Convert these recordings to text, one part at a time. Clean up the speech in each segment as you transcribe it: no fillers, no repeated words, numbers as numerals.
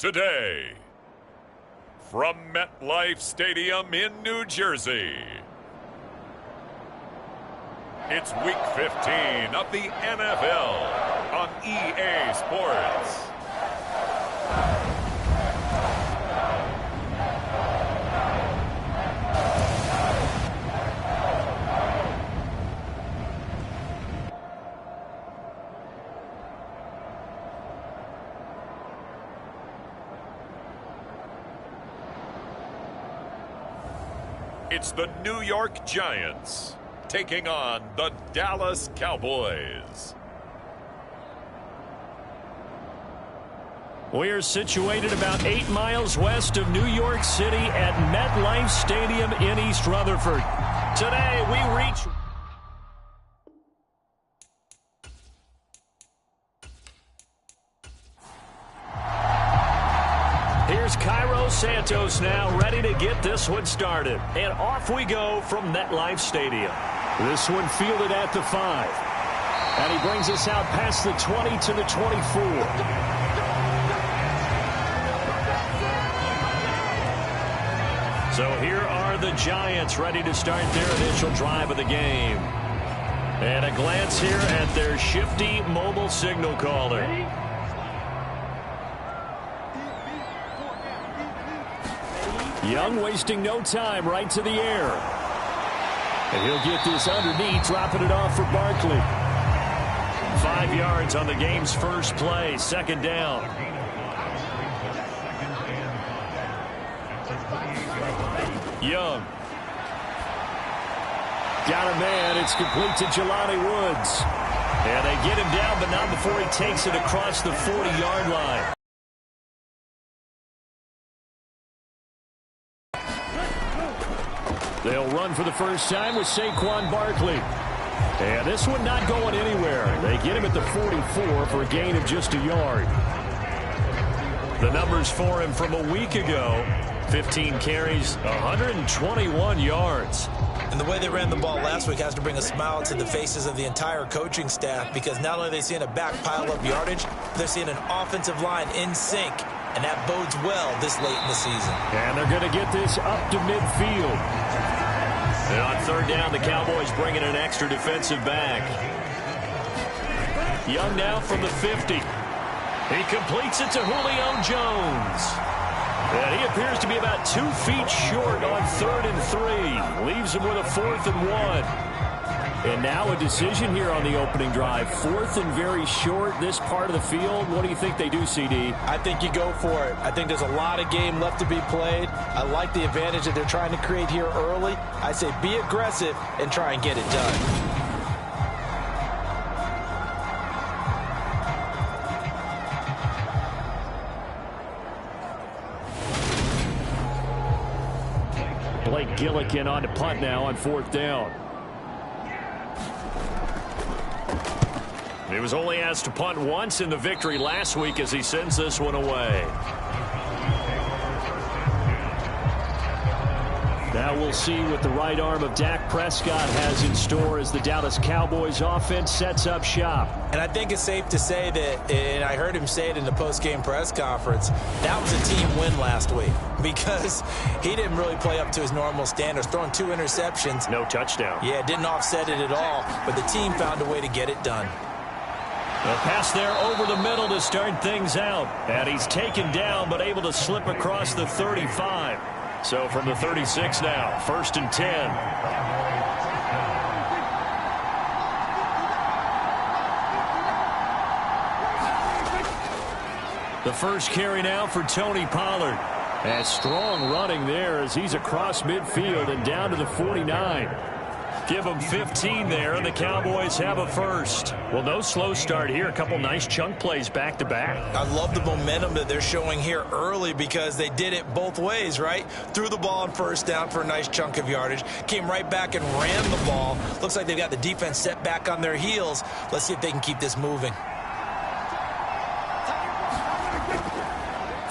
today. From MetLife Stadium in New Jersey, it's Week 15 of the NFL on EA Sports. It's the New York Giants taking on the Dallas Cowboys. We're situated about 8 miles west of New York City at MetLife Stadium in East Rutherford. Today we reach... Here's Cairo Santos now, ready to get this one started. And off we go from MetLife Stadium. This one fielded at the 5. And he brings us out past the 20 to the 24. So here are the Giants ready to start their initial drive of the game. And a glance here at their shifty mobile signal caller. Young wasting no time, right to the air. And he'll get this underneath, dropping it off for Barkley. 5 yards on the game's first play, second down. Young. Got a man, it's complete to Jelani Woods. And they get him down, but not before he takes it across the 40-yard line. They'll run for the first time with Saquon Barkley. And this one not going anywhere. They get him at the 44 for a gain of just a yard. The numbers for him from a week ago: 15 carries, 121 yards. And the way they ran the ball last week has to bring a smile to the faces of the entire coaching staff, because not only are they seeing a back pile up yardage, they're seeing an offensive line in sync. And that bodes well this late in the season. And they're going to get this up to midfield. And on third down, the Cowboys bring in an extra defensive back. Young now from the 50. He completes it to Julio Jones. And he appears to be about 2 feet short on 3rd and 3. Leaves him with a 4th and 1. And now a decision here on the opening drive. 4th and very short, this part of the field. What do you think they do, CD? I think you go for it. I think there's a lot of game left to be played. I like the advantage that they're trying to create here early. I say be aggressive and try and get it done. Blake Gillikin on to punt now on 4th down. He was only asked to punt once in the victory last week as he sends this one away. Now we'll see what the right arm of Dak Prescott has in store as the Dallas Cowboys offense sets up shop. And I think it's safe to say that, and I heard him say it in the post-game press conference, that was a team win last week because he didn't really play up to his normal standards, throwing 2 interceptions. No touchdown. Yeah, didn't offset it at all, but the team found a way to get it done. A pass there over the middle to start things out. And he's taken down but able to slip across the 35. So from the 36 now, 1st and 10. The first carry now for Tony Pollard. And strong running there as he's across midfield and down to the 49. Give them 15 there, and the Cowboys have a first. Well, no slow start here. A couple nice chunk plays back-to-back. I love the momentum that they're showing here early because they did it both ways, right? Threw the ball on 1st down for a nice chunk of yardage. Came right back and ran the ball. Looks like they've got the defense set back on their heels. Let's see if they can keep this moving.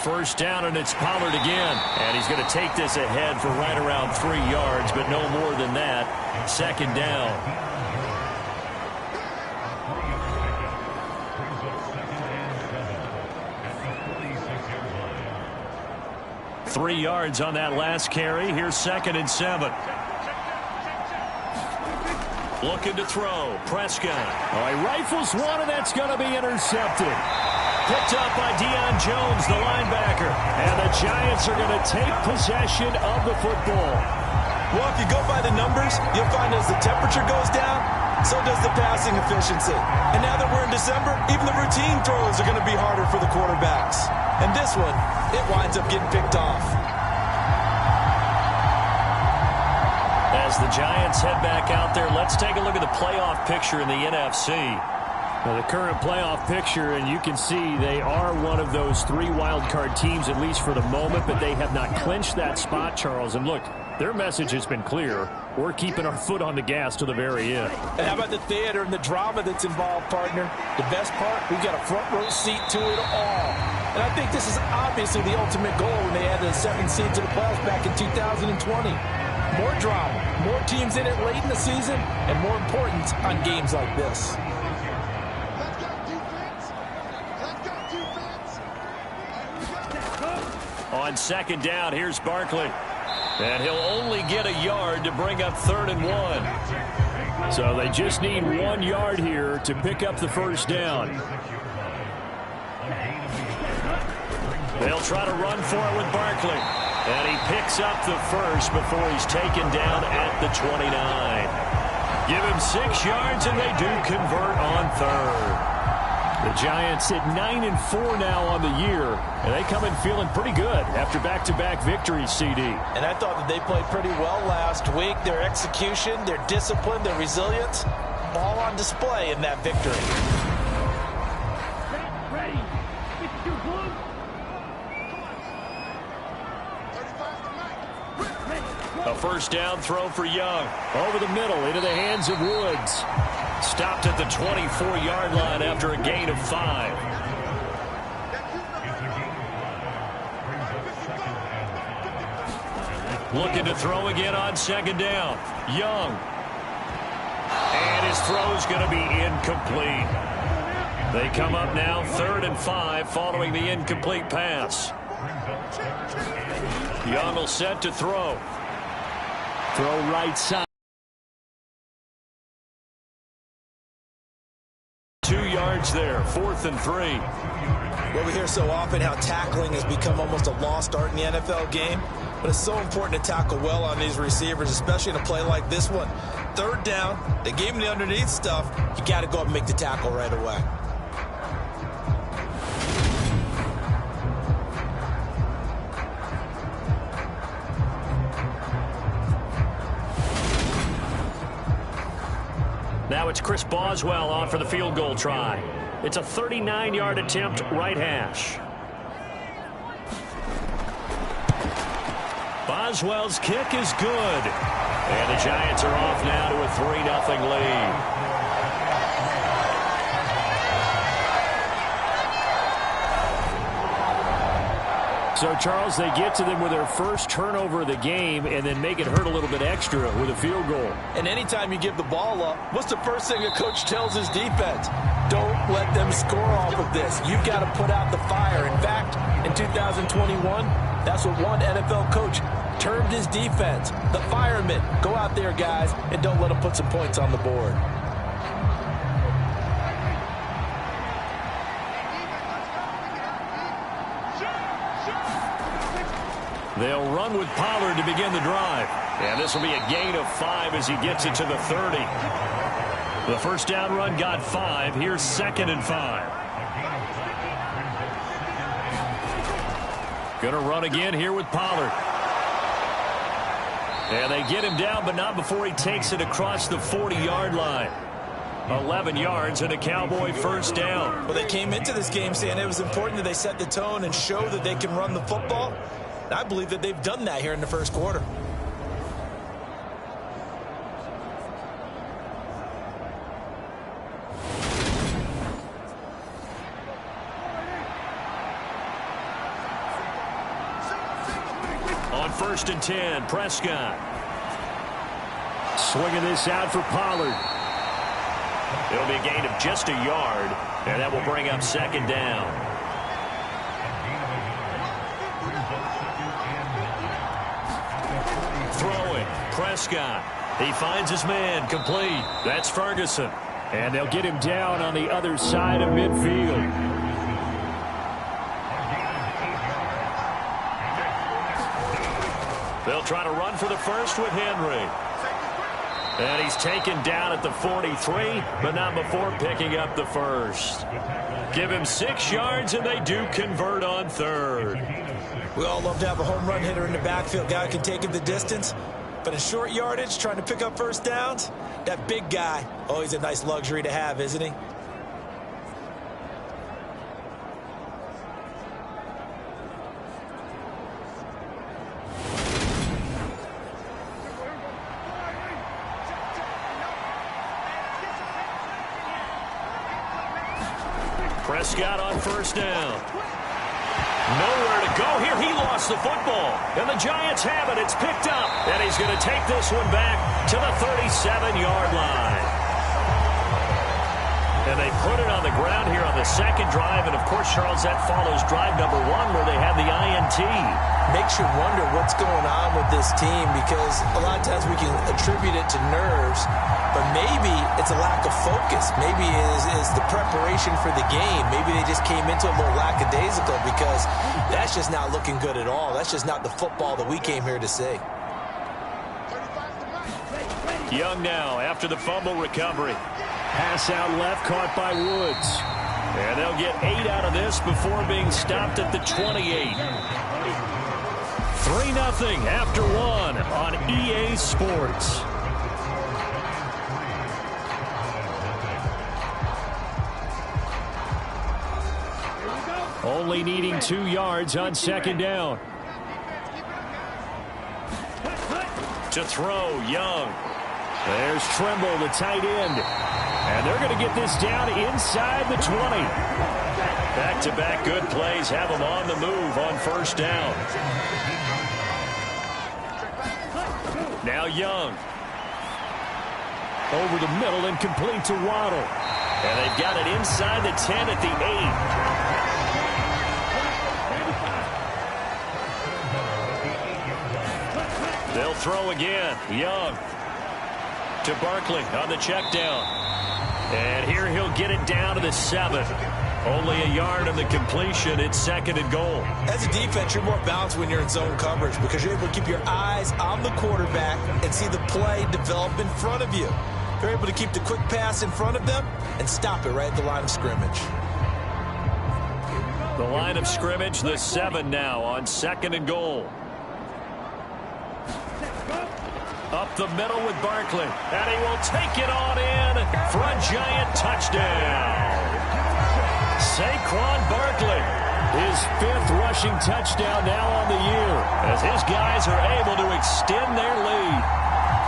First down, and it's Pollard again. And he's going to take this ahead for right around 3 yards, but no more than that. 2nd down. 3 yards on that last carry. Here's 2nd and 7. Looking to throw. Prescott. Oh, he rifles one, and that's going to be intercepted. Picked up by Deion Jones, the linebacker. And the Giants are going to take possession of the football. Well, if you go by the numbers, you'll find as the temperature goes down, so does the passing efficiency. And now that we're in December, even the routine throws are going to be harder for the quarterbacks. And this one, it winds up getting picked off. As the Giants head back out there, let's take a look at the playoff picture in the NFC. Well, the current playoff picture, and you can see they are one of those 3 wild-card teams, at least for the moment, but they have not clinched that spot, Charles. And look, their message has been clear. We're keeping our foot on the gas to the very end. And how about the theater and the drama that's involved, partner? The best part, we've got a front-row seat to it all. And I think this is obviously the ultimate goal when they added the 7th seed to the playoffs back in 2020. More drama, more teams in it late in the season, and more important on games like this. On 2nd down, here's Barkley. And he'll only get a yard to bring up 3rd and 1. So they just need 1 yard here to pick up the first down. They'll try to run for it with Barkley. And he picks up the first before he's taken down at the 29. Give him 6 yards, and they do convert on 3rd. The Giants at 9-4 now on the year, and they come in feeling pretty good after back-to-back victories, CD. And I thought that they played pretty well last week. Their execution, their discipline, their resilience, all on display in that victory. Ready. A first down throw for Young. Over the middle into the hands of Woods. Stopped at the 24-yard line after a gain of 5. Looking to throw again on 2nd down. Young. And his throw's going to be incomplete. They come up now 3rd and 5 following the incomplete pass. Young will set to throw. Throw right side. 2 yards there, 4th and 3. Well, we hear so often how tackling has become almost a lost art in the NFL game, but it's so important to tackle well on these receivers, especially in a play like this one. 3rd down, they gave him the underneath stuff. You got to go up and make the tackle right away. Now it's Chris Boswell on for the field goal try. It's a 39-yard attempt, right hash. Boswell's kick is good. And the Giants are off now to a 3-0 lead. So, Charles, they get to them with their first turnover of the game and then make it hurt a little bit extra with a field goal. And anytime you give the ball up, what's the first thing a coach tells his defense? Don't let them score off of this. You've got to put out the fire. In fact, in 2021, that's what one NFL coach termed his defense. The firemen. Go out there, guys, and don't let them put some points on the board. They'll run with Pollard to begin the drive. And this will be a gain of 5 as he gets it to the 30. The first down run got 5. Here's 2nd and 5. Going to run again here with Pollard. And they get him down, but not before he takes it across the 40-yard line. 11 yards and a Cowboy first down. Well, they came into this game saying it was important that they set the tone and show that they can run the football. I believe that they've done that here in the first quarter. On 1st and 10, Prescott. Swinging this out for Pollard. It'll be a gain of just a yard, and that will bring up 2nd down. Prescott. He finds his man, complete. That's Ferguson. And they'll get him down on the other side of midfield. They'll try to run for the first with Henry. And he's taken down at the 43, but not before picking up the first. Give him 6 yards, and they do convert on third. We all love to have a home run hitter in the backfield. Guy who can take it the distance. But in short yardage, trying to pick up first downs, that big guy, always a nice luxury to have, isn't he? Prescott on first down. Nowhere to go here. He lost the football. And the Giants have it. It's picked up. And he's going to take this one back to the 37-yard line. And they put it on the ground here on the second drive. And, of course, Charles, that follows drive number 1 where they had the INT. Makes you wonder what's going on with this team because a lot of times we can attribute it to nerves, but maybe it's a lack of focus. Maybe it is the preparation for the game. Maybe they just came into it a little lackadaisical because that's just not looking good at all. That's just not the football that we came here to see. Young now after the fumble recovery. Pass out left, caught by Woods. And they'll get 8 out of this before being stopped at the 28. 3-0 after 1 on EA Sports. Only needing 2 yards on second down. To throw, Young. There's Tremble, the tight end. And they're going to get this down inside the 20. Back-to-back good plays have them on the move on first down. Now Young. Over the middle and complete to Waddle. And they've got it inside the 10 at the 8. They'll throw again. Young to Barkley on the check down. And here he'll get it down to the 7. Only a yard on the completion. It's second and goal. As a defense, you're more balanced when you're in zone coverage because you're able to keep your eyes on the quarterback and see the play develop in front of you. You're able to keep the quick pass in front of them and stop it right at the line of scrimmage. The line of scrimmage, the 7 now on second and goal. Up the middle with Barkley. And he will take it on in for a Giant touchdown. Saquon Barkley, his 5th rushing touchdown now on the year as his guys are able to extend their lead.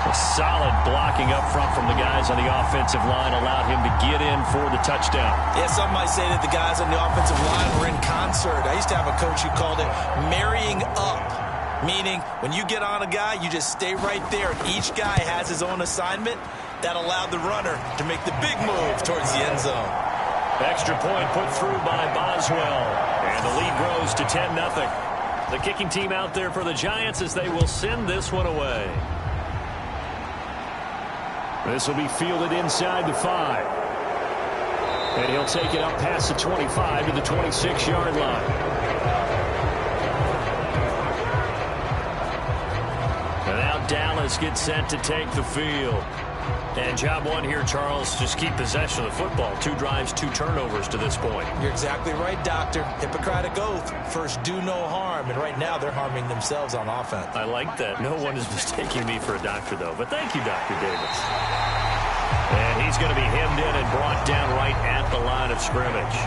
A solid blocking up front from the guys on the offensive line allowed him to get in for the touchdown. Yeah, some might say that the guys on the offensive line were in concert. I used to have a coach who called it marrying up. Meaning, when you get on a guy, you just stay right there. And each guy has his own assignment. That allowed the runner to make the big move towards the end zone. Extra point put through by Boswell. And the lead grows to 10-0. The kicking team out there for the Giants as they will send this one away. This will be fielded inside the 5. And he'll take it up past the 25 to the 26-yard line. And now Dallas gets set to take the field. And job 1 here, Charles, just keep possession of the football. 2 drives, 2 turnovers to this point. You're exactly right, Doctor. Hippocratic oath. First, do no harm. And right now, they're harming themselves on offense. I like that. No one is mistaking me for a doctor, though. But thank you, Dr. Davis. And he's going to be hemmed in and brought down right at the line of scrimmage.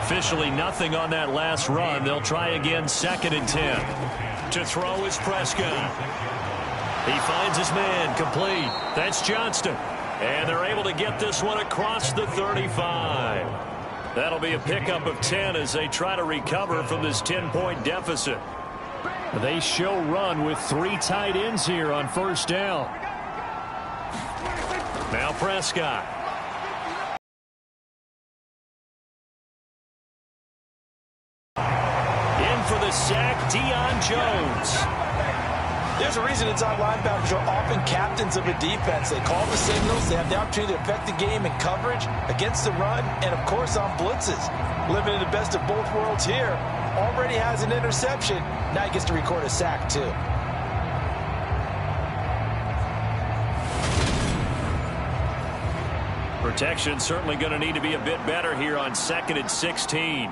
Officially nothing on that last run. They'll try again, second and 10. To throw is Prescott. He finds his man, complete. That's Johnston. And they're able to get this one across the 35. That'll be a pickup of 10 as they try to recover from this 10-point deficit. They show run with 3 tight ends here on first down. Now Prescott. In for the sack, Deion Jones. There's a reason inside linebackers are often captains of a defense. They call the signals. They have the opportunity to affect the game in coverage, against the run, and, of course, on blitzes. Living in the best of both worlds here. Already has an interception. Now he gets to record a sack, too. Protection certainly going to need to be a bit better here on 2nd and 16.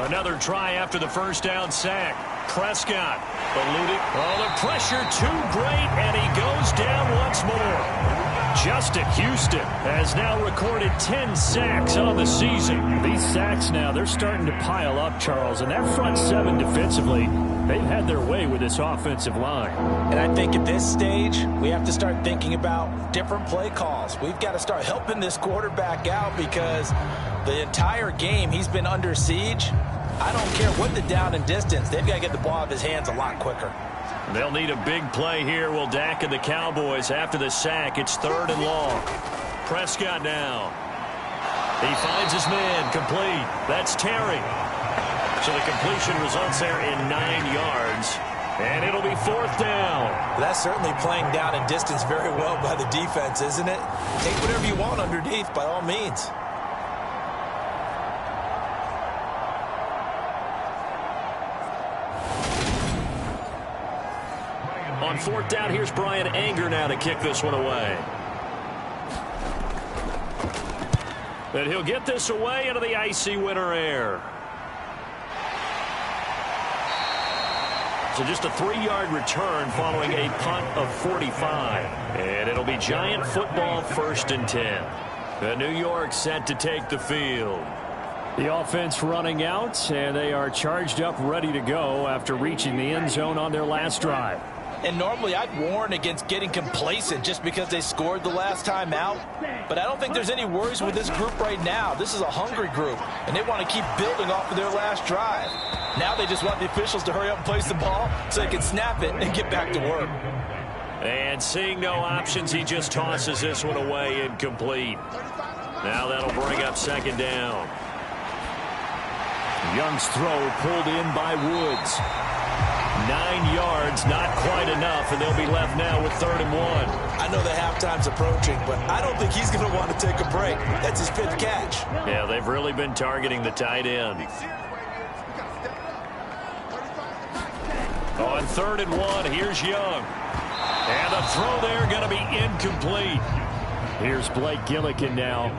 Another try after the first down sack. Prescott eluding. Oh, the pressure too great, and he goes down once more. Justin Houston has now recorded 10 sacks on the season. These sacks now, they're starting to pile up, Charles, and that front seven defensively, they've had their way with this offensive line. And I think at this stage, we have to start thinking about different play calls. We've got to start helping this quarterback out because the entire game he's been under siege. I don't care what the down and distance. They've got to get the ball out of his hands a lot quicker. They'll need a big play here. Will Dak and the Cowboys after the sack. It's 3rd and long. Prescott now. He finds his man complete. That's Terry. So the completion results there in 9 yards. And it'll be 4th down. That's certainly playing down and distance very well by the defense, isn't it? Take whatever you want underneath by all means. On 4th down, here's Brian Anger now to kick this one away. And he'll get this away into the icy winter air. So just a 3-yard return following a punt of 45. And it'll be Giant football 1st and 10. The New York set to take the field. The offense running out, and they are charged up, ready to go after reaching the end zone on their last drive. And normally I'd warn against getting complacent just because they scored the last time out. But I don't think there's any worries with this group right now. This is a hungry group, and they want to keep building off of their last drive. Now they just want the officials to hurry up and place the ball so they can snap it and get back to work. And seeing no options, he just tosses this one away incomplete. Now that'll bring up 2nd down. Young's throw pulled in by Woods. 9 yards, not quite enough, and they'll be left now with 3rd and 1. I know the halftime's approaching, but I don't think he's going to want to take a break. That's his 5th catch. Yeah, they've really been targeting the tight end. On 3rd and 1, here's Young. And the throw there going to be incomplete. Here's Blake Gillikin now.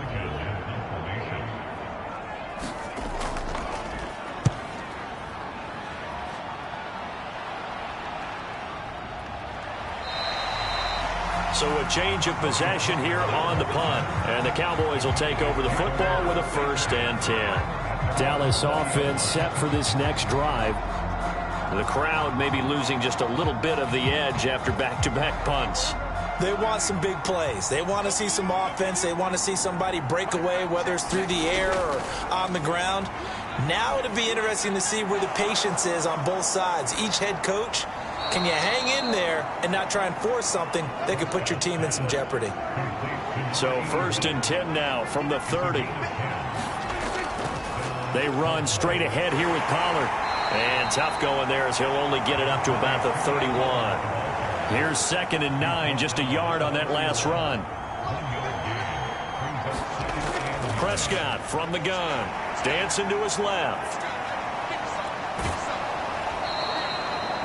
So a change of possession here on the punt. And the Cowboys will take over the football with a 1st and 10. Dallas offense set for this next drive. The crowd may be losing just a little bit of the edge after back-to-back punts. They want some big plays. They want to see some offense. They want to see somebody break away, whether it's through the air or on the ground. Now it'll be interesting to see where the patience is on both sides. Each head coach, can you hang in there and not try and force something that could put your team in some jeopardy? So 1st and 10 now from the 30. They run straight ahead here with Pollard. And tough going there as he'll only get it up to about the 31. Here's 2nd and 9, just a yard on that last run. Prescott from the gun, dancing to his left.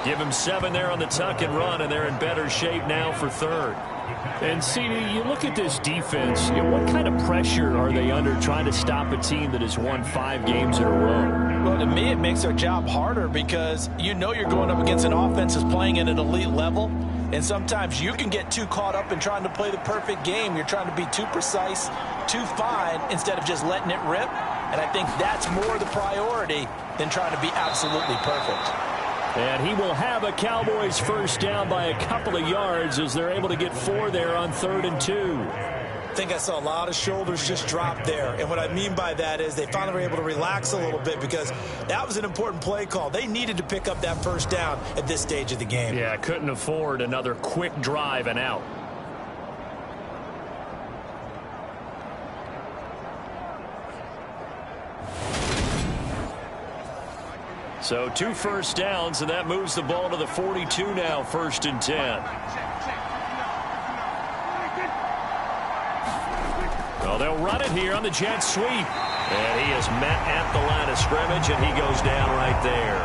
Give him 7 there on the tuck and run, and they're in better shape now for 3rd. And, CD, you look at this defense, what kind of pressure are they under trying to stop a team that has won 5 games in a row? Well, to me, it makes their job harder because you know you're going up against an offense that's playing at an elite level, and sometimes you can get too caught up in trying to play the perfect game. You're trying to be too precise, too fine, instead of just letting it rip, and I think that's more the priority than trying to be absolutely perfect. And he will have a Cowboys 1st down by a couple of yards as they're able to get 4 there on 3rd and 2. I think I saw a lot of shoulders just drop there. And what I mean by that is they finally were able to relax a little bit because that was an important play call. They needed to pick up that 1st down at this stage of the game. Yeah, couldn't afford another quick drive and out. So 2 first downs, and that moves the ball to the 42 now, 1st and 10. Well, they'll run it here on the jet sweep. And he is met at the line of scrimmage, and he goes down right there.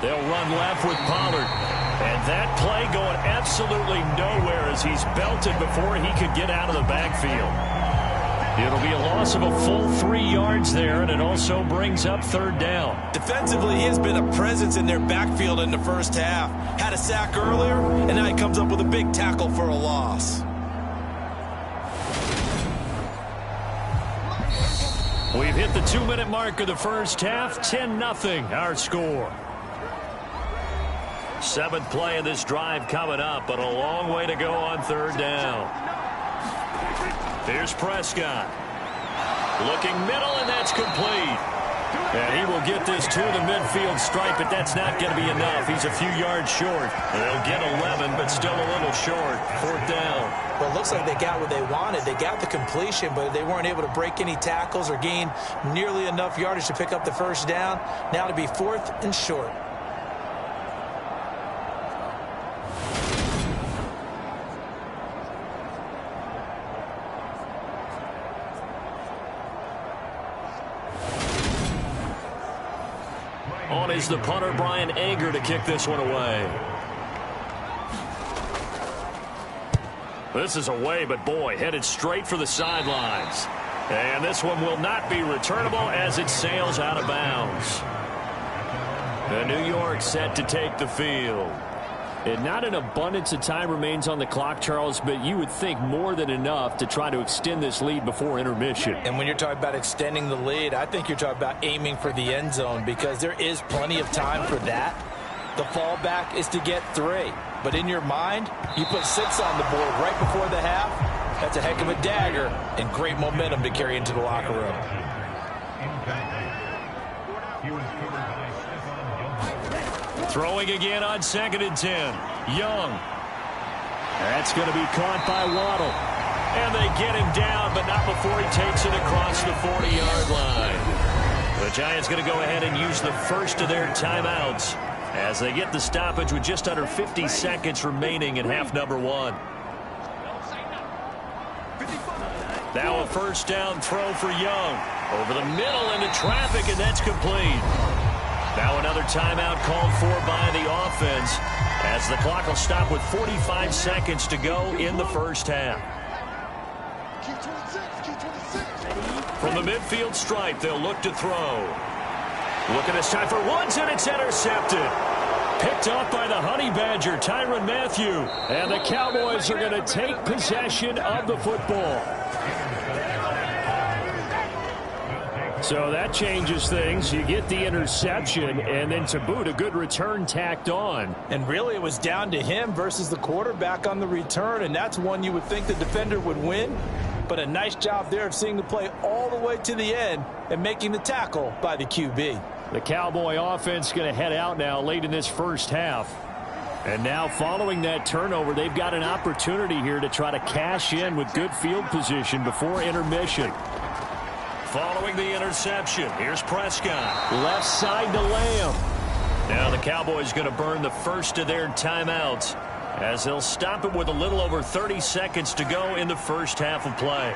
They'll run left with Pollard. And that play going absolutely nowhere as he's belted before he could get out of the backfield. It'll be a loss of a full 3 yards there, and it also brings up 3rd down. Defensively, he has been a presence in their backfield in the first half. Had a sack earlier, and now he comes up with a big tackle for a loss. We've hit the 2-minute mark of the first half. 10-0 our score. 7th play of this drive coming up, but a long way to go on 3rd down. Here's Prescott. Looking middle, and that's complete. And he will get this to the midfield stripe, but that's not going to be enough. He's a few yards short. They'll get 11, but still a little short. 4th down. Well, it looks like they got what they wanted. They got the completion, but they weren't able to break any tackles or gain nearly enough yardage to pick up the 1st down. Now to be 4th and short. On is the punter, Brian Anger, to kick this one away. This is away, but boy, headed straight for the sidelines. And this one will not be returnable as it sails out of bounds. The New York set to take the field. And not an abundance of time remains on the clock, Charles, but you would think more than enough to try to extend this lead before intermission. And when you're talking about extending the lead, I think you're talking about aiming for the end zone because there is plenty of time for that. The fallback is to get 3. But in your mind, you put 6 on the board right before the half. That's a heck of a dagger and great momentum to carry into the locker room. Throwing again on 2nd and 10. Young. That's going to be caught by Waddle. And they get him down, but not before he takes it across the 40-yard line. The Giants going to go ahead and use the first of their timeouts as they get the stoppage with just under 50 seconds remaining in half number 1. Now a 1st down throw for Young. Over the middle into traffic, and that's complete. Now another timeout called for by the offense as the clock will stop with 45 seconds to go in the first half. From the midfield stripe, they'll look to throw. Look at this time for Woods, and it's intercepted. Picked off by the Honey Badger, Tyrann Mathieu. And the Cowboys are going to take possession of the football. So that changes things. You get the interception, and then to boot, a good return tacked on. And really, it was down to him versus the quarterback on the return, and that's one you would think the defender would win. But a nice job there of seeing the play all the way to the end and making the tackle by the QB. The Cowboy offense going to head out now late in this first half. And now following that turnover, they've got an opportunity here to try to cash in with good field position before intermission. Following the interception, here's Prescott. Left side to Lamb. Now the Cowboys going to burn the first of their timeouts as they'll stop it with a little over 30 seconds to go in the first half of play.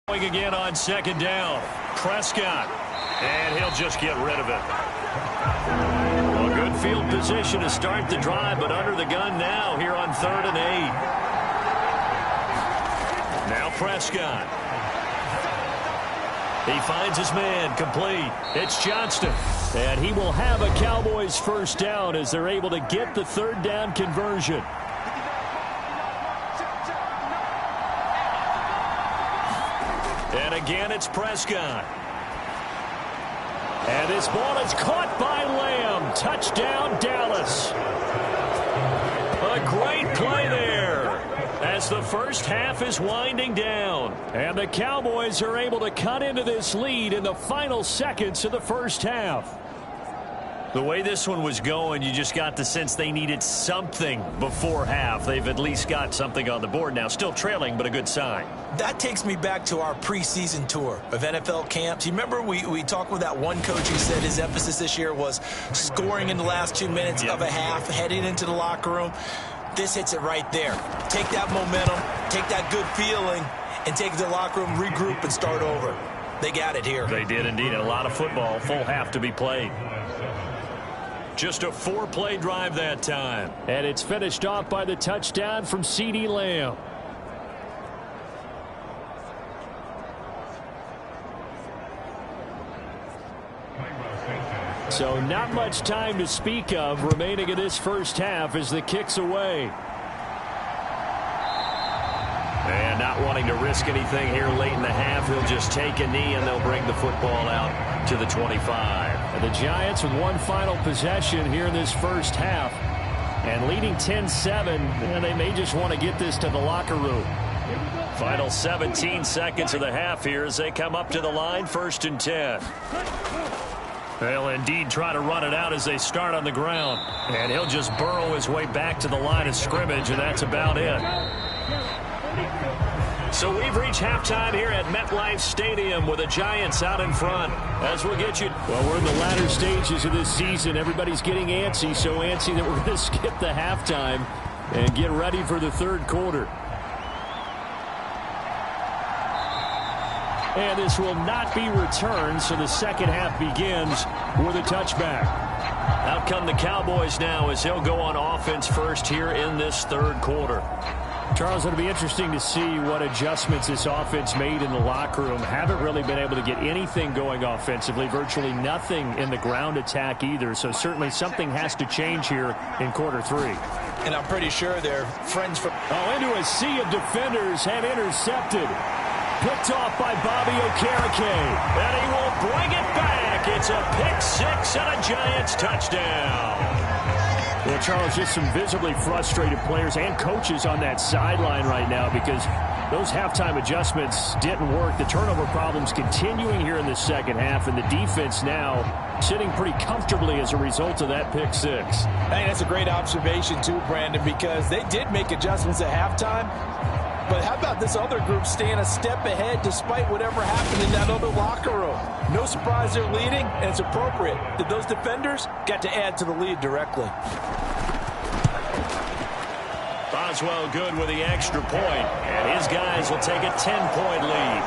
Going again on 2nd down. Prescott. And he'll just get rid of it. Well, good field position to start the drive, but under the gun now here on 3rd and 8. Now Prescott. He finds his man, complete. It's Johnston. And he will have a Cowboys 1st down as they're able to get the 3rd down conversion. And again, it's Prescott. And this ball is caught by Lamb. Touchdown, Dallas. A great play there as the first half is winding down. And the Cowboys are able to cut into this lead in the final seconds of the first half. The way this one was going, you just got the sense they needed something before half. They've at least got something on the board now. Still trailing, but a good sign. That takes me back to our preseason tour of NFL camps. You remember we talked with that one coach who said his emphasis this year was scoring in the last 2 minutes of a half, heading into the locker room. This hits it right there. Take that momentum, take that good feeling, and take it to the locker room, regroup, and start over. They got it here. They did indeed. A lot of football, full half to be played. Just a 4-play drive that time. And it's finished off by the touchdown from CeeDee Lamb. So not much time to speak of remaining in this first half as the kick's away. And not wanting to risk anything here late in the half, he'll just take a knee and they'll bring the football out to the 25. And the Giants with one final possession here in this first half. And leading 10-7, and they may just want to get this to the locker room. Final 17 seconds of the half here as they come up to the line, 1st and 10. They'll indeed try to run it out as they start on the ground. And he'll just burrow his way back to the line of scrimmage, and that's about it. So we've reached halftime here at MetLife Stadium with the Giants out in front. As we'll get you. Well, we're in the latter stages of this season. Everybody's getting antsy, so antsy that we're going to skip the halftime and get ready for the third quarter. And this will not be returned, so the second half begins with a touchback. Out come the Cowboys now as they'll go on offense first here in this third quarter. Charles, it'll be interesting to see what adjustments this offense made in the locker room. Haven't really been able to get anything going offensively, virtually nothing in the ground attack either. So certainly something has to change here in quarter 3. And I'm pretty sure they're friends from... Oh, into a sea of defenders and intercepted. Picked off by Bobby Okereke. And he will bring it back. It's a pick 6 and a Giants touchdown. Well, Charles, just some visibly frustrated players and coaches on that sideline right now because those halftime adjustments didn't work. The turnover problems continuing here in the second half, and the defense now sitting pretty comfortably as a result of that pick 6. I think that's a great observation, too, Brandon, because they did make adjustments at halftime. But how about this other group staying a step ahead despite whatever happened in that other locker room? No surprise they're leading, and it's appropriate that those defenders got to add to the lead directly. Boswell good with the extra point, and his guys will take a 10-point lead.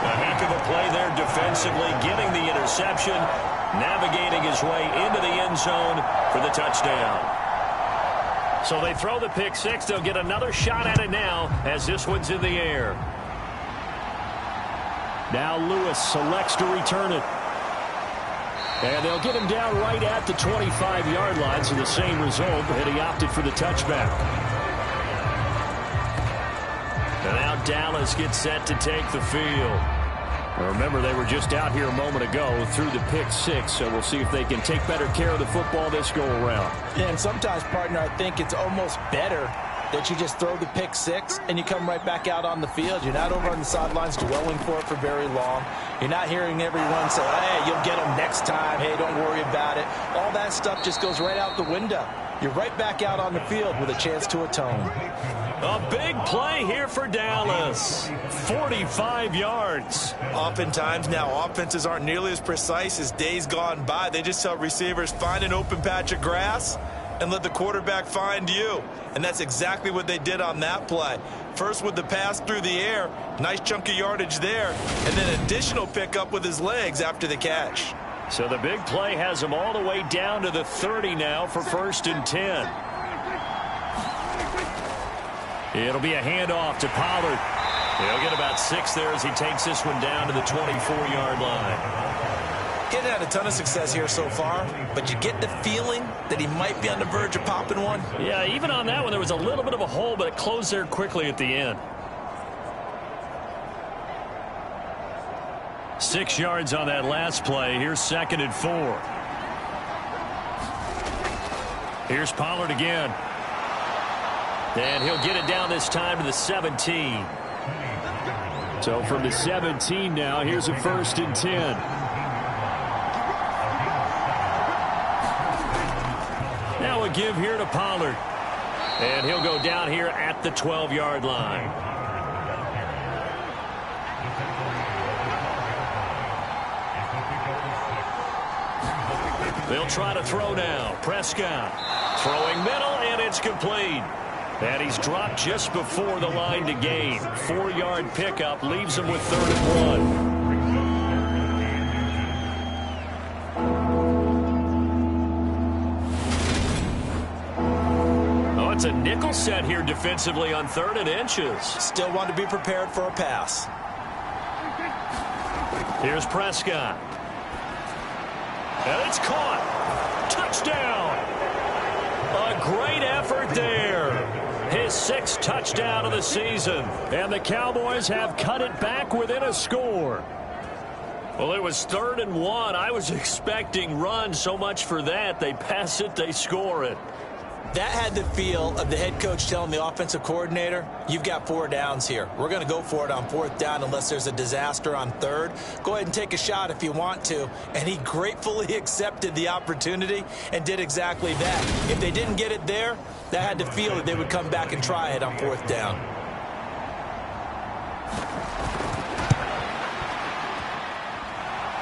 A heck of a play there defensively, getting the interception, navigating his way into the end zone for the touchdown. So they throw the pick 6. They'll get another shot at it now as this one's in the air. Now Lewis selects to return it. And they'll get him down right at the 25-yard line, so the same result, and he opted for the touchback. And now Dallas gets set to take the field. Now remember, they were just out here a moment ago through the pick 6, so we'll see if they can take better care of the football this go-around. Yeah, and sometimes, partner, I think it's almost better that you just throw the pick 6 and you come right back out on the field. You're not over on the sidelines dwelling for it for very long. You're not hearing everyone say, hey, you'll get them next time. Hey, don't worry about it. All that stuff just goes right out the window. You're right back out on the field with a chance to atone. A big play here for Dallas. 45 yards. Oftentimes now offenses aren't nearly as precise as days gone by. They just tell receivers, find an open patch of grass and let the quarterback find you. And that's exactly what they did on that play. First with the pass through the air, nice chunk of yardage there, and then additional pickup with his legs after the catch. So the big play has them all the way down to the 30 now for 1st and 10. It'll be a handoff to Pollard. He'll get about 6 there as he takes this one down to the 24-yard line. Getting had a ton of success here so far, but you get the feeling that he might be on the verge of popping one. Yeah, even on that one, there was a little bit of a hole, but it closed there quickly at the end. 6 yards on that last play. Here's 2nd and 4. Here's Pollard again. And he'll get it down this time to the 17. So from the 17 now, here's a 1st and 10. a give here to Pollard. And he'll go down here at the 12-yard line. They'll try to throw now. Prescott throwing middle, and it's complete. And he's dropped just before the line to gain. 4-yard pickup leaves him with 3rd and 1. Oh, it's a nickel set here defensively on 3rd and inches. Still want to be prepared for a pass. Here's Prescott. And it's caught. Touchdown. A great effort there. His 6th touchdown of the season. And the Cowboys have cut it back within a score. Well, it was 3rd and 1. I was expecting run. So much for that. They pass it, they score it. That had the feel of the head coach telling the offensive coordinator, you've got 4 downs here. We're going to go for it on 4th down unless there's a disaster on 3rd. Go ahead and take a shot if you want to. And he gratefully accepted the opportunity and did exactly that. If they didn't get it there, that had the feel that they would come back and try it on 4th down.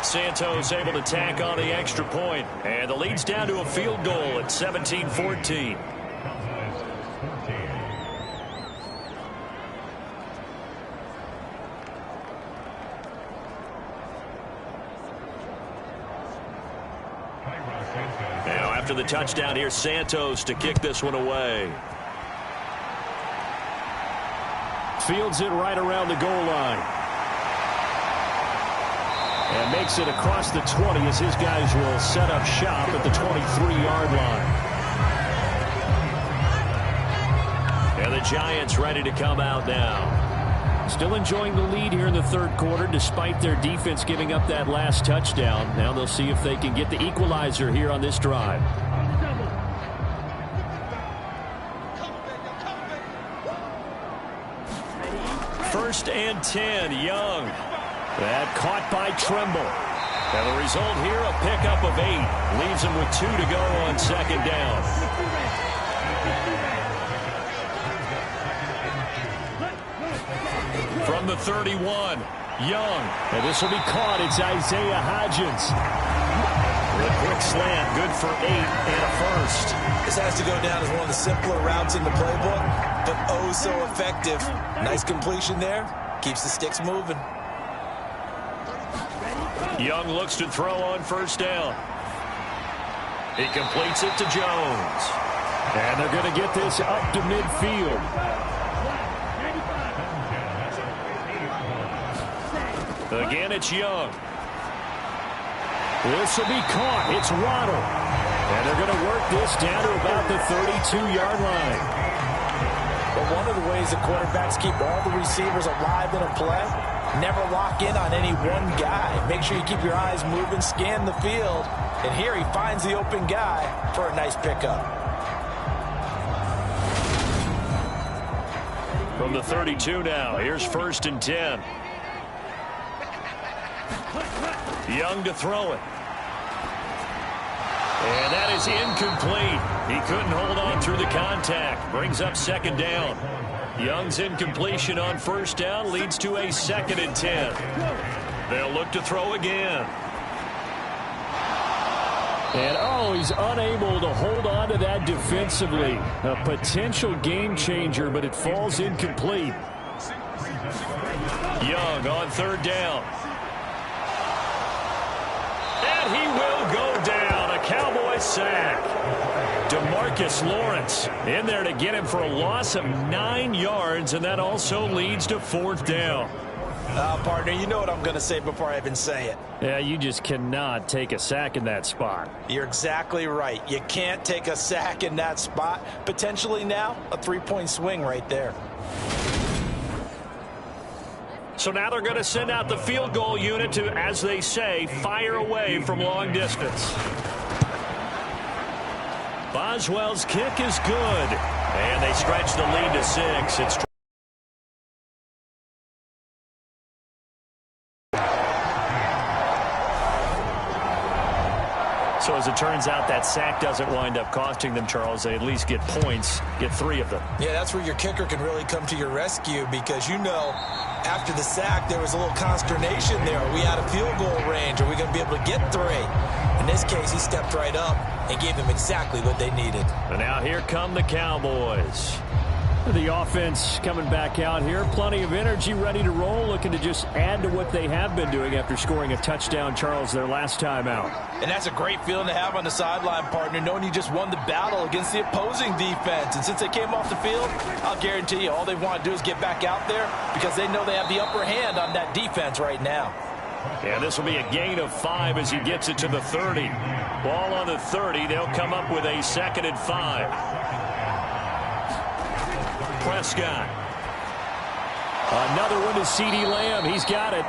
Santos able to tack on the extra point, and the lead's down to a field goal at 17-14. Now after the touchdown, here's Santos to kick this one away. Fields it right around the goal line. And makes it across the 20 as his guys will set up shop at the 23-yard line. And the Giants ready to come out now. Still enjoying the lead here in the 3rd quarter despite their defense giving up that last touchdown. Now they'll see if they can get the equalizer here on this drive. 1st and 10, Young. That caught by Trimble. And the result here, a pickup of 8. Leaves him with 2 to go on 2nd down. From the 31, Young. And this will be caught. It's Isaiah Hodgins. With a quick slant, good for 8 and a 1st. This has to go down as one of the simpler routes in the playbook, but oh so effective. Nice completion there. Keeps the sticks moving. Young looks to throw on 1st down. He completes it to Jones. And they're going to get this up to midfield. Again, it's Young. This will be caught. It's Waddle. And they're going to work this down to about the 32-yard line. But one of the ways the quarterbacks keep all the receivers alive in a play, never lock in on any one guy. Make sure you keep your eyes moving, scan the field. And here he finds the open guy for a nice pickup. From the 32 now, here's 1st and 10. Young to throw it. And that is incomplete. He couldn't hold on through the contact. Brings up 2nd down. Young's incompletion on 1st down leads to a 2nd and 10. They'll look to throw again. And oh, he's unable to hold on to that defensively. A potential game changer, but it falls incomplete. Young on 3rd down. And he will go down. A Cowboy sack. DeMarcus Lawrence in there to get him for a loss of 9 yards, and that also leads to 4th down. Partner, you know what I'm going to say before I even say it. Yeah, you just cannot take a sack in that spot. You're exactly right. You can't take a sack in that spot. Potentially now a 3-point swing right there. So now they're going to send out the field goal unit to, as they say, fire away from long distance. Boswell's kick is good. And they stretch the lead to 6. It's So as it turns out, that sack doesn't wind up costing them, Charles. They at least get points, get 3 of them. Yeah, that's where your kicker can really come to your rescue because, you know, after the sack, there was a little consternation there. Are we out of field goal range? Are we going to be able to get 3? In this case, he stepped right up and gave them exactly what they needed. And now here come the Cowboys. The offense coming back out here. Plenty of energy, ready to roll, looking to just add to what they have been doing after scoring a touchdown, Charles, their last time out. And that's a great feeling to have on the sideline, partner, knowing you just won the battle against the opposing defense. And since they came off the field, I'll guarantee you all they want to do is get back out there because they know they have the upper hand on that defense right now. Yeah, this will be a gain of 5 as he gets it to the 30. Ball on the 30. They'll come up with a 2nd and 5. Prescott. Another one to CeeDee Lamb. He's got it.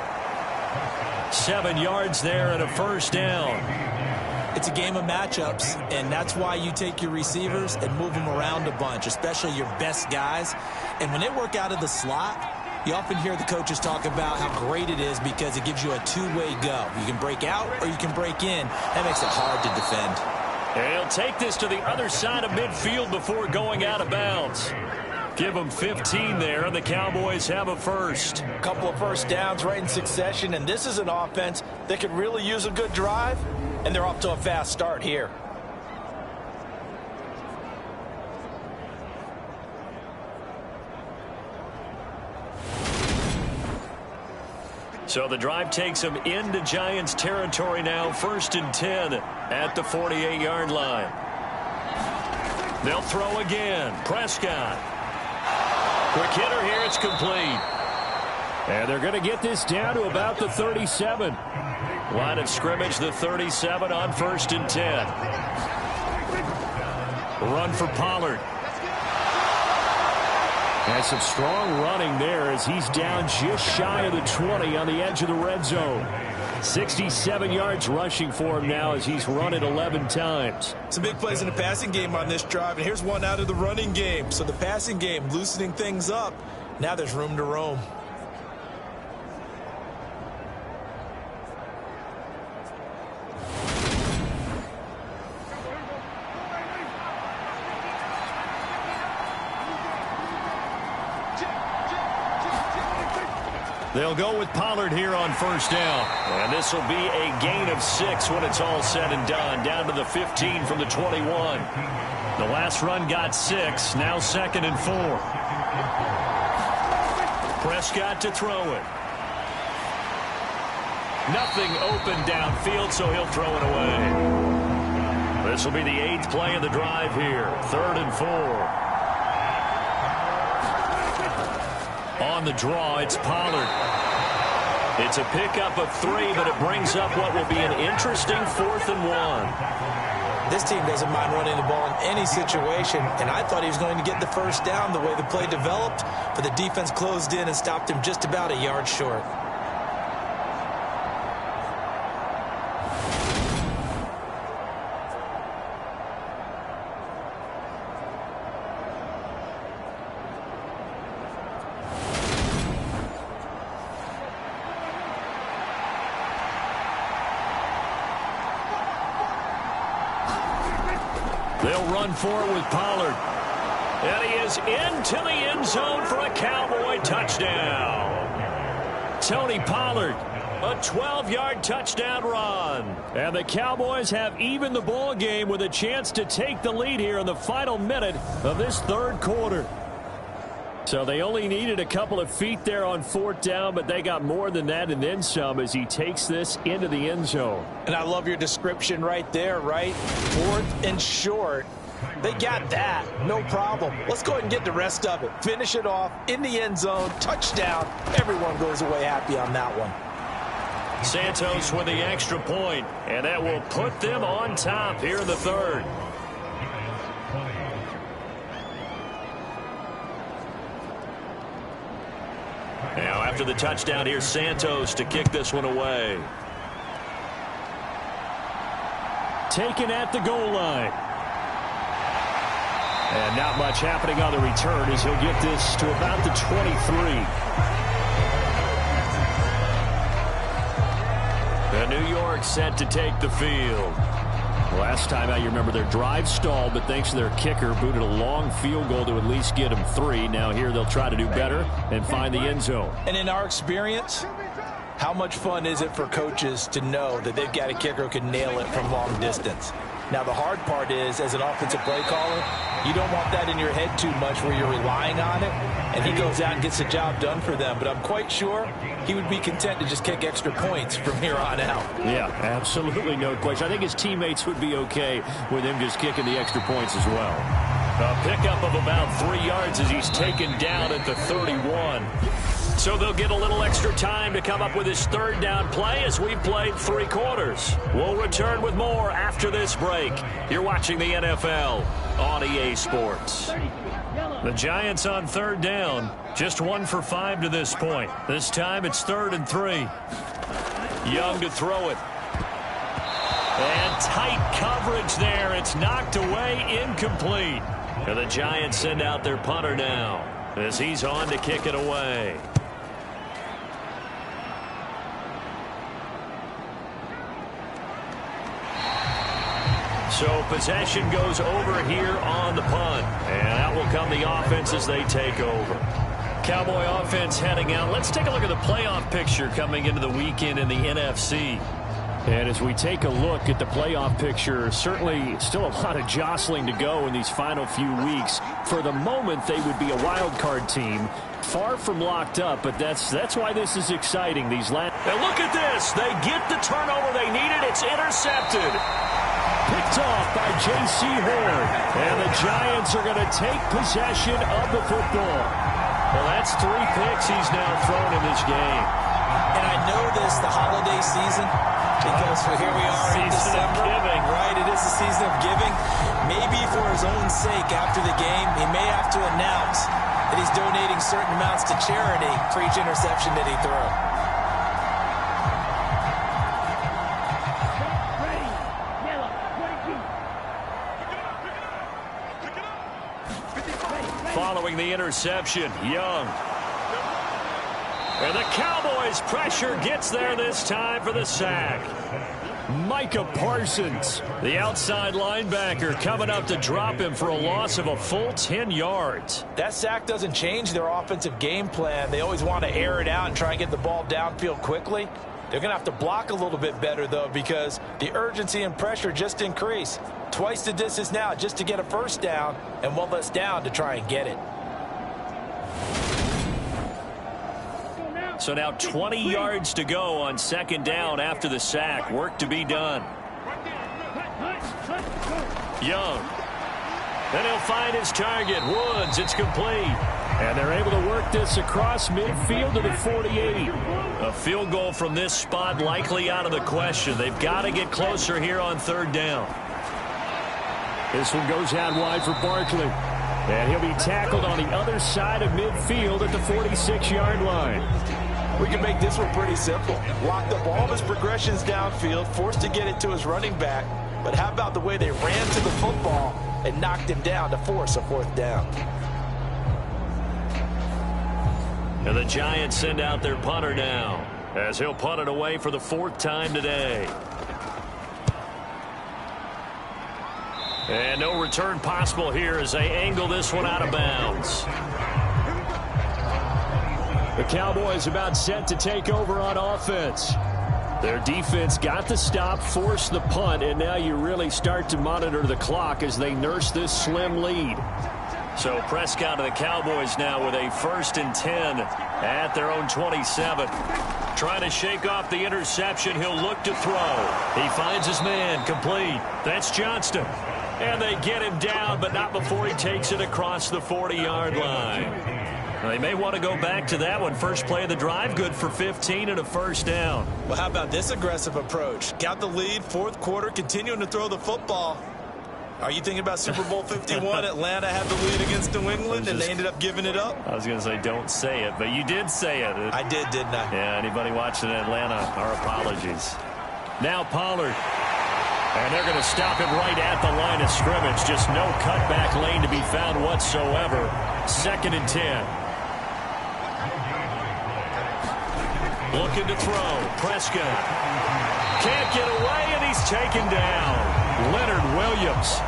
7 yards there and a first down. It's a game of matchups, and that's why you take your receivers and move them around a bunch, especially your best guys. And when they work out of the slot, you often hear the coaches talk about how great it is because it gives you a two-way go. You can break out or you can break in. That makes it hard to defend. And he'll take this to the other side of midfield before going out of bounds. Give them 15 there, and the Cowboys have a first. A couple of first downs right in succession, and this is an offense that could really use a good drive, and they're off to a fast start here. So the drive takes them into Giants territory now, 1st and 10 at the 48-yard line. They'll throw again. Prescott. Quick hitter here, it's complete. And they're going to get this down to about the 37. Line of scrimmage, the 37 on 1st and 10. Run for Pollard. And some strong running there as he's down just shy of the 20 on the edge of the red zone. 67 yards rushing for him now as he's run it 11 times. Some big plays in the passing game on this drive, and here's one out of the running game. So the passing game loosening things up. Now there's room to roam. They'll go with Pollard here on 1st down. And this will be a gain of 6 when it's all said and done. Down to the 15 from the 21. The last run got 6. Now 2nd and 4. Prescott to throw it. Nothing open downfield, so he'll throw it away. This will be the 8th play of the drive here. 3rd and 4. On the draw, it's Pollard. It's a pickup of 3, but it brings up what will be an interesting 4th and 1. This team doesn't mind running the ball in any situation, and I thought he was going to get the first down the way the play developed, but the defense closed in and stopped him just about a yard short. They'll run for it with Pollard. And he is into the end zone for a Cowboy touchdown. Tony Pollard, a 12-yard touchdown run. And the Cowboys have evened the ball game with a chance to take the lead here in the final minute of this 3rd quarter. So they only needed a couple of feet there on 4th down, but they got more than that and then some as he takes this into the end zone. And I love your description right there, right? 4th and short. They got that. No problem. Let's go ahead and get the rest of it. Finish it off in the end zone. Touchdown. Everyone goes away happy on that one. Santos with the extra point, and that will put them on top here in the 3rd. Now, after the touchdown, here's Santos to kick this one away. Taken at the goal line. And not much happening on the return as he'll get this to about the 23. And New York set to take the field. Last time out, you remember their drive stalled, but thanks to their kicker, booted a long field goal to at least get them 3. Now here they'll try to do better and find the end zone. And in our experience, how much fun is it for coaches to know that they've got a kicker who can nail it from long distance? Now, the hard part is, as an offensive play caller, you don't want that in your head too much where you're relying on it, and he goes out and gets the job done for them. But I'm quite sure he would be content to just kick extra points from here on out. Yeah, absolutely no question. I think his teammates would be okay with him just kicking the extra points as well. A pickup of about 3 yards as he's taken down at the 31. So they'll get a little extra time to come up with his third down play as we've played 3 quarters. We'll return with more after this break. You're watching the NFL on EA Sports. The Giants on third down, just 1 for 5 to this point. This time it's 3rd and 3. Young to throw it. And tight coverage there. It's knocked away, incomplete. And the Giants send out their punter now as he's on to kick it away. So possession goes over here on the punt. And out will come the offense as they take over. Cowboy offense heading out. Let's take a look at the playoff picture coming into the weekend in the NFC. And as we take a look at the playoff picture, certainly still a lot of jostling to go in these final few weeks. For the moment, they would be a wild card team. Far from locked up, but that's why this is exciting. These last. And look at this. They get the turnover they needed. It's intercepted. Picked off by J.C. Horn. And the Giants are going to take possession of the football. Well, that's 3 picks he's now thrown in this game. And I know this, the holiday season, because here we are in December. Right, it is the season of giving. Maybe for his own sake after the game, he may have to announce that he's donating certain amounts to charity for each interception that he throws. Following the interception, Young. And the Cowboys' pressure gets there this time for the sack. Micah Parsons, the outside linebacker, coming up to drop him for a loss of a full 10 yards. That sack doesn't change their offensive game plan. They always want to air it out and try and get the ball downfield quickly. They're going to have to block a little bit better, though, because the urgency and pressure just increase. Twice the distance now just to get a first down, and 1 less down to try and get it. So now 20 yards to go on 2nd down after the sack. Work to be done. Young. Then he'll find his target. Woods. It's complete. And they're able to work this across midfield to the 48. A field goal from this spot likely out of the question. They've got to get closer here on 3rd down. This one goes out wide for Barkley. And he'll be tackled on the other side of midfield at the 46-yard line. We can make this one pretty simple. Locked up all of his progressions downfield, forced to get it to his running back. But how about the way they ran to the football and knocked him down to force a 4th down? And the Giants send out their punter now as he'll punt it away for the 4th time today. And no return possible here as they angle this one out of bounds. The Cowboys about set to take over on offense. Their defense got the stop, forced the punt, and now you really start to monitor the clock as they nurse this slim lead. So Prescott of the Cowboys now with a 1st and 10 at their own 27. Trying to shake off the interception. He'll look to throw. He finds his man. Complete. That's Johnston. And they get him down, but not before he takes it across the 40-yard line. They may want to go back to that one. First play of the drive, good for 15 and a 1st down. Well, how about this aggressive approach? Got the lead, 4th quarter, continuing to throw the football. Are you thinking about Super Bowl 51? Atlanta had the lead against New England, and they ended up giving it up? I was going to say don't say it, but you did say it. I did, didn't I? Yeah, anybody watching Atlanta, our apologies. Now Pollard. And they're going to stop him right at the line of scrimmage. Just no cutback lane to be found whatsoever. 2nd and 10. Looking to throw. Prescott. Can't get away, and he's taken down. Leonard Williams.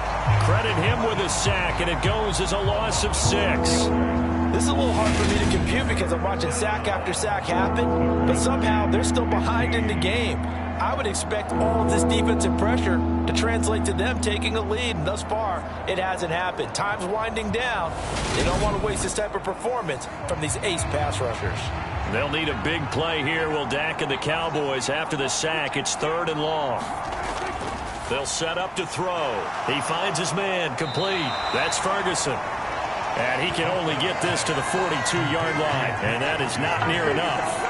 Credit him with a sack, and it goes as a loss of 6. This is a little hard for me to compute because I'm watching sack after sack happen, but somehow they're still behind in the game. I would expect all of this defensive pressure to translate to them taking a lead, and thus far, it hasn't happened. Time's winding down. They don't want to waste this type of performance from these ace pass rushers. They'll need a big play here, will Dak and the Cowboys. After the sack, it's 3rd and long. They'll set up to throw. He finds his man, complete. That's Ferguson. And he can only get this to the 42-yard line, and that is not near enough.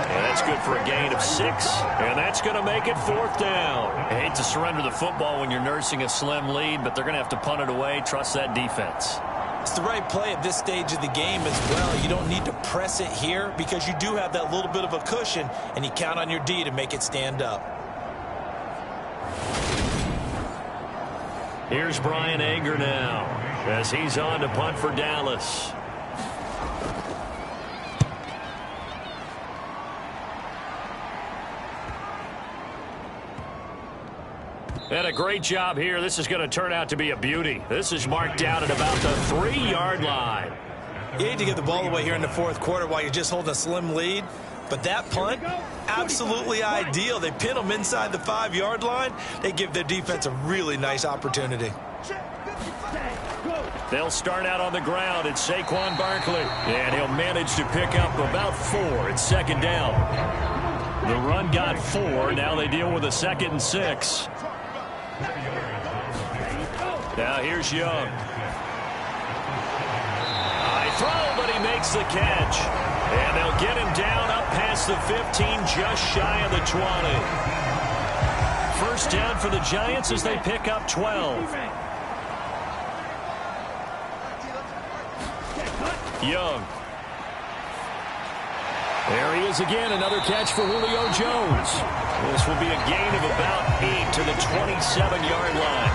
And that's good for a gain of 6, and that's going to make it 4th down. I hate to surrender the football when you're nursing a slim lead, but they're going to have to punt it away. Trust that defense. It's the right play at this stage of the game as well. You don't need to press it here because you do have that little bit of a cushion, and you count on your D to make it stand up. Here's Brian Anger now as he's on to punt for Dallas. And a great job here. This is going to turn out to be a beauty. This is marked down at about the 3-yard line. You hate to get the ball away here in the 4th quarter while you're just holding a slim lead. But that punt, absolutely ideal. They pin them inside the 5-yard line. They give their defense a really nice opportunity. They'll start out on the ground. It's Saquon Barkley. And he'll manage to pick up about 4. It's 2nd down. The run got 4. Now they deal with a 2nd and 6. Now here's Young. High throw, but he makes the catch. And they'll get him down up past the 15, just shy of the 20. 1st down for the Giants as they pick up 12. Young. There he is again, another catch for Julio Jones. This will be a gain of about 8 to the 27-yard line.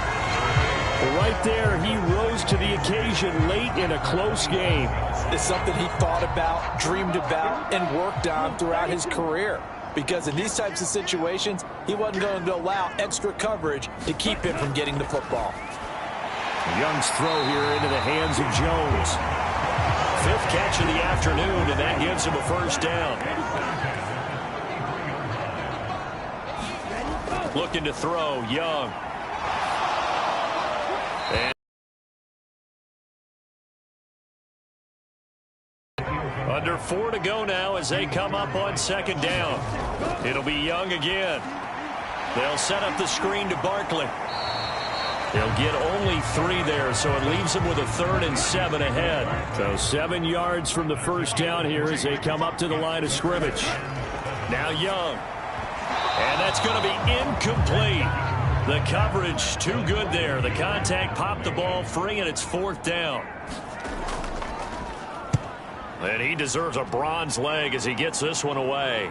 Right there, he rose to the occasion late in a close game. It's something he thought about, dreamed about, and worked on throughout his career. Because in these types of situations, he wasn't going to allow extra coverage to keep him from getting the football. Young's throw here into the hands of Jones. 5th catch of the afternoon, and that gives him a 1st down. Looking to throw, Young. And under 4 to go now as they come up on 2nd down. It'll be Young again. They'll set up the screen to Barkley. They'll get only 3 there, so it leaves them with a 3rd and 7 ahead. So 7 yards from the 1st down here as they come up to the line of scrimmage. Now Young. And that's going to be incomplete. The coverage too good there. The contact popped the ball free, and it's 4th down. And he deserves a bronze leg as he gets this one away.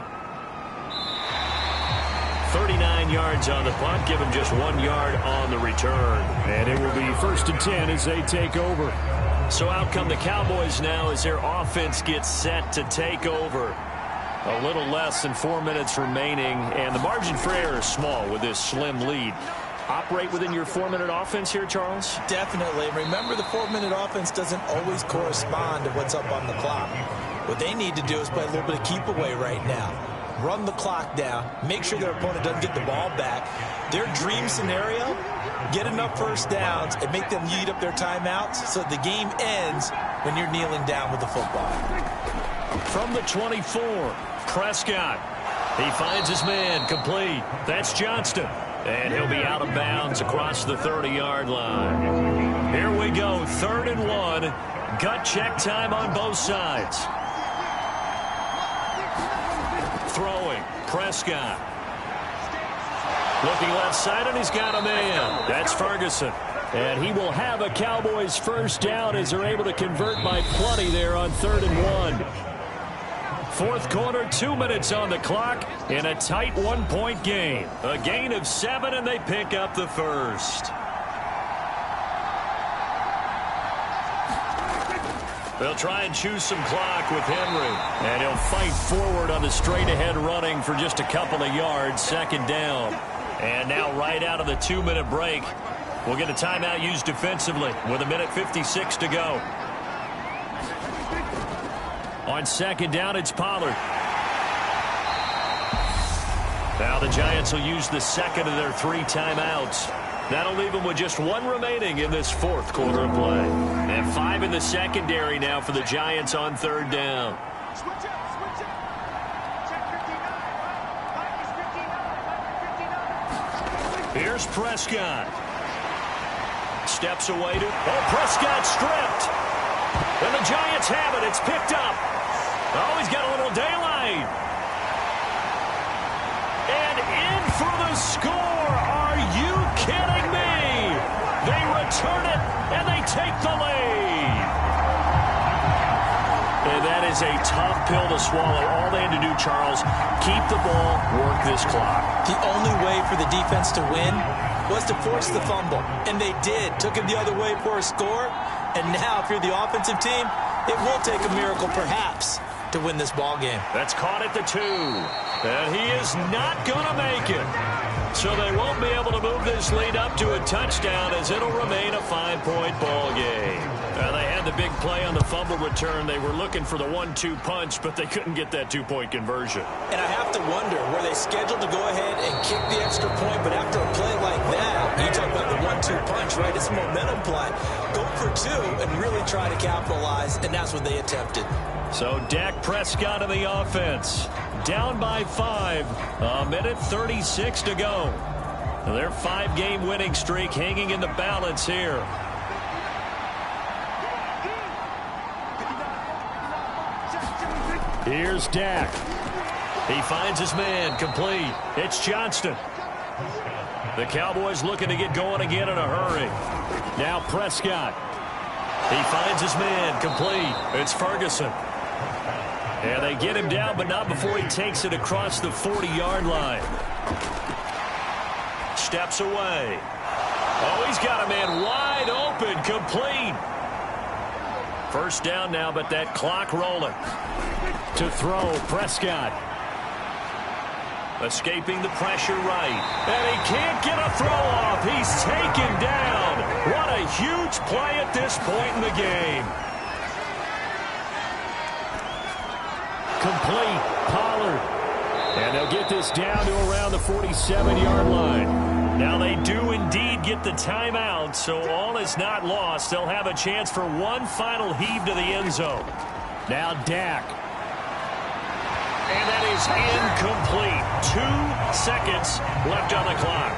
39 yards on the punt. Give him just 1 yard on the return. And it will be 1st and 10 as they take over. So out come the Cowboys now as their offense gets set to take over. A little less than 4 minutes remaining, and the margin for error is small with this slim lead. Operate within your 4-minute offense here, Charles? Definitely. Remember, the 4-minute offense doesn't always correspond to what's up on the clock. What they need to do is play a little bit of keep away right now. Run the clock down. Make sure their opponent doesn't get the ball back. Their dream scenario, get enough 1st downs and make them eat up their timeouts so the game ends when you're kneeling down with the football. From the 24, Prescott. He finds his man, complete. That's Johnston. And he'll be out of bounds across the 30-yard line. Here we go, 3rd and 1. Gut check time on both sides. Throwing, Prescott. Looking left side, and he's got a man. That's Ferguson. And he will have a Cowboys 1st down as they're able to convert by plenty there on 3rd and 1. 4th quarter, 2 minutes on the clock in a tight 1-point game. A gain of 7, and they pick up the 1st. They'll try and choose some clock with Henry. And he'll fight forward on the straight-ahead running for just a couple of yards. Second down. And now right out of the 2-minute break, we'll get a timeout used defensively with 1:56 to go. On second down, it's Pollard. Now the Giants will use the second of their 3 timeouts. That'll leave them with just 1 remaining in this fourth quarter of play. And 5 in the secondary now for the Giants on third down. Here's Prescott. Steps away to... Oh, Prescott stripped. And the Giants have it. It's picked up. Oh, he's got a little daylight. And in for the score. Are you kidding me? They return it, and they take the lead. And that is a tough pill to swallow. All they had to do, Charles, keep the ball, work this clock. The only way for the defense to win was to force the fumble. And they did. Took him the other way for a score. And now, if you're the offensive team, it will take a miracle, perhaps, to win this ball game. That's caught at the 2. And he is not going to make it. So they won't be able to move this lead up to a touchdown as it'll remain a 5-point ball game. They had the big play on the fumble return. They were looking for the 1-2 punch, but they couldn't get that 2-point conversion. And I have to wonder, were they scheduled to go ahead and kick the extra point, but after a play like that, you talk about the 1-2 punch, right? It's a momentum play. Go for 2 and really try to capitalize, and that's what they attempted. So Dak Prescott in the offense. Down by 5. 1:36 to go. Their 5-game winning streak hanging in the balance here. Here's Dak. He finds his man, complete. It's Johnston. The Cowboys looking to get going again in a hurry. Now Prescott. He finds his man, complete. It's Ferguson. And they get him down, but not before he takes it across the 40-yard line. Steps away. Oh, he's got a man wide open, complete. First down now, but that clock rolling. To throw, Prescott. Escaping the pressure right. And he can't get a throw off. He's taken down. What a huge play at this point in the game. Complete. Pollard. And they'll get this down to around the 47-yard line. Now they do indeed get the timeout, so all is not lost. They'll have a chance for one final heave to the end zone. Now Dak. And that is incomplete. 2 seconds left on the clock.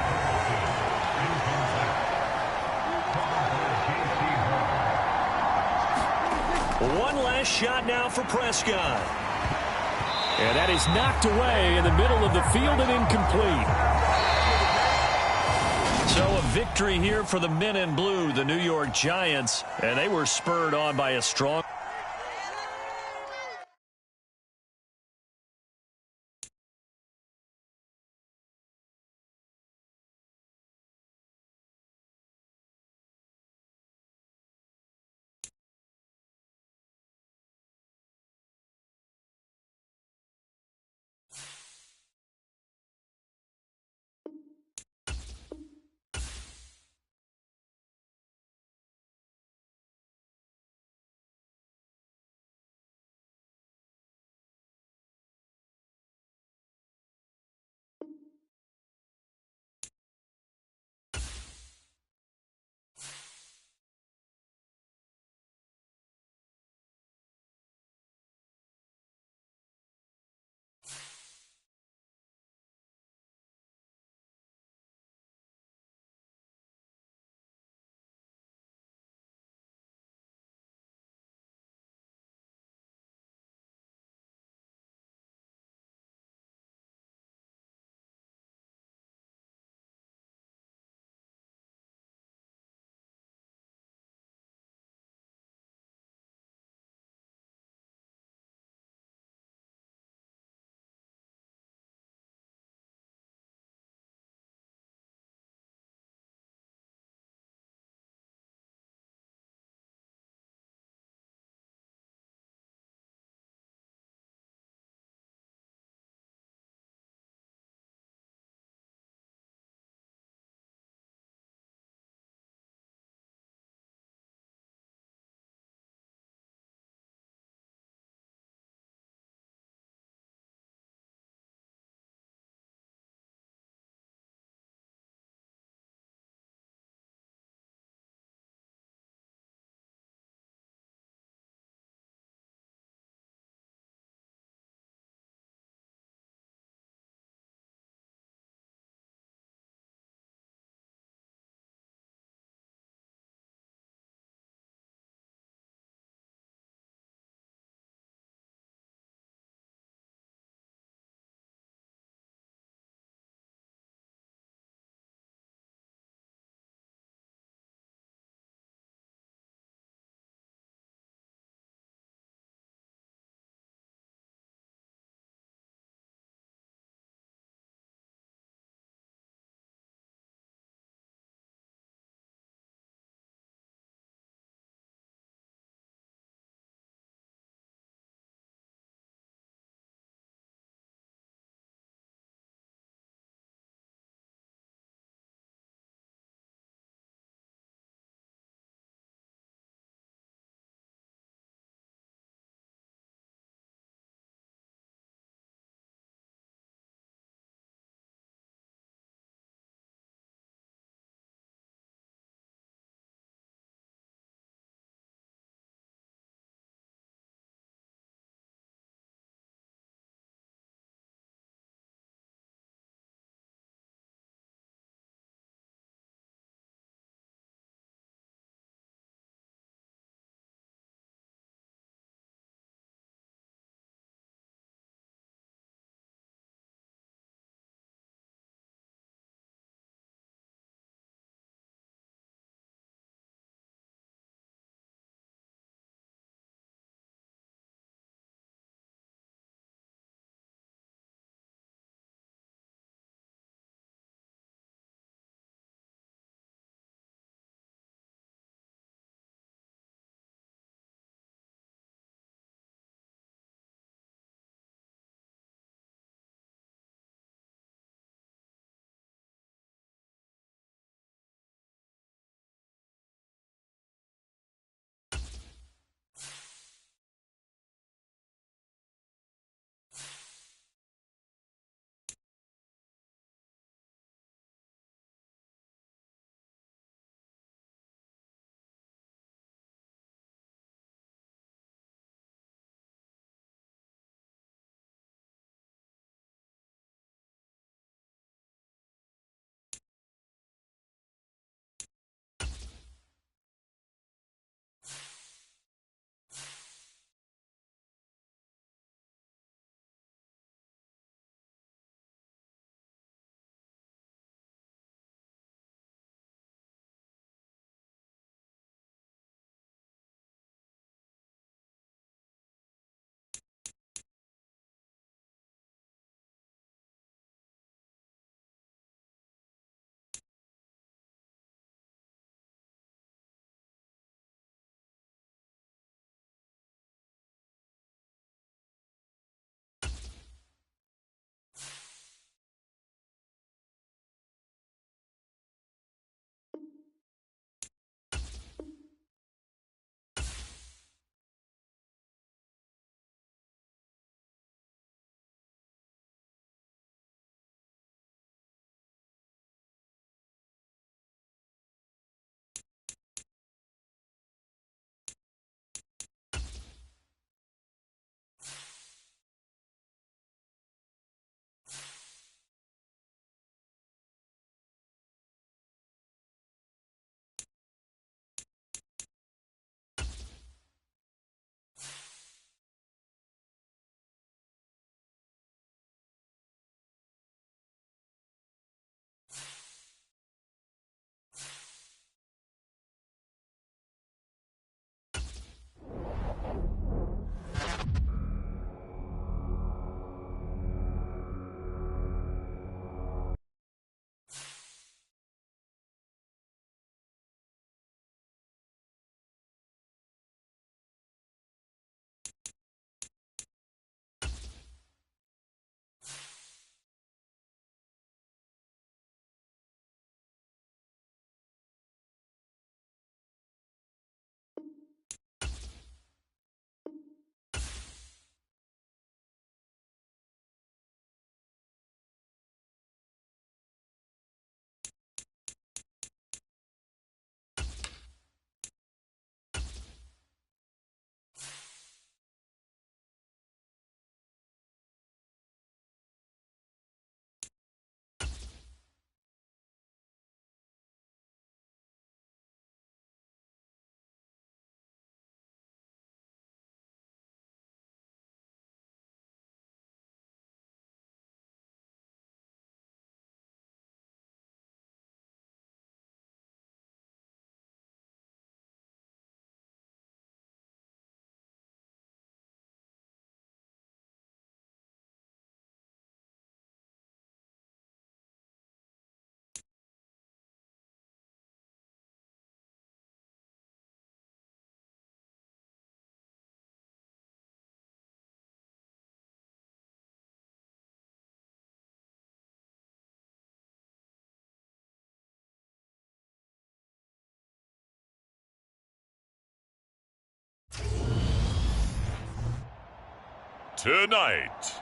One last shot now for Prescott. And that is knocked away in the middle of the field and incomplete. So a victory here for the men in blue, the New York Giants, and they were spurred on by a strong Tonight,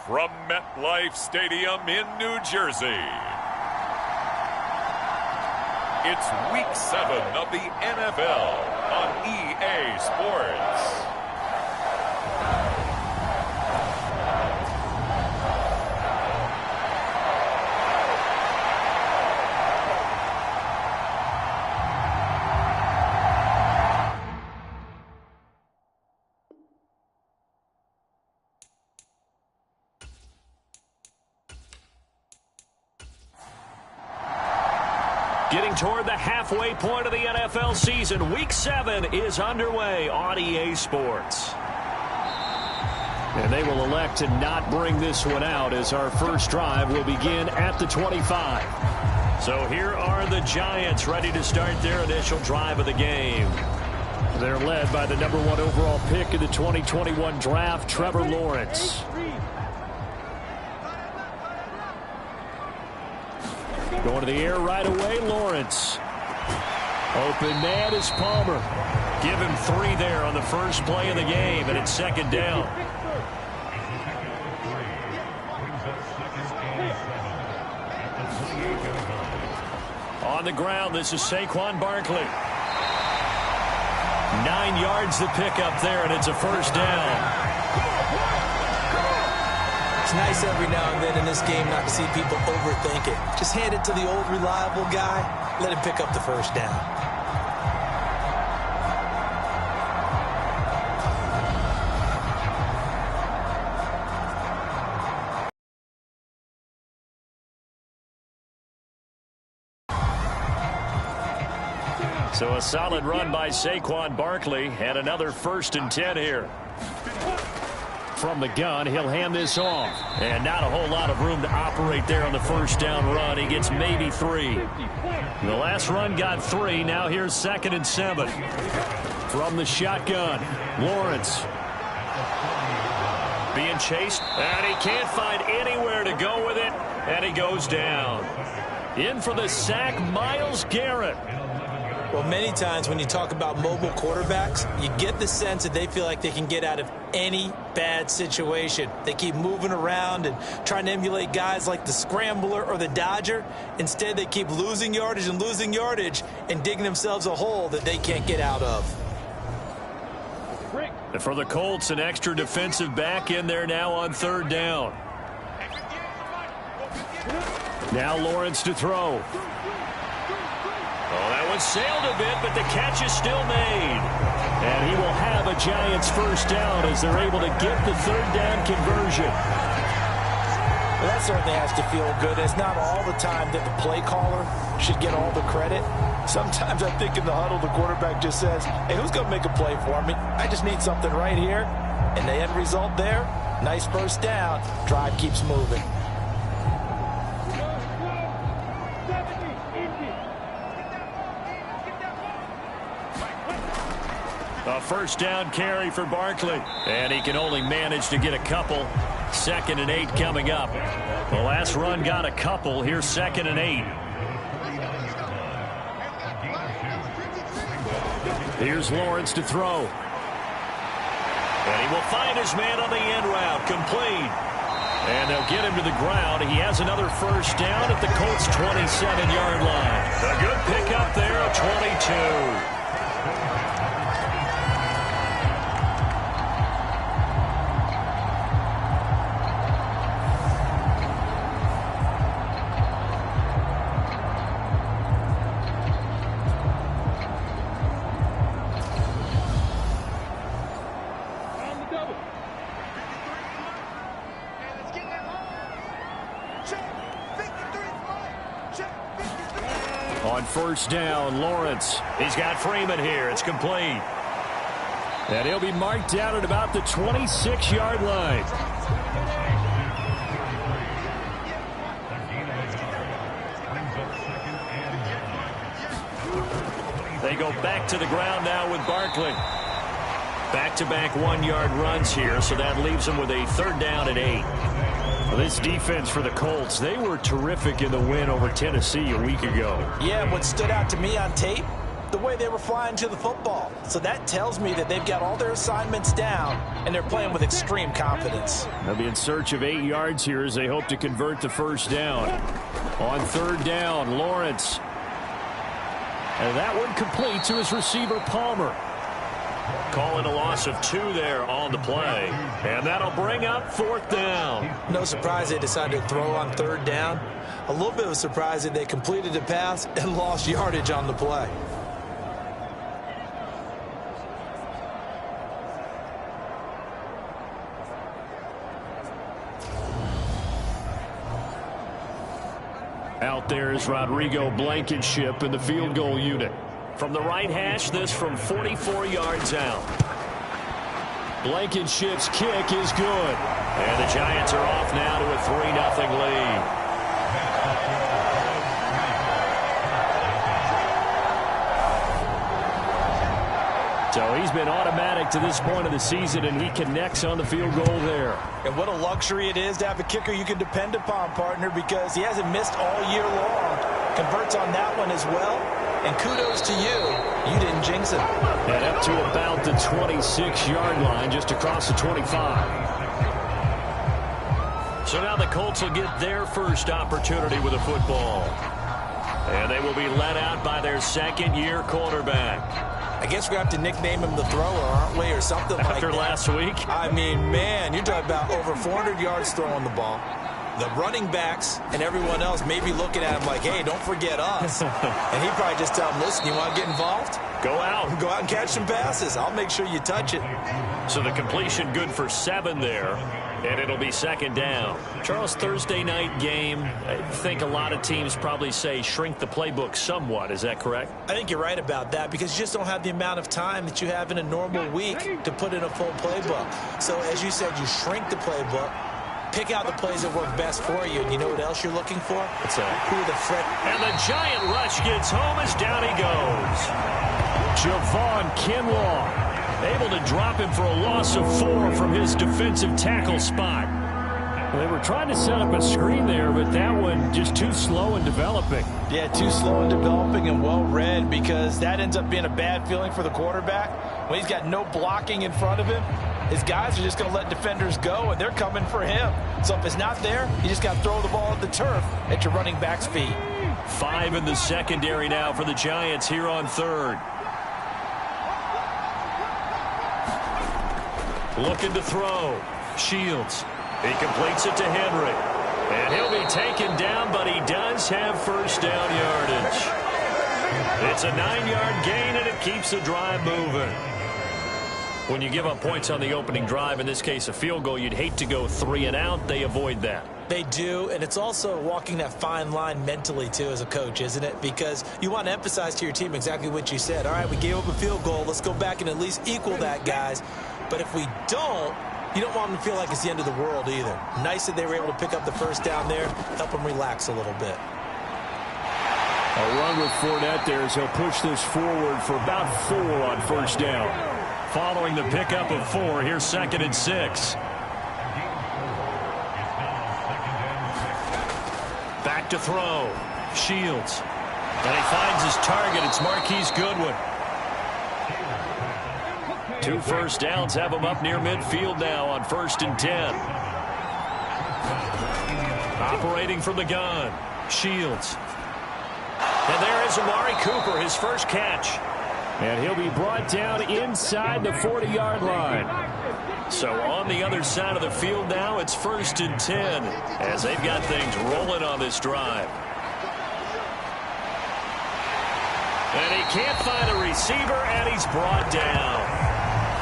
from MetLife Stadium in New Jersey, it's Week 7 of the NFL on EA Sports. Getting toward the halfway point of the NFL season, Week 7 is underway on EA Sports. And they will elect to not bring this one out as our first drive will begin at the 25. So here are the Giants ready to start their initial drive of the game. They're led by the #1 overall pick in the 2021 draft, Trevor Lawrence. Going to the air right away, Lawrence. Open man is Palmer. Give him 3 there on the first play of the game, and it's second down. On the ground, this is Saquon Barkley. 9 yards to pick up there, and it's a first down. It's nice every now and then in this game not to see people overthink it. Just hand it to the old reliable guy. Let him pick up the first down. So a solid run by Saquon Barkley and another 1st and 10 here. From the gun, he'll hand this off. And not a whole lot of room to operate there on the first down run. He gets maybe 3. The last run got 3. Now here's 2nd and 7. From the shotgun, Lawrence. Being chased, and he can't find anywhere to go with it. And he goes down. In for the sack, Myles Garrett. Well, many times when you talk about mobile quarterbacks, you get the sense that they feel like they can get out of any bad situation. They keep moving around and trying to emulate guys like the Scrambler or the Dodger. Instead, they keep losing yardage and digging themselves a hole that they can't get out of. And for the Colts, an extra defensive back in there now on 3rd down. Now Lawrence to throw. Oh, that one sailed a bit, but the catch is still made. And he will have a Giants first down as they're able to get the 3rd down conversion. Well, that certainly has to feel good. It's not all the time that the play caller should get all the credit. Sometimes I think in the huddle, the quarterback just says, hey, who's going to make a play for me? I just need something right here. And the end result there, nice first down. Drive keeps moving. A first down carry for Barkley. And he can only manage to get a couple. 2nd and 8 coming up. The last run got a couple. Here's 2nd and 8. Here's Lawrence to throw. And he will find his man on the end route. Complete. And they'll get him to the ground. He has another first down at the Colts' 27-yard line. A good pickup there, a 22. On first down, Lawrence. He's got Freeman here. It's complete. And he'll be marked down at about the 26-yard line. They go back to the ground now with Barkley. Back-to-back 1-yard runs here, so that leaves them with a 3rd down and 8. Well, this defense for the Colts, they were terrific in the win over Tennessee a week ago. Yeah, what stood out to me on tape, the way they were flying to the football. So that tells me that they've got all their assignments down, and they're playing with extreme confidence. They'll be in search of 8 yards here as they hope to convert the first down. On third down, Lawrence. And that one complete to his receiver, Palmer. Calling a loss of 2 there on the play. And that'll bring up fourth down. No surprise they decided to throw on third down. A little bit of a surprise that they completed the pass and lost yardage on the play. Out there is Rodrigo Blankenship in the field goal unit. From the right hash, this from 44 yards out. Blankenship's kick is good. And the Giants are off now to a 3-0 lead. So he's been automatic to this point of the season, and he connects on the field goal there. And what a luxury it is to have a kicker you can depend upon, partner, because he hasn't missed all year long. Converts on that one as well. And kudos to you. You didn't jinx him. And up to about the 26-yard line, just across the 25. So now the Colts will get their first opportunity with a football. And they will be led out by their second-year quarterback. I guess we're going to have to nickname him the thrower, aren't we, or something like that. After last week? I mean, man, you're talking about over 400 yards throwing the ball. The running backs and everyone else may be looking at him like, hey, don't forget us. And he'd probably just tell him, listen, you want to get involved? Go out. Go out and catch some passes. I'll make sure you touch it. So the completion good for 7 there, and it'll be second down. Charles, Thursday night game, I think a lot of teams probably say shrink the playbook somewhat. Is that correct? I think you're right about that because you just don't have the amount of time that you have in a normal week to put in a full playbook. So as you said, you shrink the playbook. Pick out the plays that work best for you. And you know what else you're looking for? What's that? Who the threat. And the giant rush gets home as down he goes. Javon Kinlaw able to drop him for a loss of 4 from his defensive tackle spot. Well, they were trying to set up a screen there, but that one just too slow in developing. Yeah, too slow in developing and well read because that ends up being a bad feeling for the quarterback. When he's got no blocking in front of him, his guys are just going to let defenders go, and they're coming for him. So if it's not there, you just got to throw the ball at the turf at your running back's feet. 5 in the secondary now for the Giants here on third. Looking to throw. Shields. He completes it to Henry. And he'll be taken down, but he does have first down yardage. It's a 9-yard gain, and it keeps the drive moving. When you give up points on the opening drive, in this case a field goal, you'd hate to go 3 and out. They avoid that. They do, and it's also walking that fine line mentally, too, as a coach, isn't it? Because you want to emphasize to your team exactly what you said. All right, we gave up a field goal. Let's go back and at least equal that, guys. But if we don't, you don't want them to feel like it's the end of the world either. Nice that they were able to pick up the first down there, help them relax a little bit. A run with Fournette there as he'll push this forward for about 4 on first down. Following the pickup of 4, here's 2nd and 6. Back to throw. Shields. And he finds his target. It's Marquise Goodwin. 2 first downs have him up near midfield now on 1st and 10. Operating from the gun. Shields. And there is Amari Cooper, his first catch. And he'll be brought down inside the 40-yard line. So on the other side of the field now, it's 1st and 10 as they've got things rolling on this drive. And he can't find a receiver, and he's brought down.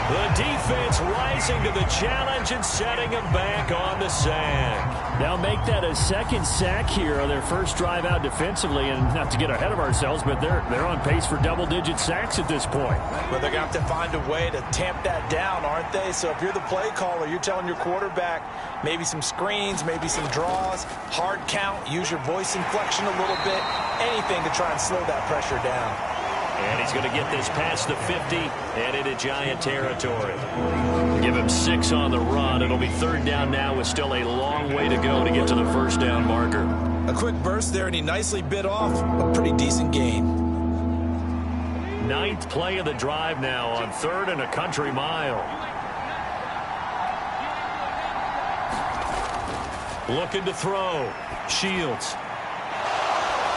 The defense rising to the challenge and setting him back on the sack. Now make that a 2nd sack here on their first drive out defensively, and not to get ahead of ourselves, but they're on pace for double-digit sacks at this point. But they're going to have to find a way to tamp that down, aren't they? So if you're the play caller, you're telling your quarterback maybe some screens, maybe some draws, hard count, use your voice inflection a little bit, anything to try and slow that pressure down. And he's going to get this past the 50 and into Giant territory. Give him 6 on the run. It'll be 3rd down now with still a long way to go to get to the first down marker. A quick burst there, and he nicely bit off a pretty decent gain. 9th play of the drive now on 3rd and a country mile. Looking to throw. Shields.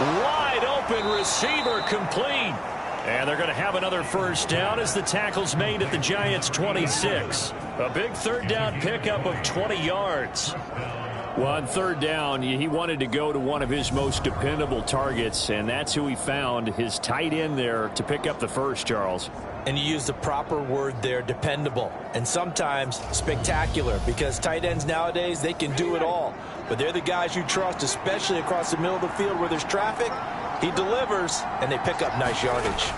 Wide open receiver complete. And they're going to have another first down as the tackle's made at the Giants' 26. A big 3rd down pickup of 20 yards. Well, on 3rd down, he wanted to go to one of his most dependable targets, and that's who he found, his tight end there, to pick up the first, Charles. And you used the proper word there, dependable, and sometimes spectacular, because tight ends nowadays, they can do it all. But they're the guys you trust, especially across the middle of the field where there's traffic. He delivers, and they pick up nice yardage.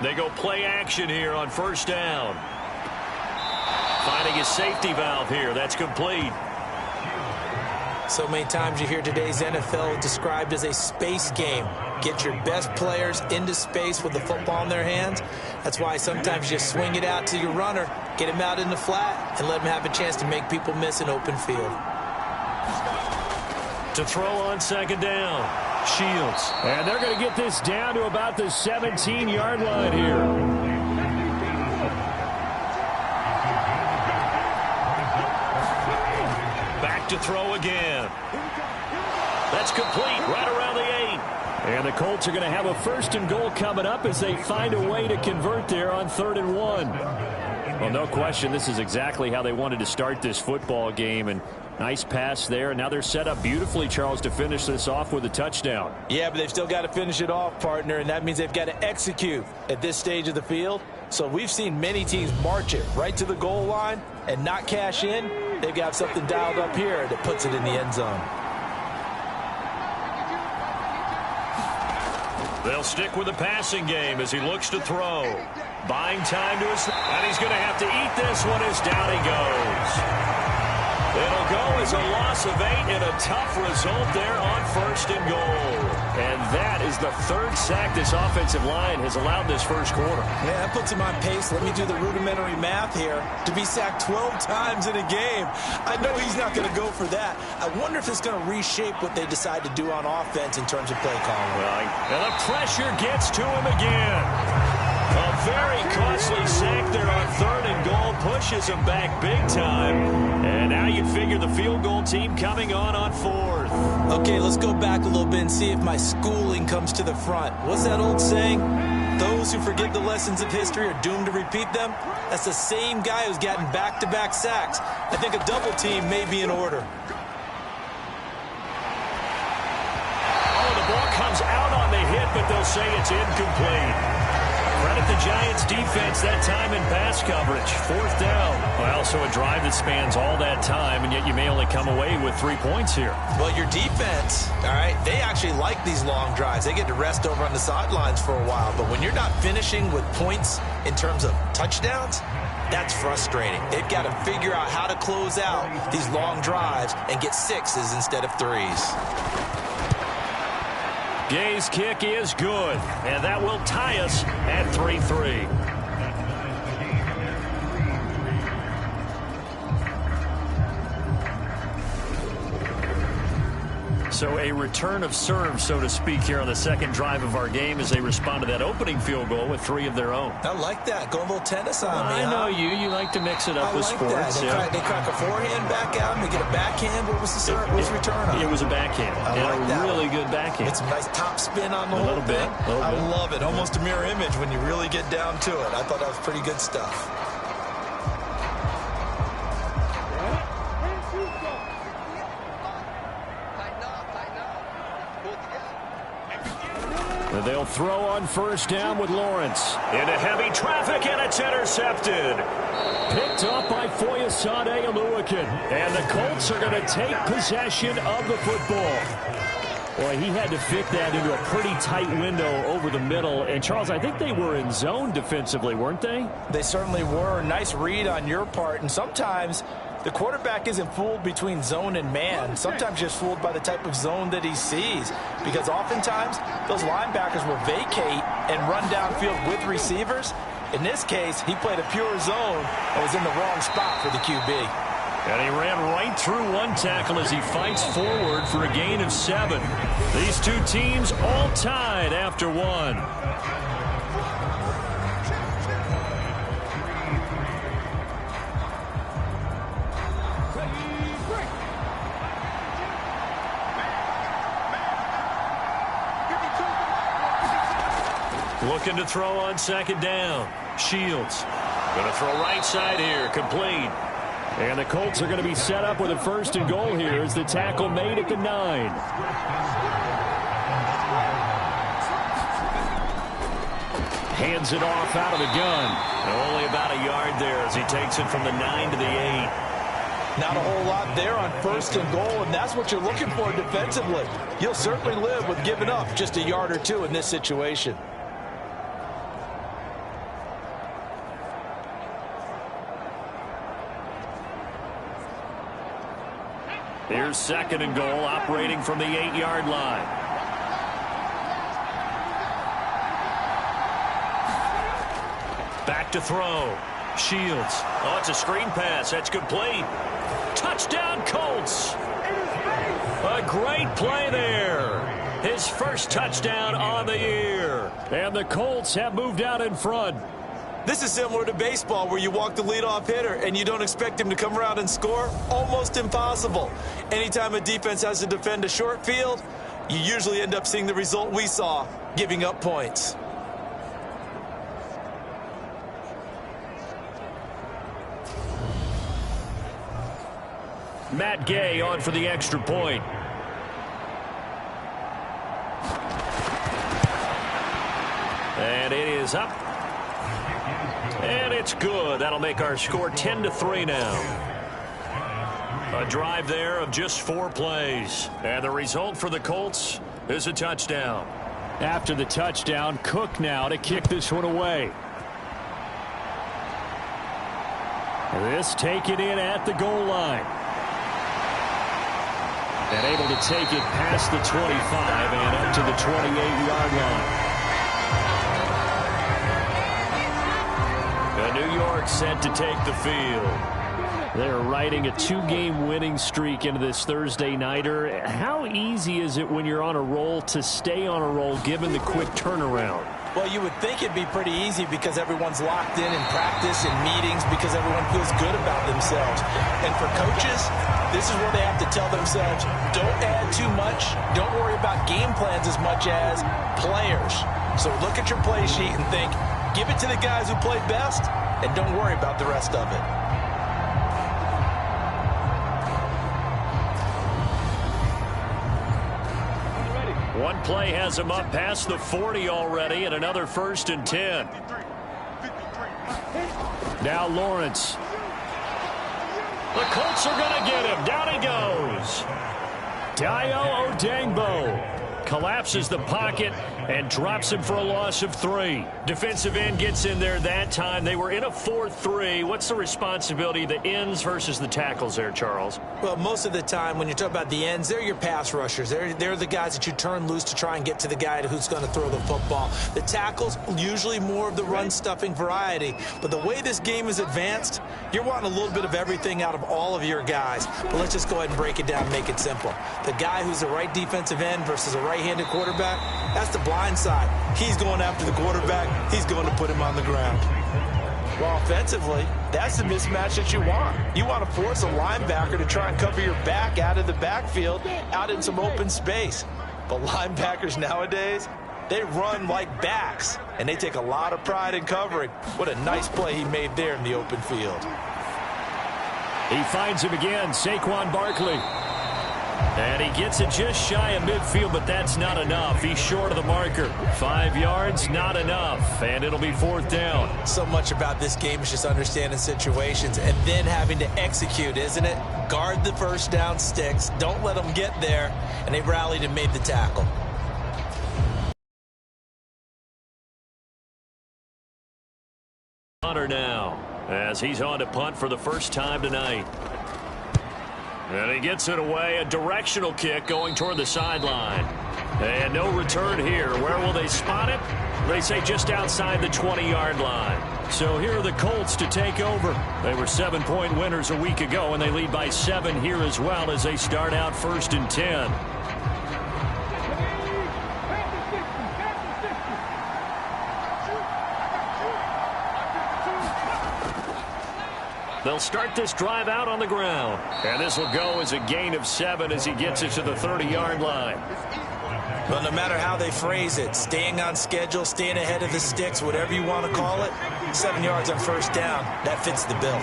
They go play action here on 1st down. Finding his safety valve here. That's complete. So many times you hear today's NFL described as a space game. Get your best players into space with the football in their hands. That's why sometimes you just swing it out to your runner, get him out in the flat, and let him have a chance to make people miss an open field. To throw on 2nd down. Shields. And they're going to get this down to about the 17-yard line here. Back to throw again. That's complete right around the 8. And the Colts are going to have a 1st and goal coming up as they find a way to convert there on 3rd and 1. Well, no question, this is exactly how they wanted to start this football game. And nice pass there. Now they're set up beautifully, Charles, to finish this off with a touchdown. Yeah, but they've still got to finish it off, partner, and that means they've got to execute at this stage of the field. So we've seen many teams march it right to the goal line and not cash in. They've got something dialed up here that puts it in the end zone. They'll stick with the passing game as he looks to throw. Buying time to his... And he's going to have to eat this one as down he goes. It'll go as a loss of 8 and a tough result there on 1st and goal. And that is the 3rd sack this offensive line has allowed this first quarter. Yeah, that puts him on pace. Let me do the rudimentary math here. To be sacked 12 times in a game. I know he's not going to go for that. I wonder if it's going to reshape what they decide to do on offense in terms of play calling. And the pressure gets to him again. A very costly sack there on 3rd and goal. Pushes him back big time. And now you'd figure the field goal team coming on 4th. Okay, let's go back a little bit and see if my schooling comes to the front. What's that old saying? Those who forget the lessons of history are doomed to repeat them. That's the same guy who's gotten back-to-back sacks. I think a double team may be in order. Oh, the ball comes out on the hit, but they'll say it's incomplete. Credit the Giants defense that time in pass coverage. 4th down. Well, so a drive that spans all that time, and yet you may only come away with 3 points here. Well, your defense, all right, they actually like these long drives. They get to rest over on the sidelines for a while. But when you're not finishing with points in terms of touchdowns, that's frustrating. They've got to figure out how to close out these long drives and get 6s instead of 3s. Gay's kick is good, and that will tie us at 3-3. So a return of serve, so to speak, here on the 2nd drive of our game as they respond to that opening field goal with 3 of their own. I like that. Go a little tennis on me, I know you. You like to mix it up with sports. That. They crack a forehand back out and they get a backhand. What was the serve? What was the return on? It was a backhand. A really good backhand. It's a nice top spin on the whole thing. I love it. Almost a mirror image when you really get down to it. I thought that was pretty good stuff. They'll throw on 1st down with Lawrence. Into heavy traffic, and it's intercepted. Picked up by Foyesade Aluakin. And the Colts are going to take possession of the football. Boy, he had to fit that into a pretty tight window over the middle. And, Charles, I think they were in zone defensively, weren't they? They certainly were. Nice read on your part. And sometimes the quarterback isn't fooled between zone and man. Sometimes just fooled by the type of zone that he sees. Because oftentimes, those linebackers will vacate and run downfield with receivers. In this case, he played a pure zone and was in the wrong spot for the QB. And he ran right through one tackle as he fights forward for a gain of 7. These two teams all tied after 1. Looking to throw on second down. Shields. Going to throw right side here. Complete. And the Colts are going to be set up with a 1st and goal here as the tackle made at the 9. Hands it off out of the gun. Only about a yard there as he takes it from the 9 to the 8. Not a whole lot there on 1st and goal, and that's what you're looking for defensively. You'll certainly live with giving up just a yard or two in this situation. Here's 2nd and goal, operating from the 8-yard line. Back to throw. Shields. Oh, it's a screen pass. That's complete. Touchdown, Colts. A great play there. His first touchdown on the year. And the Colts have moved out in front. This is similar to baseball where you walk the leadoff hitter and you don't expect him to come around and score. Almost impossible. Anytime a defense has to defend a short field, you usually end up seeing the result we saw, giving up points. Matt Gay on for the extra point. And it is up. And it's good. That'll make our score 10-3 now. A drive there of just 4 plays. And the result for the Colts is a touchdown. After the touchdown, Cook now to kick this one away. This taken in at the goal line. And able to take it past the 25 and up to the 28-yard line. New York set to take the field. They're riding a 2-game winning streak into this Thursday nighter. How easy is it when you're on a roll to stay on a roll given the quick turnaround? Well, you would think it'd be pretty easy because everyone's locked in practice and meetings because everyone feels good about themselves. And for coaches, this is where they have to tell themselves, don't add too much. Don't worry about game plans as much as players. So look at your play sheet and think, give it to the guys who played best, and don't worry about the rest of it. One play has him up past the 40 already, and another 1st and 10. Now Lawrence. The Colts are going to get him. Down he goes. Dayo Odeyingbo collapses the pocket and drops him for a loss of 3. Defensive end gets in there that time. They were in a 4-3. What's the responsibility of the ends versus the tackles there, Charles? Well, most of the time when you talk about the ends, they're your pass rushers. They're the guys that you turn loose to try and get to the guy who's going to throw the football. The tackles, usually more of the run-stuffing variety. But the way this game is advanced, you're wanting a little bit of everything out of all of your guys. But let's just go ahead and break it down and make it simple. The guy who's the right defensive end versus a right-handed quarterback, that's the blind side. He's going after the quarterback. He's going to put him on the ground. Well, offensively, that's the mismatch that you want. You want to force a linebacker to try and cover your back out of the backfield, out in some open space. But linebackers nowadays, they run like backs, and they take a lot of pride in covering. What a nice play he made there in the open field. He finds him again, Saquon Barkley. And he gets it just shy of midfield, but that's not enough. He's short of the marker. 5 yards, not enough. And it'll be 4th down. So much about this game is just understanding situations and then having to execute, isn't it? Guard the first down sticks. Don't let them get there. And they rallied and made the tackle. Hunter now, as he's on to punt for the first time tonight. And he gets it away, a directional kick going toward the sideline. And no return here. Where will they spot it? They say just outside the 20-yard line. So here are the Colts to take over. They were 7-point winners a week ago, and they lead by 7 here as well as they start out 1st and 10. They'll start this drive out on the ground. And this will go as a gain of 7 as he gets it to the 30-yard line. Well, no matter how they phrase it, staying on schedule, staying ahead of the sticks, whatever you want to call it, 7 yards on first down, that fits the bill.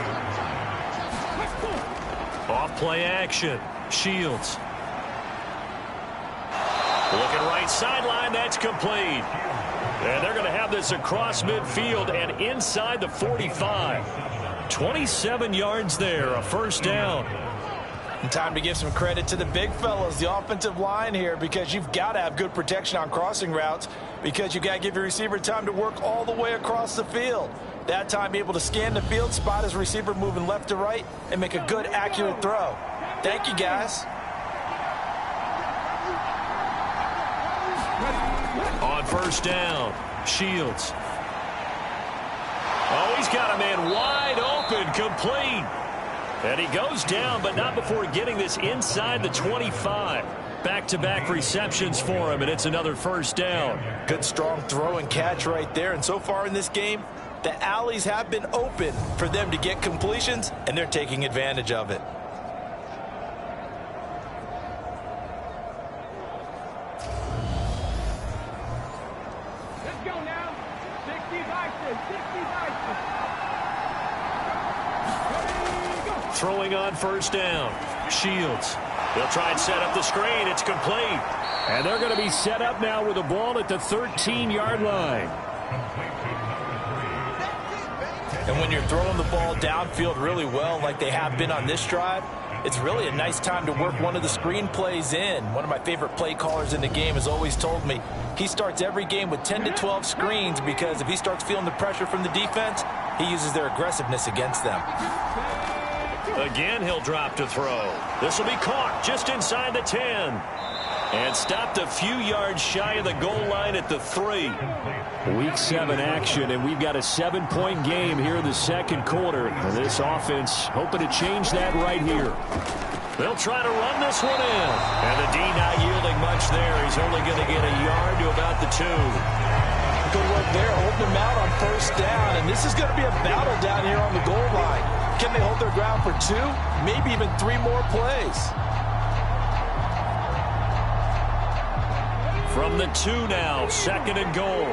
Off play action. Shields. Looking right sideline, that's complete. And they're going to have this across midfield and inside the 45. 27 yards there, a first down. And time to give some credit to the big fellas, the offensive line here, because you've got to have good protection on crossing routes because you've got to give your receiver time to work all the way across the field. That time, be able to scan the field, spot his receiver moving left to right, and make a good, accurate throw. Thank you, guys. On first down, Shields. Oh, he's got a man wide open, complete. And he goes down, but not before getting this inside the 25. Back-to-back receptions for him, and it's another first down. Good, strong throw and catch right there. And so far in this game, the alleys have been open for them to get completions, and they're taking advantage of it. Let's go now. 60 action, 60 action. Throwing on first down. Shields. They'll try and set up the screen. It's complete. And they're going to be set up now with a ball at the 13-yard line. And when you're throwing the ball downfield really well like they have been on this drive, it's really a nice time to work one of the screen plays in. One of my favorite play callers in the game has always told me he starts every game with 10 to 12 screens because if he starts feeling the pressure from the defense, he uses their aggressiveness against them. Again, he'll drop to throw. This will be caught just inside the 10. And stopped a few yards shy of the goal line at the 3. Week 7 action, and we've got a 7-point game here in the second quarter. And this offense hoping to change that right here. They'll try to run this one in. And the D not yielding much there. He's only going to get a yard to about the 2. Good work there, holding them out on first down. And this is going to be a battle down here on the goal line. Can they hold their ground for 2, maybe even 3 more plays? From the 2 now, second and goal.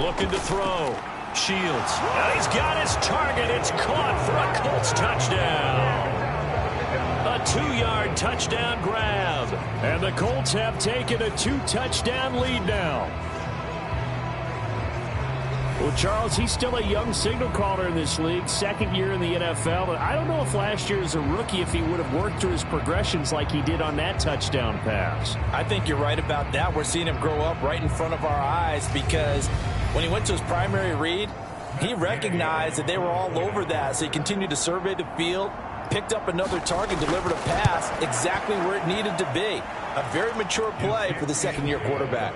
Looking to throw. Shields. And he's got his target. It's caught for a Colts touchdown. A 2-yard touchdown grab. And the Colts have taken a 2-touchdown lead now. Well, Charles, he's still a young signal caller in this league, second year in the NFL. But I don't know if last year as a rookie if he would have worked through his progressions like he did on that touchdown pass. I think you're right about that. We're seeing him grow up right in front of our eyes because when he went to his primary read, he recognized that they were all over that. So he continued to survey the field, picked up another target, delivered a pass exactly where it needed to be. A very mature play for the second-year quarterback.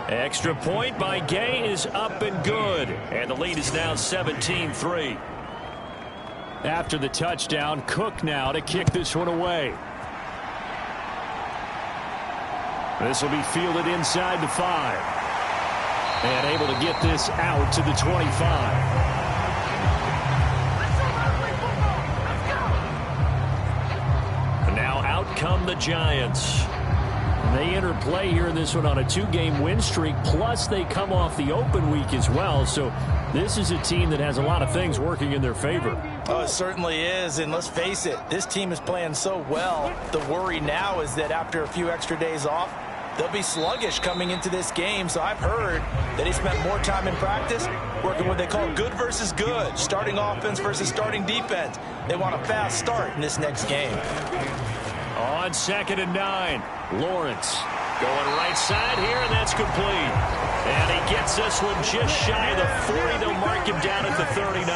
Extra point by Gay is up and good. And the lead is now 17-3. After the touchdown, Cook now to kick this one away. This will be fielded inside the 5. And able to get this out to the 25. And now out come the Giants. They enter play here in this one on a 2-game win streak, plus they come off the open week as well. So this is a team that has a lot of things working in their favor. Oh, it certainly is, and let's face it, this team is playing so well. The worry now is that after a few extra days off, they'll be sluggish coming into this game. So I've heard that he spent more time in practice working what they call good versus good, starting offense versus starting defense. They want a fast start in this next game. On 2nd and 9, Lawrence going right side here, and that's complete. And he gets this one just shy of the 40. They'll mark him down at the 39.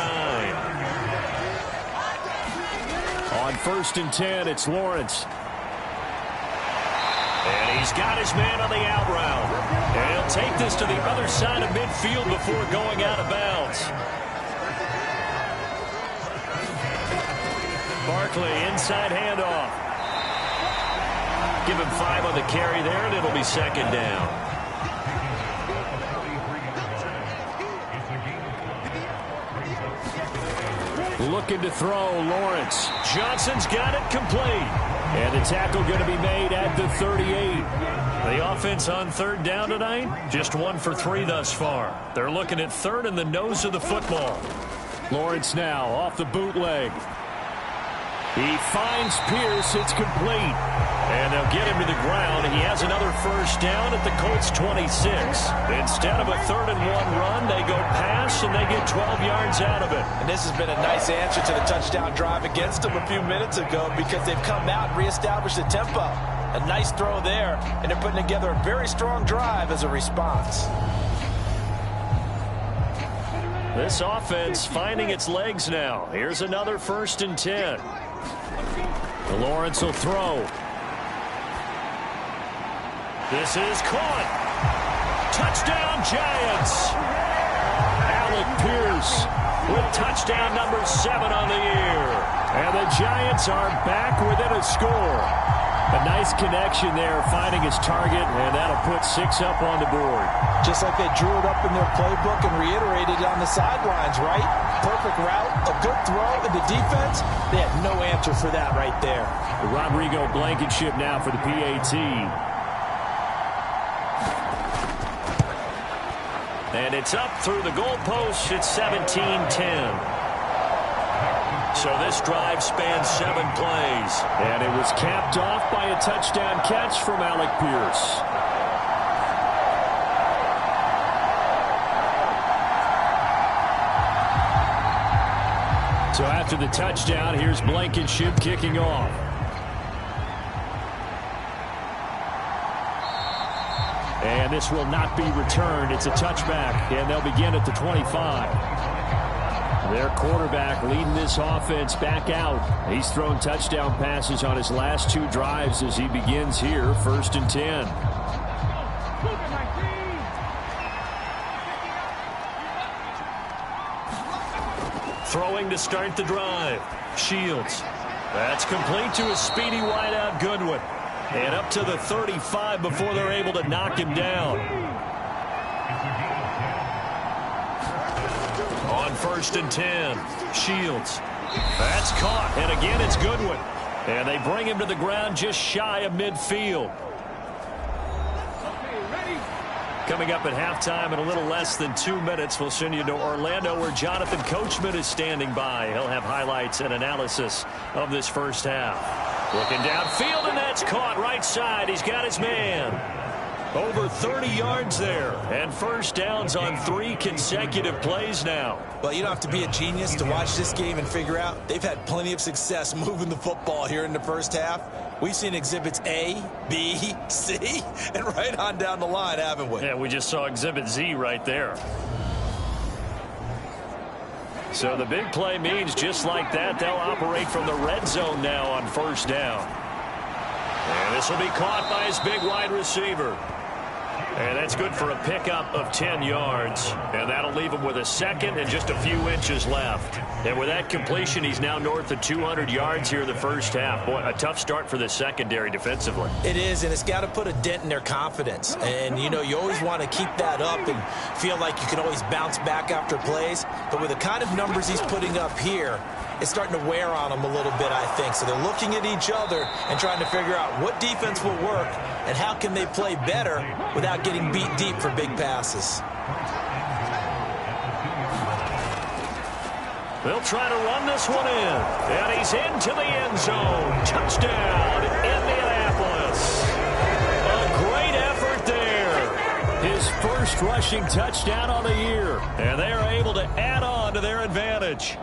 On 1st and 10, it's Lawrence. And he's got his man on the out route. And he'll take this to the other side of midfield before going out of bounds. Barkley, inside handoff. Give him 5 on the carry there, and it'll be second down. Looking to throw, Lawrence. Johnson's got it complete. And the the tackle going to be made at the 38. The offense on third down tonight, just 1 for 3 thus far. They're looking at third in the nose of the football. Lawrence now off the bootleg. He finds Pierce. It's complete. And they'll get him to the ground. He has another first down at the Colts 26. Instead of a 3rd and 1 run, they go pass, and they get 12 yards out of it. And this has been a nice answer to the touchdown drive against them a few minutes ago because they've come out and reestablished the tempo. A nice throw there, and they're putting together a very strong drive as a response. This offense finding its legs now. Here's another 1st and 10. Lawrence will throw. This is caught. Touchdown, Giants. Alec Pierce with touchdown number 7 on the year. And the Giants are back within a score. A nice connection there, finding his target, and that'll put 6 up on the board. Just like they drew it up in their playbook and reiterated it on the sidelines, right? Perfect route, a good throw, and the defense, they had no answer for that right there. Rodrigo Blankenship now for the PAT. And it's up through the goalpost. It's 17-10. So this drive spans 7 plays. And it was capped off by a touchdown catch from Alec Pierce. So after the touchdown, here's Blankenship kicking off. And this will not be returned. It's a touchback, and they'll begin at the 25. Their quarterback leading this offense back out. He's thrown touchdown passes on his last 2 drives as he begins here, 1st and 10. Throwing to start the drive. Shields. That's complete to a speedy wideout Goodwin. And up to the 35 before they're able to knock him down. On 1st and 10, Shields. That's caught, and again it's Goodwin. And they bring him to the ground just shy of midfield. Coming up at halftime in a little less than 2 minutes, we'll send you to Orlando where Jonathan Coachman is standing by. He'll have highlights and analysis of this first half. Looking downfield, and that's caught right side. He's got his man. Over 30 yards there, and first downs on 3 consecutive plays now. Well, you don't have to be a genius to watch this game and figure out they've had plenty of success moving the football here in the first half. We've seen exhibits A, B, C, and right on down the line, haven't we? Yeah, we just saw exhibit Z right there. So the big play means just like that, they'll operate from the red zone now on first down. And this will be caught by his big wide receiver. And that's good for a pickup of 10 yards. And that'll leave him with a second and just a few inches left. And with that completion, he's now north of 200 yards here in the first half. Boy, a tough start for the secondary defensively. It is, and it's got to put a dent in their confidence. And, you know, you always want to keep that up and feel like you can always bounce back after plays. But with the kind of numbers he's putting up here, it's starting to wear on them a little bit, I think. So they're looking at each other and trying to figure out what defense will work and how can they play better without getting beat deep for big passes. They'll try to run this one in. And he's into the end zone. Touchdown, Indianapolis. A great effort there. His first rushing touchdown on the year. And they are able to add on to their advantage.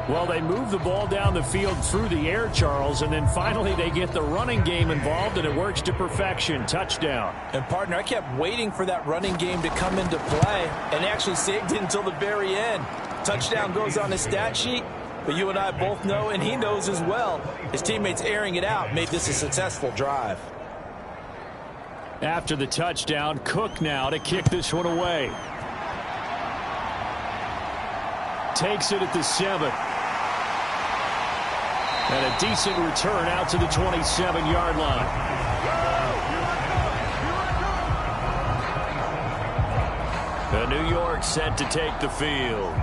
Well, they move the ball down the field through the air, Charles, and then finally they get the running game involved, and it works to perfection. Touchdown. And, partner, I kept waiting for that running game to come into play and actually saved it until the very end. Touchdown goes on his stat sheet, but you and I both know, and he knows as well, his teammates airing it out made this a successful drive. After the touchdown, Cook now to kick this one away. Takes it at the 7. And a decent return out to the 27-yard line. The New York set to take the field.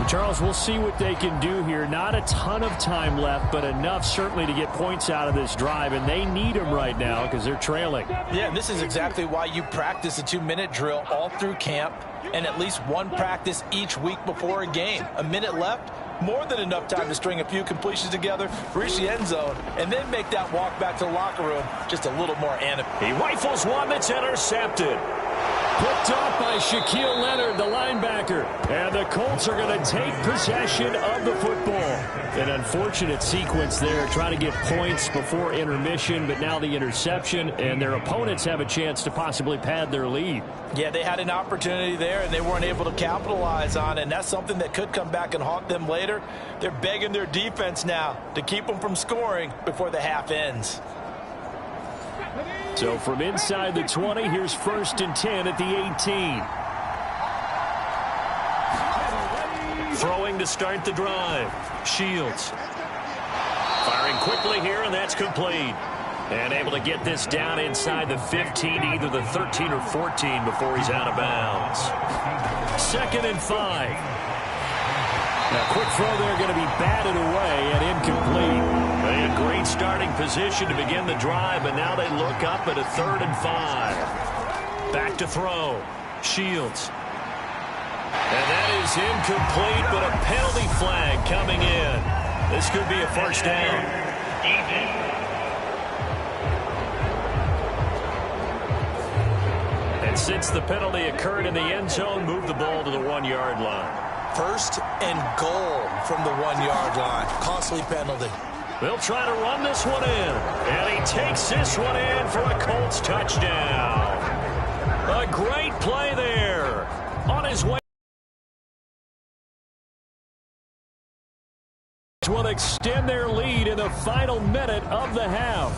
Charles, we'll see what they can do here. Not a ton of time left, but enough certainly to get points out of this drive, and they need them right now because they're trailing. Yeah, and this is exactly why you practice a 2-minute drill all through camp and at least one practice each week before a game. A minute left, more than enough time to string a few completions together, reach the end zone, and then make that walk back to the locker room just a little more animated. He rifles one that's intercepted. Picked off by Shaquille Leonard, the linebacker. And the Colts are going to take possession of the football. An unfortunate sequence there, trying to get points before intermission, but now the interception, and their opponents have a chance to possibly pad their lead. Yeah, they had an opportunity there, and they weren't able to capitalize on it, and that's something that could come back and haunt them later. They're begging their defense now to keep them from scoring before the half ends. So from inside the 20, here's 1st and 10 at the 18. Throwing to start the drive. Shields. Firing quickly here, and that's complete. And able to get this down inside the 15, either the 13 or 14 before he's out of bounds. 2nd and 5. Now, quick throw there going to be batted away and incomplete. They had great starting position to begin the drive, but now they look up at a 3rd and 5. Back to throw. Shields. And that is incomplete, but a penalty flag coming in. This could be a 1st down. And since the penalty occurred in the end zone, move the ball to the 1-yard line. 1st and goal from the 1-yard line. Costly penalty. They'll try to run this one in. And he takes this one in for a Colts touchdown. A great play there. On his way. Will extend their lead in the final minute of the half.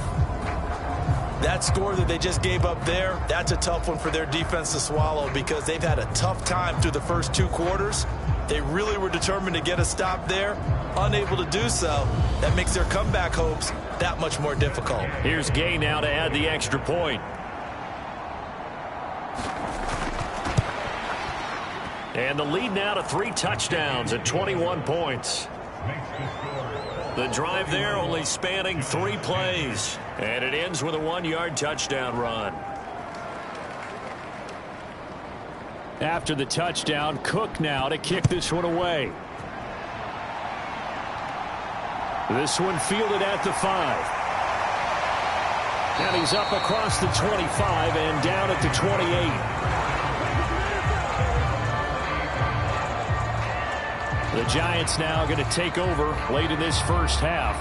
That score that they just gave up there, that's a tough one for their defense to swallow because they've had a tough time through the first 2 quarters. They really were determined to get a stop there, unable to do so. That makes their comeback hopes that much more difficult. Here's Gay now to add the extra point. And the lead now to 3 touchdowns at 21 points. The drive there only spanning 3 plays. And it ends with a 1-yard touchdown run. After the touchdown, Cook now to kick this one away. This one fielded at the 5. And he's up across the 25 and down at the 28. The Giants now going to take over late in this first half.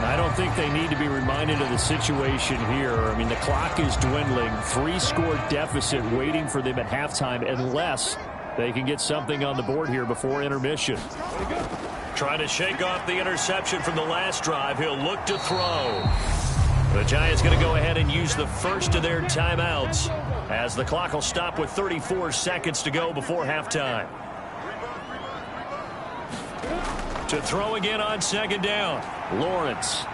I don't think they need to be reminded of the situation here. I mean, the clock is dwindling. 3-score deficit waiting for them at halftime unless they can get something on the board here before intermission. Trying to shake off the interception from the last drive. He'll look to throw. The Giants going to go ahead and use the first of their timeouts as the clock will stop with 34 seconds to go before halftime. To throw again on 2nd down. Lawrence.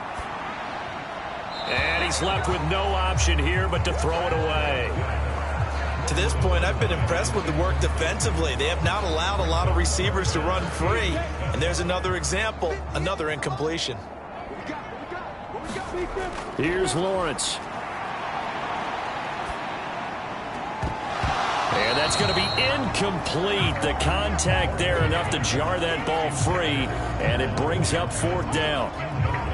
And he's left with no option here but to throw it away. To this point, I've been impressed with the work defensively. They have not allowed a lot of receivers to run free. And there's another example, another incompletion. Here's Lawrence. And that's going to be incomplete. The contact there enough to jar that ball free. And it brings up 4th down.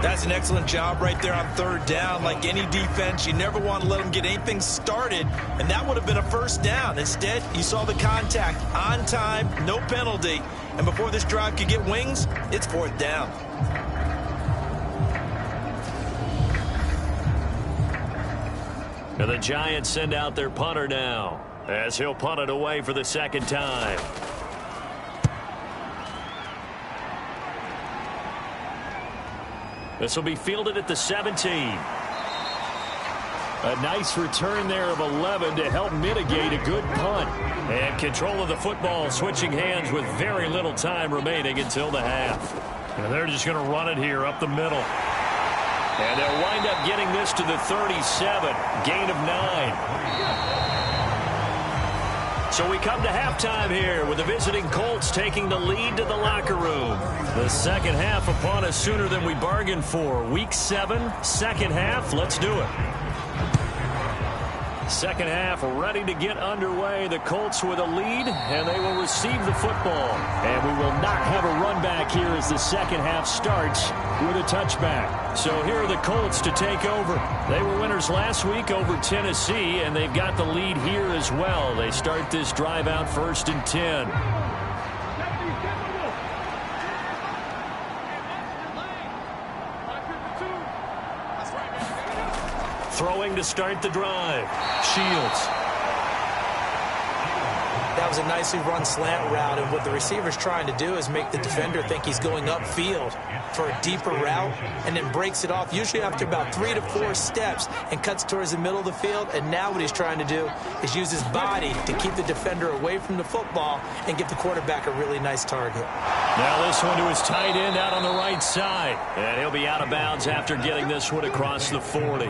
That's an excellent job right there on 3rd down. Like any defense, you never want to let them get anything started. And that would have been a 1st down. Instead, you saw the contact on time, no penalty. And before this drive could get wings, it's 4th down. And the Giants send out their punter now, as he'll punt it away for the 2nd time. This will be fielded at the 17. A nice return there of 11 to help mitigate a good punt. And control of the football switching hands with very little time remaining until the half. And they're just going to run it here up the middle. And they'll wind up getting this to the 37. Gain of 9. So we come to halftime here with the visiting Colts taking the lead to the locker room. The second half upon us sooner than we bargained for. Week 7, second half. Let's do it. Second half ready to get underway. The Colts with a lead, and they will receive the football. And we will not have a run back here as the second half starts with a touchback. So here are the Colts to take over. They were winners last week over Tennessee, and they've got the lead here as well. They start this drive out 1st and 10. Throwing to start the drive. Shields. That was a nicely run slant route, and what the receiver's trying to do is make the defender think he's going upfield for a deeper route, and then breaks it off, usually after about 3 to 4 steps, and cuts towards the middle of the field. And now what he's trying to do is use his body to keep the defender away from the football and give the quarterback a really nice target. Now this one to his tight end out on the right side, and he'll be out of bounds after getting this one across the 40.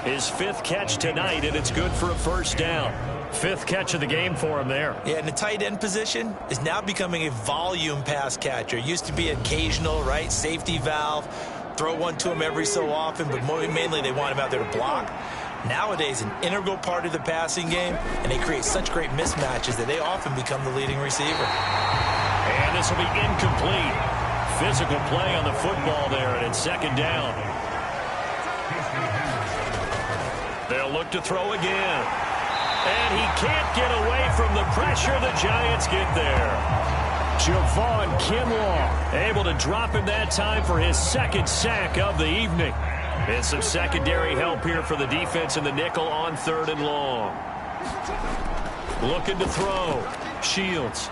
His 5th catch tonight, and it's good for a first down. 5th catch of the game for him there. Yeah, and the tight end position is now becoming a volume pass catcher. It used to be occasional, right? Safety valve. Throw one to him every so often, but mainly they want him out there to block. Nowadays, an integral part of the passing game, and they create such great mismatches that they often become the leading receiver. And this will be incomplete. Physical play on the football there, and it's second down. They'll look to throw again. And he can't get away from the pressure. The Giants get there. Javon Kinlaw able to drop him that time for his 2nd sack of the evening. And some secondary help here for the defense in the nickel on 3rd and long. Looking to throw. Shields.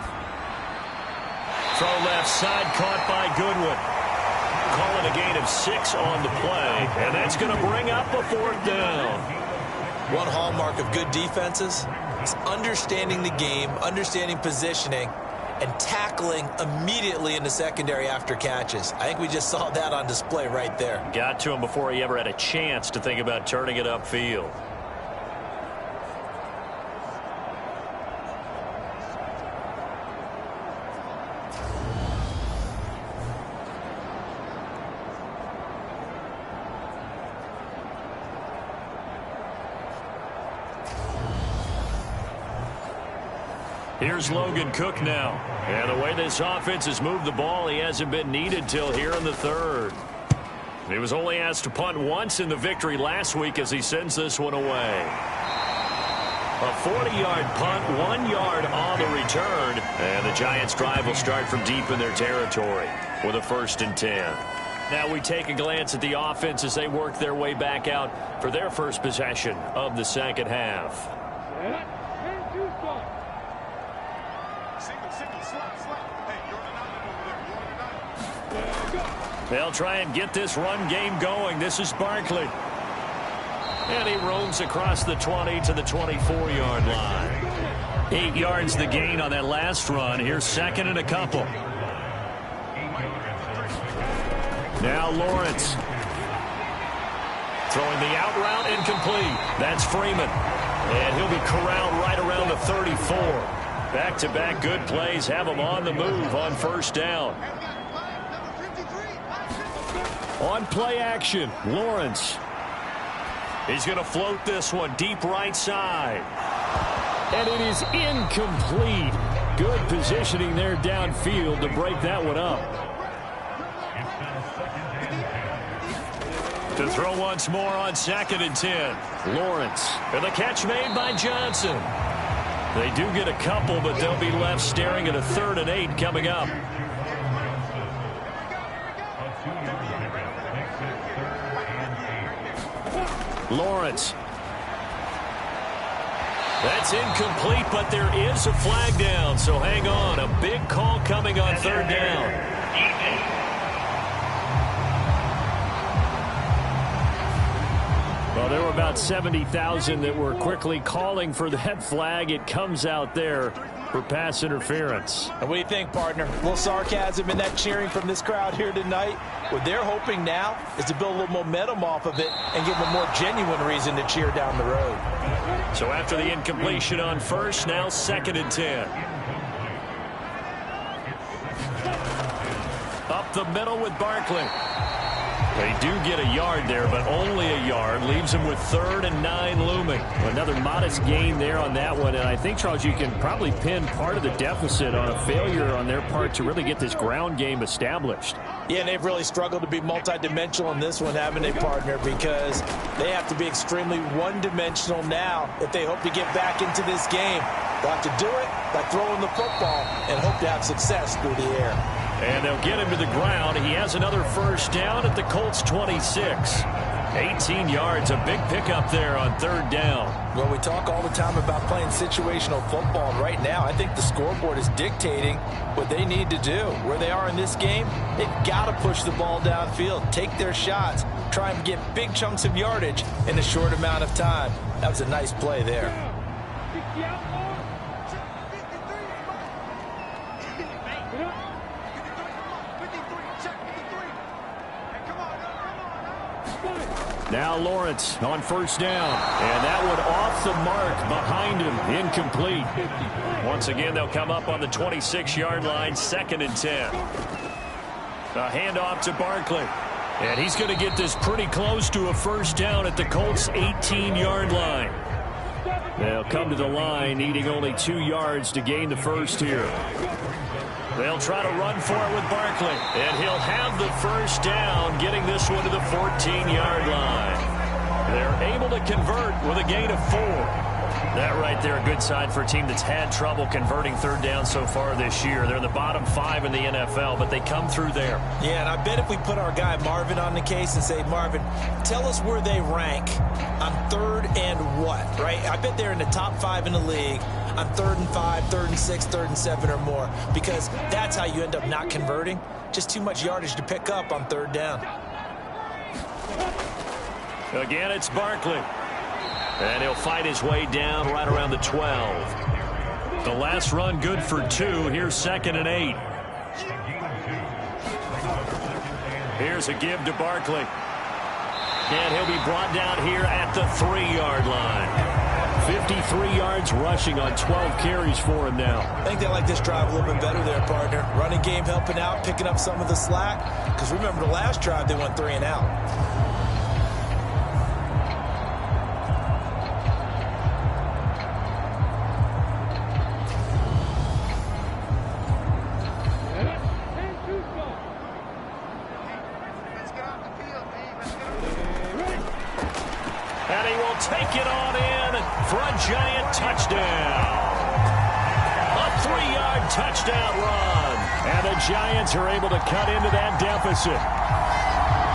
Throw left side, caught by Goodwin. Calling a gain of 6 on the play. And that's going to bring up a 4th down. One hallmark of good defenses is understanding the game, understanding positioning, and tackling immediately in the secondary after catches. I think we just saw that on display right there. Got to him before he ever had a chance to think about turning it upfield. Here's Logan Cook now. And the way this offense has moved the ball, he hasn't been needed till here in the 3rd. He was only asked to punt once in the victory last week as he sends this one away. A 40-yard punt, 1 yard on the return. And the Giants' drive will start from deep in their territory with a 1st and 10. Now we take a glance at the offense as they work their way back out for their first possession of the second half. They'll try and get this run game going. This is Barkley. And he roams across the 20 to the 24-yard line. 8 yards the gain on that last run. Here's 2nd and a couple. Now Lawrence. Throwing the out route incomplete. That's Freeman. And he'll be corralled right around the 34. Back-to-back good plays have him on the move on 1st down. On play action, Lawrence. He's going to float this one deep right side. And it is incomplete. Good positioning there downfield to break that one up. To throw once more on 2nd and 10. Lawrence. And the catch made by Johnson. They do get a couple, but they'll be left staring at a 3rd and 8 coming up. Lawrence. That's incomplete, but there is a flag down, so hang on. A big call coming on 3rd down. Well, there were about 70,000 that were quickly calling for that flag. It comes out there for pass interference. And what do you think, partner? A little sarcasm in that cheering from this crowd here tonight. What they're hoping now is to build a little momentum off of it and give them a more genuine reason to cheer down the road. So after the incompletion on first, now 2nd and 10. Up the middle with Barkley. They do get a yard there, but only a yard. Leaves them with 3rd and 9 looming. Another modest gain there on that one. And I think, Charles, you can probably pin part of the deficit on a failure on their part to really get this ground game established. Yeah, and they've really struggled to be multidimensional in this one, haven't they, partner? Because they have to be extremely one-dimensional now if they hope to get back into this game. They'll have to do it by throwing the football and hope to have success through the air. And they'll get him to the ground. He has another first down at the Colts 26. 18 yards, a big pickup there on 3rd down. Well, we talk all the time about playing situational football. And right now, I think the scoreboard is dictating what they need to do. Where they are in this game, they've got to push the ball downfield, take their shots, try and get big chunks of yardage in a short amount of time. That was a nice play there. Now Lawrence on 1st down. And that one off the mark behind him. Incomplete. Once again, they'll come up on the 26-yard line, 2nd and 10. A handoff to Barkley. And he's going to get this pretty close to a first down at the Colts' 18-yard line. They'll come to the line, needing only 2 yards to gain the first here. They'll try to run for it with Barkley. And he'll have the first down, getting this one to the 14-yard line. They're able to convert with a gain of 4. That right there, a good sign for a team that's had trouble converting 3rd down so far this year. They're in the bottom 5 in the NFL, but they come through there. Yeah, and I bet if we put our guy Marvin on the case and say, Marvin, tell us where they rank on 3rd and what, right? I bet they're in the top 5 in the league on 3rd and 5, 3rd and 6, 3rd and 7 or more, because that's how you end up not converting. Just too much yardage to pick up on 3rd down. Again, it's Barkley. And he'll fight his way down right around the 12. The last run good for 2. Here's 2nd and 8. Here's a give to Barkley. And he'll be brought down here at the 3-yard line. 53 yards rushing on 12 carries for him now. I think they like this drive a little bit better there, partner. Running game helping out, picking up some of the slack. Because remember the last drive, they went 3 and out. And he will take it on in for a giant touchdown. A 3-yard touchdown run. And the Giants are able to cut into that deficit.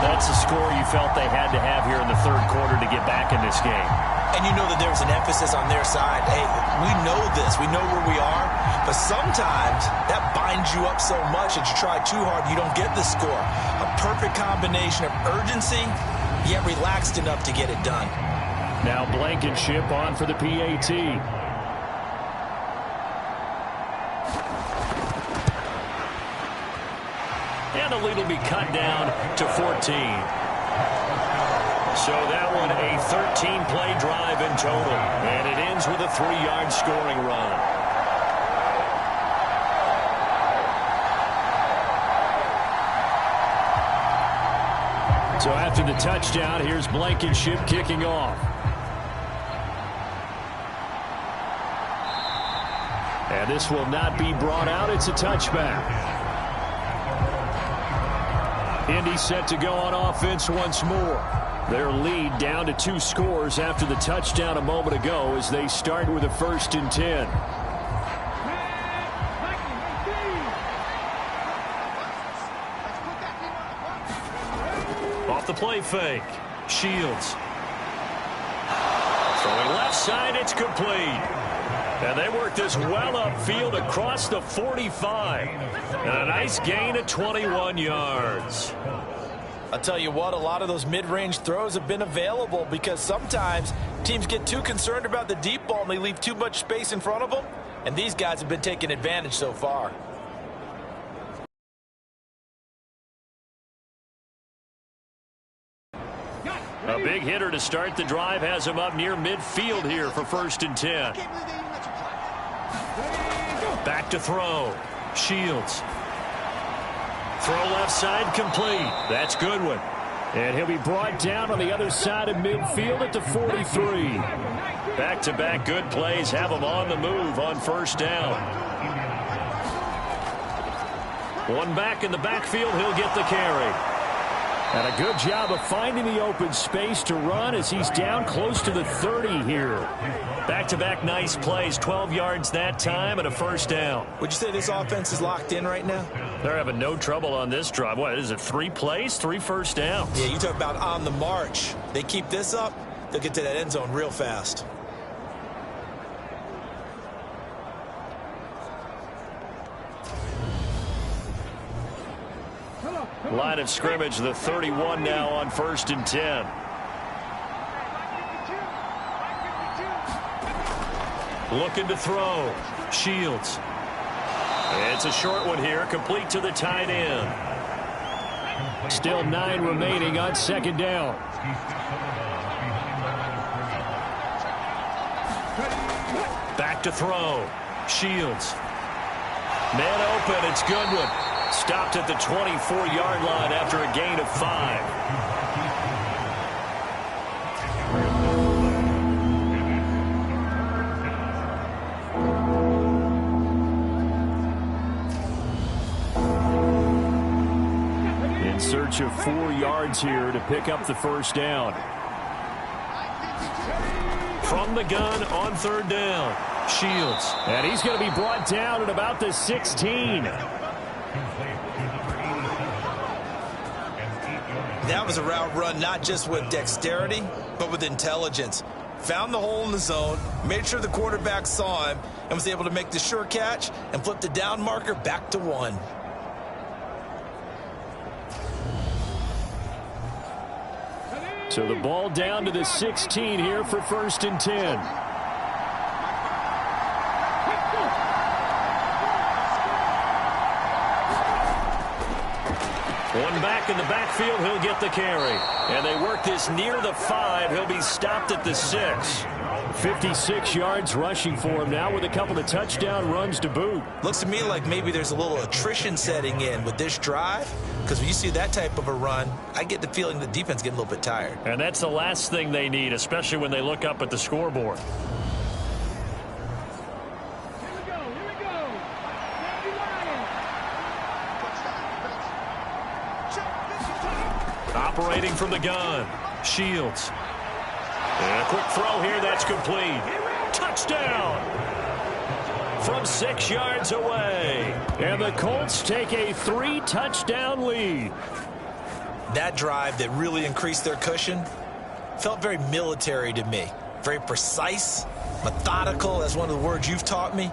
That's the score you felt they had to have here in the 3rd quarter to get back in this game. And you know that there's an emphasis on their side. Hey, we know this. We know where we are. But sometimes that binds you up so much that you try too hard, you don't get the score. A perfect combination of urgency, yet relaxed enough to get it done. Now Blankenship on for the PAT. And the lead will be cut down to 14. So that one a 13-play drive in total. And it ends with a 3-yard scoring run. So after the touchdown, here's Blankenship kicking off. And this will not be brought out. It's a touchback. Indy set to go on offense once more. Their lead down to 2 scores after the touchdown a moment ago as they start with a 1st and 10. Off the play fake. Shields. Throwing left side, it's complete. And they work this well upfield across the 45. And a nice gain of 21 yards. I'll tell you what, a lot of those mid-range throws have been available because sometimes teams get too concerned about the deep ball and they leave too much space in front of them. And these guys have been taking advantage so far. A big hitter to start the drive has him up near midfield here for 1st and 10. Back to throw. Shields. Throw left side complete. That's Goodwin. And he'll be brought down on the other side of midfield at the 43. Back-to-back good plays have him on the move on 1st down. One back in the backfield, he'll get the carry. And a good job of finding the open space to run as he's down close to the 30 here. Back-to-back nice plays, 12 yards that time and a 1st down. Would you say this offense is locked in right now? They're having no trouble on this drive. What is it, 3 plays, 3 first downs? Yeah, you talk about on the march. They keep this up, they'll get to that end zone real fast. Line of scrimmage, the 31 now on 1st and 10. Looking to throw. Shields. It's a short one here, complete to the tight end. Still 9 remaining on 2nd down. Back to throw. Shields. Man open, it's Goodwin. Stopped at the 24-yard line after a gain of 5. In search of 4 yards here to pick up the 1st down. From the gun on 3rd down. Shields. And he's going to be brought down at about the 16. That was a route run not just with dexterity, but with intelligence. Found the hole in the zone, made sure the quarterback saw him, and was able to make the sure catch and flip the down marker back to 1. So the ball down to the 16 here for 1st and 10. One back in the backfield, he'll get the carry. And they work this near the 5. He'll be stopped at the 6. 56 yards rushing for him now with a couple of touchdown runs to boot. Looks to me like maybe there's a little attrition setting in with this drive, because when you see that type of a run, I get the feeling the defense getting a little bit tired. And that's the last thing they need, especially when they look up at the scoreboard. Operating from the gun. Shields. And a quick throw here, that's complete. Touchdown! From 6 yards away. And the Colts take a 3-touchdown lead. That drive that really increased their cushion felt very military to me. Very precise, methodical, that's one of the words you've taught me.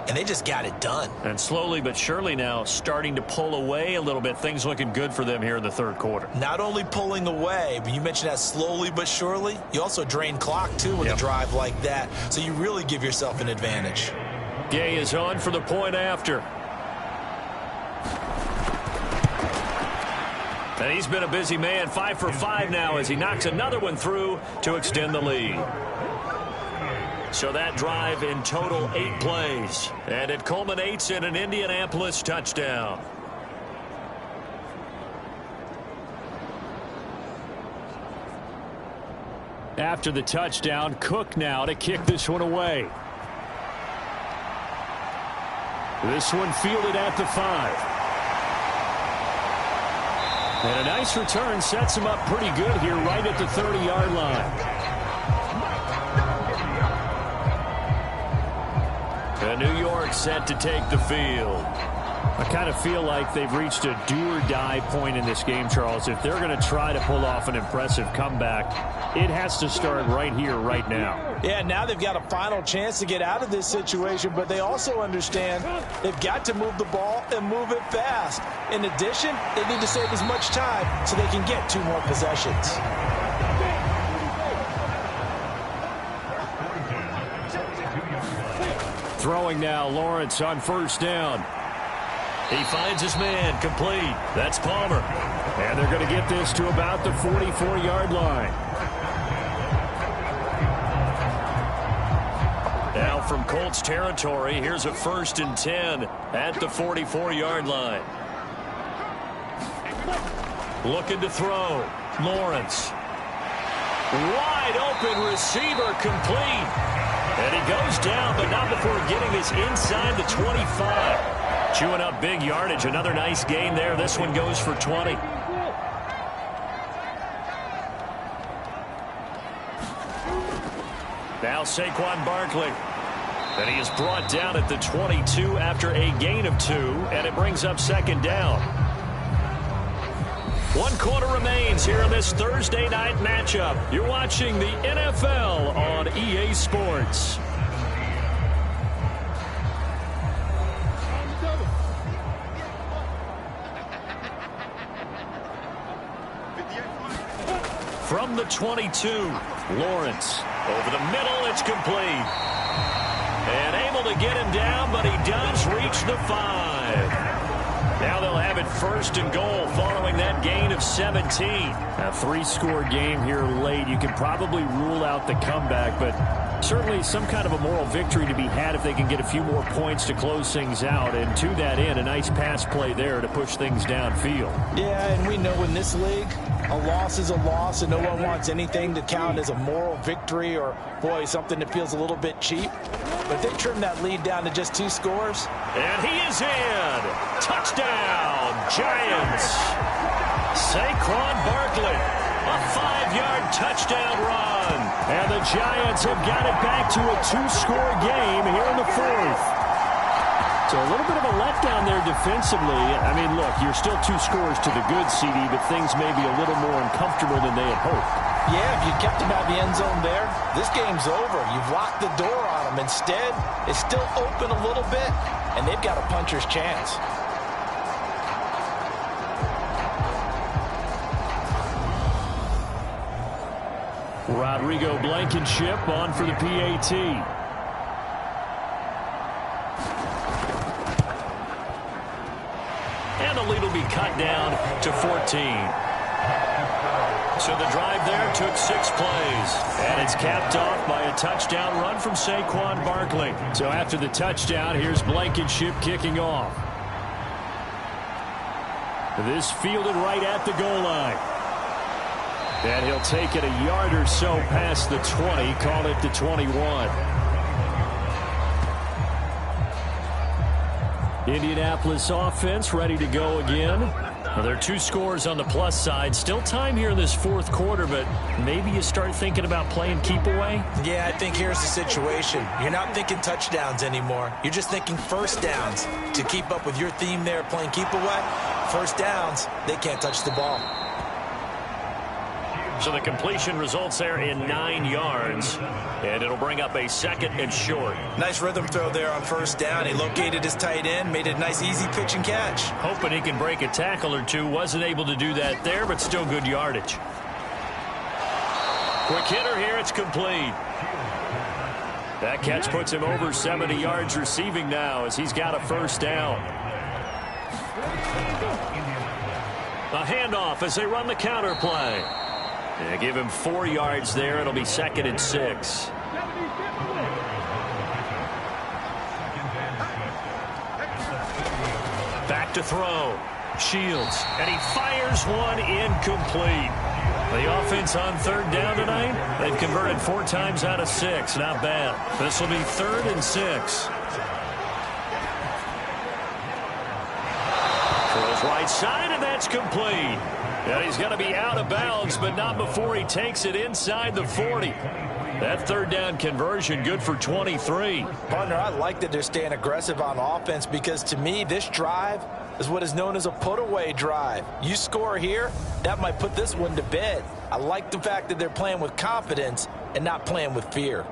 And they just got it done. And slowly but surely now starting to pull away a little bit. Things looking good for them here in the 3rd quarter. Not only pulling away, but you mentioned that slowly but surely. You also drain clock, too, with a drive like that. So you really give yourself an advantage. Gay is on for the point after. And he's been a busy man. 5 for 5 now as he knocks another one through to extend the lead. So that drive in total 8 plays. And it culminates in an Indianapolis touchdown. After the touchdown, Cook now to kick this one away. This one fielded at the 5. And a nice return sets him up pretty good here right at the 30-yard line. And New York set to take the field. I kind of feel like they've reached a do-or-die point in this game, Charles. If they're going to try to pull off an impressive comeback, it has to start right here, right now. Yeah, now they've got a final chance to get out of this situation, but they also understand they've got to move the ball and move it fast. In addition, they need to save as much time so they can get 2 more possessions. Throwing now, Lawrence on first down. He finds his man, complete. That's Palmer. And they're going to get this to about the 44-yard line. Now from Colts territory, here's a 1st and 10 at the 44-yard line. Looking to throw. Lawrence. Wide open receiver, complete. And he goes down, but not before getting this inside the 25. Chewing up big yardage. Another nice gain there. This one goes for 20. Now Saquon Barkley. And he is brought down at the 22 after a gain of 2, and it brings up 2nd down. 1 quarter remains here in this Thursday night matchup. You're watching the NFL on EA Sports. From the 22, Lawrence. Over the middle, it's complete. And able to get him down, but he does reach the 5. Now they'll have it 1st and goal following that gain of 17. A 3-score game here late. You can probably rule out the comeback, but certainly some kind of a moral victory to be had if they can get a few more points to close things out. And to that end, a nice pass play there to push things downfield. Yeah, and we know in this league, a loss is a loss, and no one wants anything to count as a moral victory or, boy, something that feels a little bit cheap. But they trim that lead down to just 2 scores. And he is in. Touchdown, Giants. Saquon Barkley, a 5-yard touchdown run. And the Giants have got it back to a 2-score game here in the 4th. So a little bit of a letdown there defensively. I mean, look, you're still 2 scores to the good, CD, but things may be a little more uncomfortable than they had hoped. Yeah, if you kept him out of the end zone there, this game's over. You've locked the door on him. Instead, it's still open a little bit, and they've got a puncher's chance. Rodrigo Blankenship on for the PAT. And the lead will be cut down to 14. So the drive there took 6 plays. And it's capped off by a touchdown run from Saquon Barkley. So after the touchdown, here's Blankenship kicking off. This fielded right at the goal line. And he'll take it a yard or so past the 20, call it the 21. Indianapolis offense ready to go again. Well, there are 2 scores on the plus side. Still time here in this 4th quarter, but maybe you start thinking about playing keep away? Yeah, I think here's the situation. You're not thinking touchdowns anymore. You're just thinking 1st downs. To keep up with your theme there, playing keep away, 1st downs, they can't touch the ball. So the completion results there in 9 yards, and it'll bring up a 2nd and short. Nice rhythm throw there on 1st down. He located his tight end, made it a nice easy pitch and catch. Hoping he can break a tackle or 2. Wasn't able to do that there, but still good yardage. Quick hitter here. It's complete. That catch puts him over 70 yards receiving now as he's got a 1st down. A handoff as they run the counter play. They give him 4 yards there. It'll be 2nd and 6. Back to throw. Shields. And he fires one incomplete. The offense on 3rd down tonight, they've converted 4 times out of 6. Not bad. This will be 3rd and 6. Throws right side, and that's complete. And he's going to be out of bounds, but not before he takes it inside the 40. That 3rd down conversion good for 23. Partner, I like that they're staying aggressive on offense because to me, this drive is what is known as a put-away drive. You score here, that might put this one to bed. I like the fact that they're playing with confidence and not playing with fear.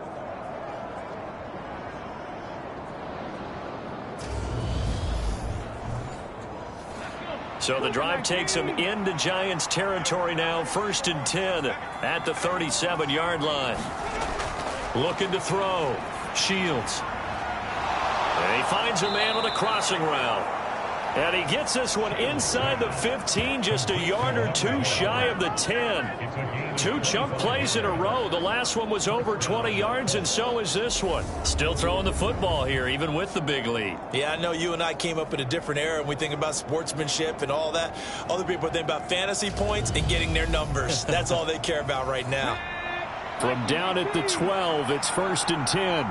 So the drive takes him into Giants territory now. 1st and 10 at the 37-yard line. Looking to throw. Shields. And he finds a man on the crossing route. And he gets this one inside the 15, just a yard or two shy of the 10. 2 chunk plays in a row. The last one was over 20 yards, and so is this one. Still throwing the football here, even with the big lead. Yeah, I know you and I came up in a different era, and we think about sportsmanship and all that. Other people think about fantasy points and getting their numbers. That's all they care about right now. From down at the 12, it's 1st and 10.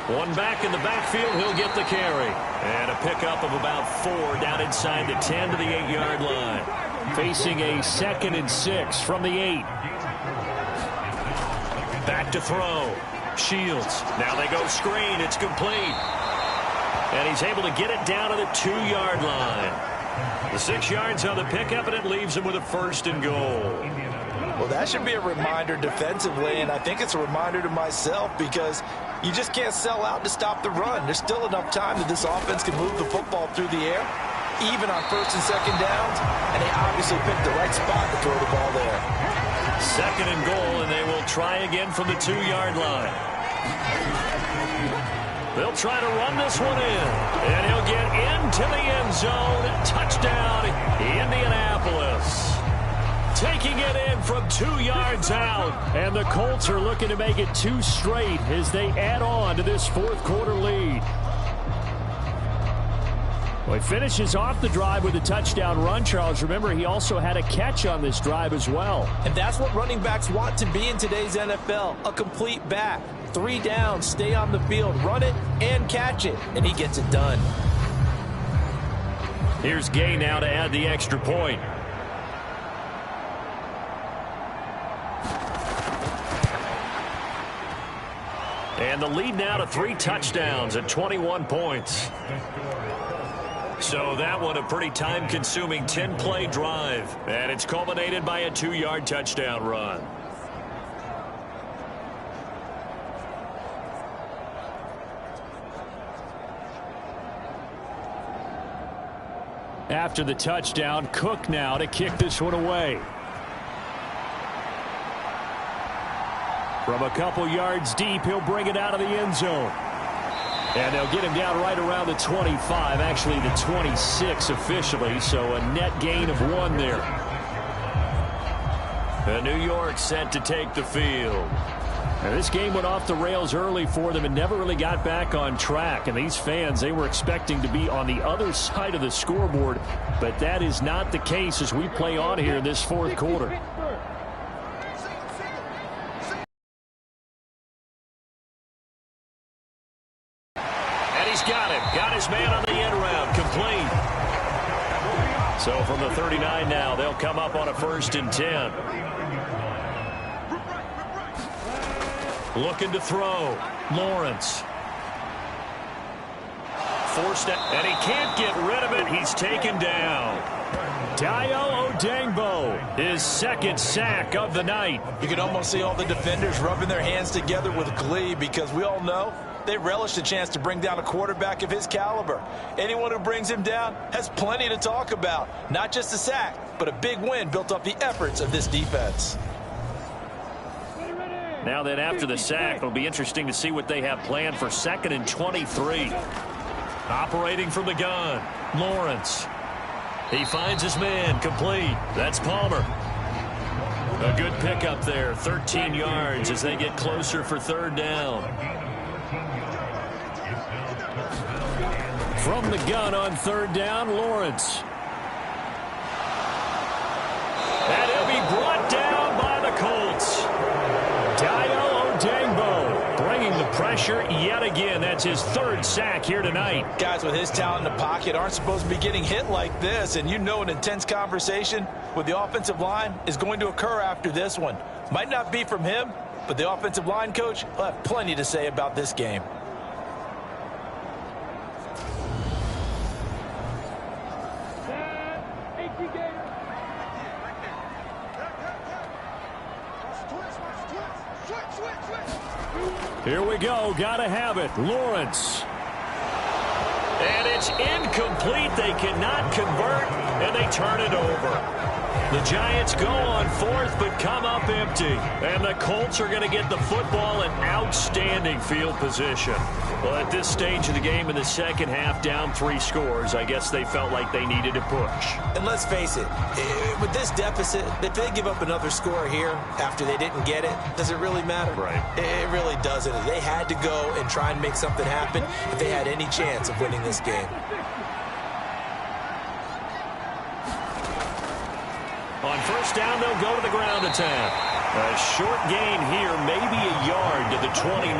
One back in the backfield, he'll get the carry. And a pickup of about 4 down inside the 10 to the 8-yard line. Facing a 2nd and 6 from the 8. Back to throw. Shields. Now they go screen. It's complete. And he's able to get it down to the 2-yard line. The 6 yards on the pickup, and it leaves him with a 1st and goal. Well, that should be a reminder defensively, and I think it's a reminder to myself because you just can't sell out to stop the run. There's still enough time that this offense can move the football through the air, even on 1st and 2nd downs, and they obviously picked the right spot to throw the ball there. 2nd and goal, and they will try again from the 2-yard line. They'll try to run this one in, and he'll get into the end zone. Touchdown, Indianapolis. Taking it in from 2 yards out. And the Colts are looking to make it 2 straight as they add on to this 4th quarter lead. Well, he finishes off the drive with a touchdown run, Charles. Remember, he also had a catch on this drive as well. And that's what running backs want to be in today's NFL, a complete back. 3 downs, stay on the field, run it, and catch it. And he gets it done. Here's Gay now to add the extra point. And the lead now to 3 touchdowns at 21 points. So that one a pretty time-consuming 10-play drive. And it's culminated by a 2-yard touchdown run. After the touchdown, Cook now to kick this one away. From a couple yards deep, he'll bring it out of the end zone. And they'll get him down right around the 25, actually the 26 officially, so a net gain of 1 there. And New York set to take the field. Now, this game went off the rails early for them and never really got back on track. And these fans, they were expecting to be on the other side of the scoreboard, but that is not the case as we play on here in this 4th quarter. Got his man on the end round, complete. So from the 39 now, they'll come up on a 1st and 10. Looking to throw. Lawrence. Forced it, and he can't get rid of it. He's taken down. Dayo Odeyingbo, his 2nd sack of the night. You can almost see all the defenders rubbing their hands together with glee because we all know they relish the chance to bring down a quarterback of his caliber. Anyone who brings him down has plenty to talk about. Not just a sack, but a big win built off the efforts of this defense. Now then, after the sack, it'll be interesting to see what they have planned for 2nd and 23. Operating from the gun, Lawrence. He finds his man, complete. That's Palmer. A good pickup there, 13 yards as they get closer for 3rd down. From the gun on 3rd down, Lawrence. And he'll be brought down by the Colts. Dayo Odeyingbo bringing the pressure yet again. That's his 3rd sack here tonight. Guys with his talent in the pocket aren't supposed to be getting hit like this, and you know an intense conversation with the offensive line is going to occur after this one. Might not be from him, but the offensive line coach will have plenty to say about this game. Here we go. Got to have it. Lawrence. And it's incomplete. They cannot convert, and they turn it over. The Giants go on 4th, but come up empty. And the Colts are going to get the football in outstanding field position. Well, at this stage of the game in the second half, down 3 scores, I guess they felt like they needed to push. And let's face it, with this deficit, if they give up another score here after they didn't get it, does it really matter? Right. It really doesn't. They had to go and try and make something happen if they had any chance of winning this game. On first down, they'll go to the ground attack. A short gain here, maybe a yard to the 29.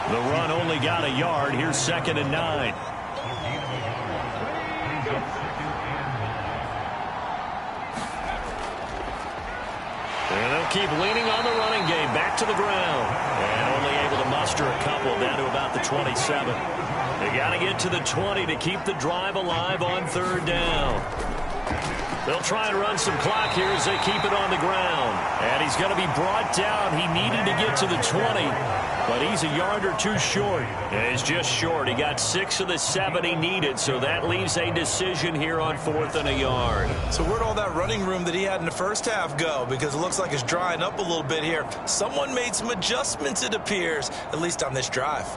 The run only got a yard. Here's 2nd and 9. And they'll keep leaning on the running game. Back to the ground. And only able to muster a couple down to about the 27. They got to get to the 20 to keep the drive alive on 3rd down. They'll try and run some clock here as they keep it on the ground. And he's going to be brought down. He needed to get to the 20, but he's a yard or 2 short. And he's just short. He got 6 of the 7 he needed, so that leaves a decision here on 4th and a yard. So where'd all that running room that he had in the first half go? Because it looks like it's drying up a little bit here. Someone made some adjustments, it appears, at least on this drive.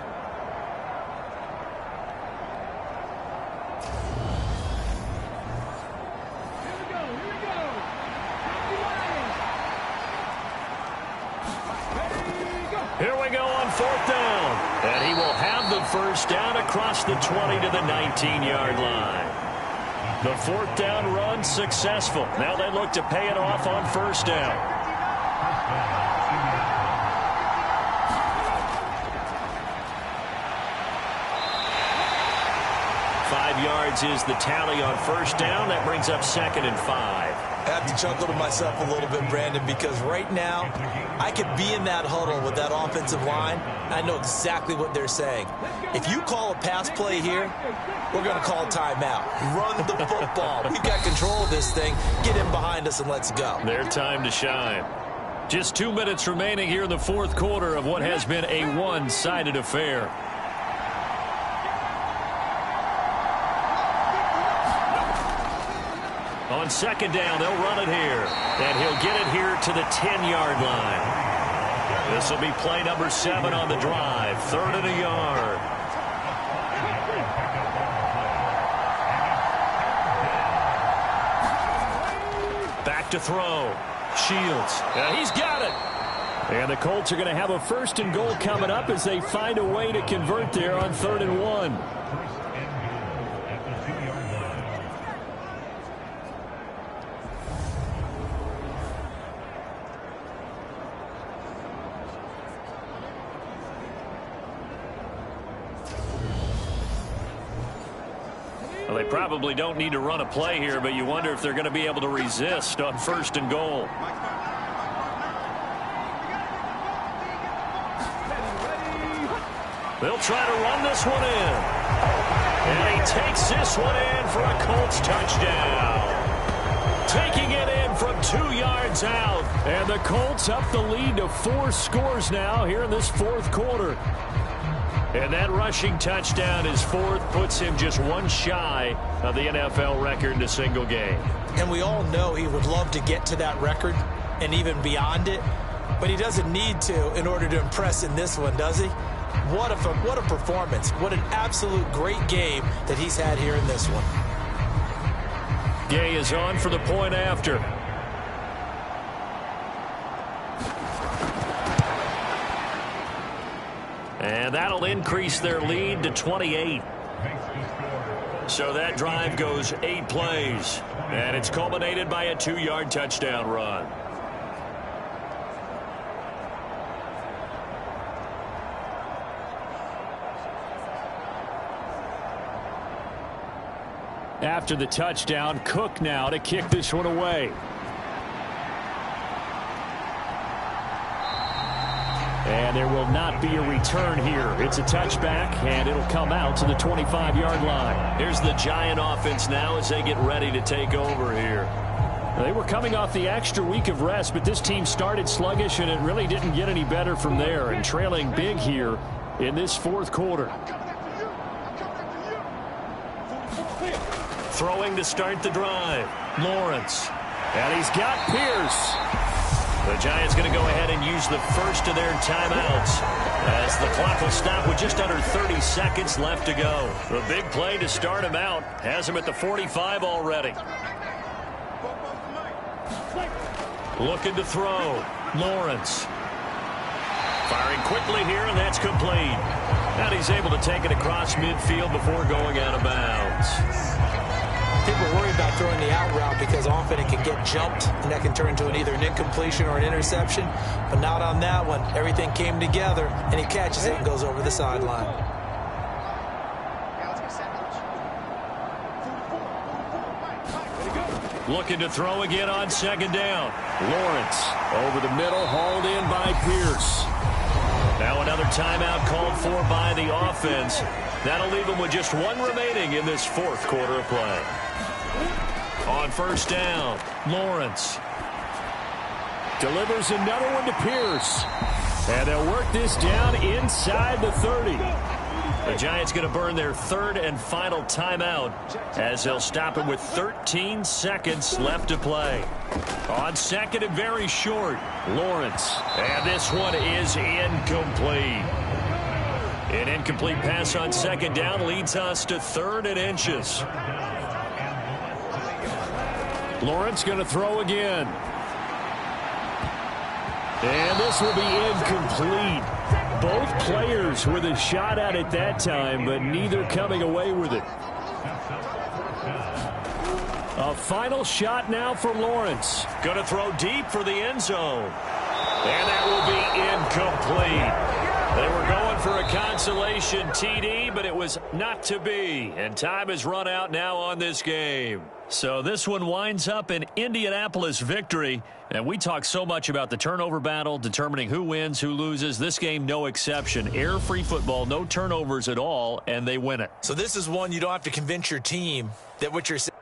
Here we go on 4th down. And he will have the first down across the 20 to the 19-yard line. The 4th down run successful. Now they look to pay it off on first down. Five yards is the tally on first down. That brings up 2nd and 5. I have to chuckle to myself a little bit, Brandon, because right now I could be in that huddle with that offensive line. I know exactly what they're saying. If you call a pass play here, we're going to call timeout. Run the football. We've got control of this thing. Get in behind us and let's go. Their time to shine. Just 2 minutes remaining here in the 4th quarter of what has been a one-sided affair. On 2nd down, they'll run it here. And he'll get it here to the 10-yard line. This will be play number 7 on the drive. 3rd and a yard. Back to throw. Shields. He's got it. And the Colts are going to have a 1st and goal coming up as they find a way to convert there on 3rd and 1. Well, they probably don't need to run a play here, but you wonder if they're going to be able to resist on 1st and goal. They'll try to run this one in. And he takes this one in for a Colts touchdown. Taking it in from 2 yards out. And the Colts up the lead to 4 scores now here in this 4th quarter. And that rushing touchdown is 4th, puts him just 1 shy of the NFL record in a single game. And we all know he would love to get to that record and even beyond it, but he doesn't need to in order to impress in this one, does he? What a performance. What an absolute great game that he's had here in this one. Gay is on for the point after. And that'll increase their lead to 28. So that drive goes 8 plays. And it's culminated by a 2-yard touchdown run. After the touchdown, Cook now to kick this one away. And there will not be a return here. It's a touchback, and it'll come out to the 25-yard line. Here's the Giant offense now as they get ready to take over here. They were coming off the extra week of rest, but this team started sluggish, and it really didn't get any better from there. And trailing big here in this 4th quarter. Throwing to start the drive. Lawrence. And he's got Pierce. The Giants going to go ahead and use the first of their timeouts as the clock will stop with just under 30 seconds left to go. The big play to start him out has him at the 45 already. Looking to throw. Lawrence. Firing quickly here, and that's complete. And he's able to take it across midfield before going out of bounds. People worry about throwing the out route because often it can get jumped, and that can turn into either an incompletion or an interception. But not on that one. Everything came together, and he catches it and goes over the sideline. Looking to throw again on second down. Lawrence over the middle, hauled in by Pierce. Now another timeout called for by the offense. That'll leave them with just one remaining in this fourth quarter of play. On first down, Lawrence delivers another one to Pierce. And they'll work this down inside the 30. The Giants going to burn their third and final timeout as they'll stop it with 13 seconds left to play. On second and very short, Lawrence. And this one is incomplete. An incomplete pass on second down leads us to 3rd and inches. Lawrence going to throw again. And this will be incomplete. Both players with a shot at it that time, but neither coming away with it. A final shot now for Lawrence. Going to throw deep for the end zone. And that will be incomplete. They were going for a consolation TD, but it was not to be. And time has run out now on this game. So this one winds up an Indianapolis victory. And we talk so much about the turnover battle, determining who wins, who loses. This game, no exception. Error-free football, no turnovers at all, and they win it. So this is one you don't have to convince your team that what you're saying.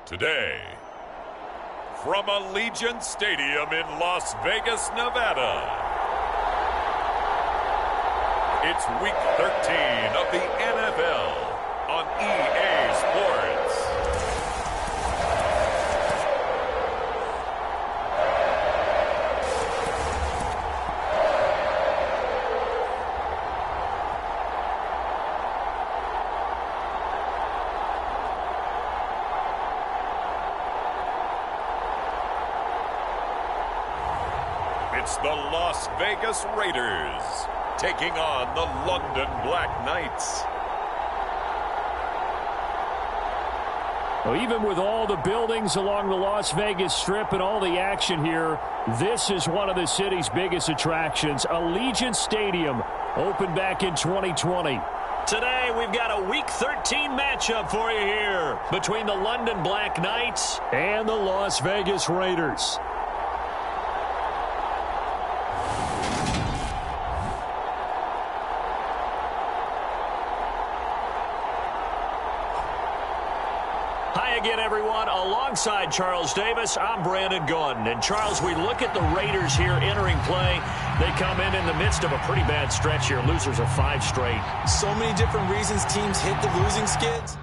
Today, from Allegiant Stadium in Las Vegas, Nevada, it's Week 13 of the NFL on EA Sports. It's the Las Vegas Raiders taking on the London Black Knights. Well, even with all the buildings along the Las Vegas Strip and all the action here, this is one of the city's biggest attractions. Allegiant Stadium opened back in 2020. Today, we've got a Week 13 matchup for you here between the London Black Knights and the Las Vegas Raiders. Again, everyone, alongside Charles Davis, I'm Brandon Gordon. And, Charles, we look at the Raiders here entering play. They come in the midst of a pretty bad stretch here. Losers of 5 straight. So many different reasons teams hit the losing skids.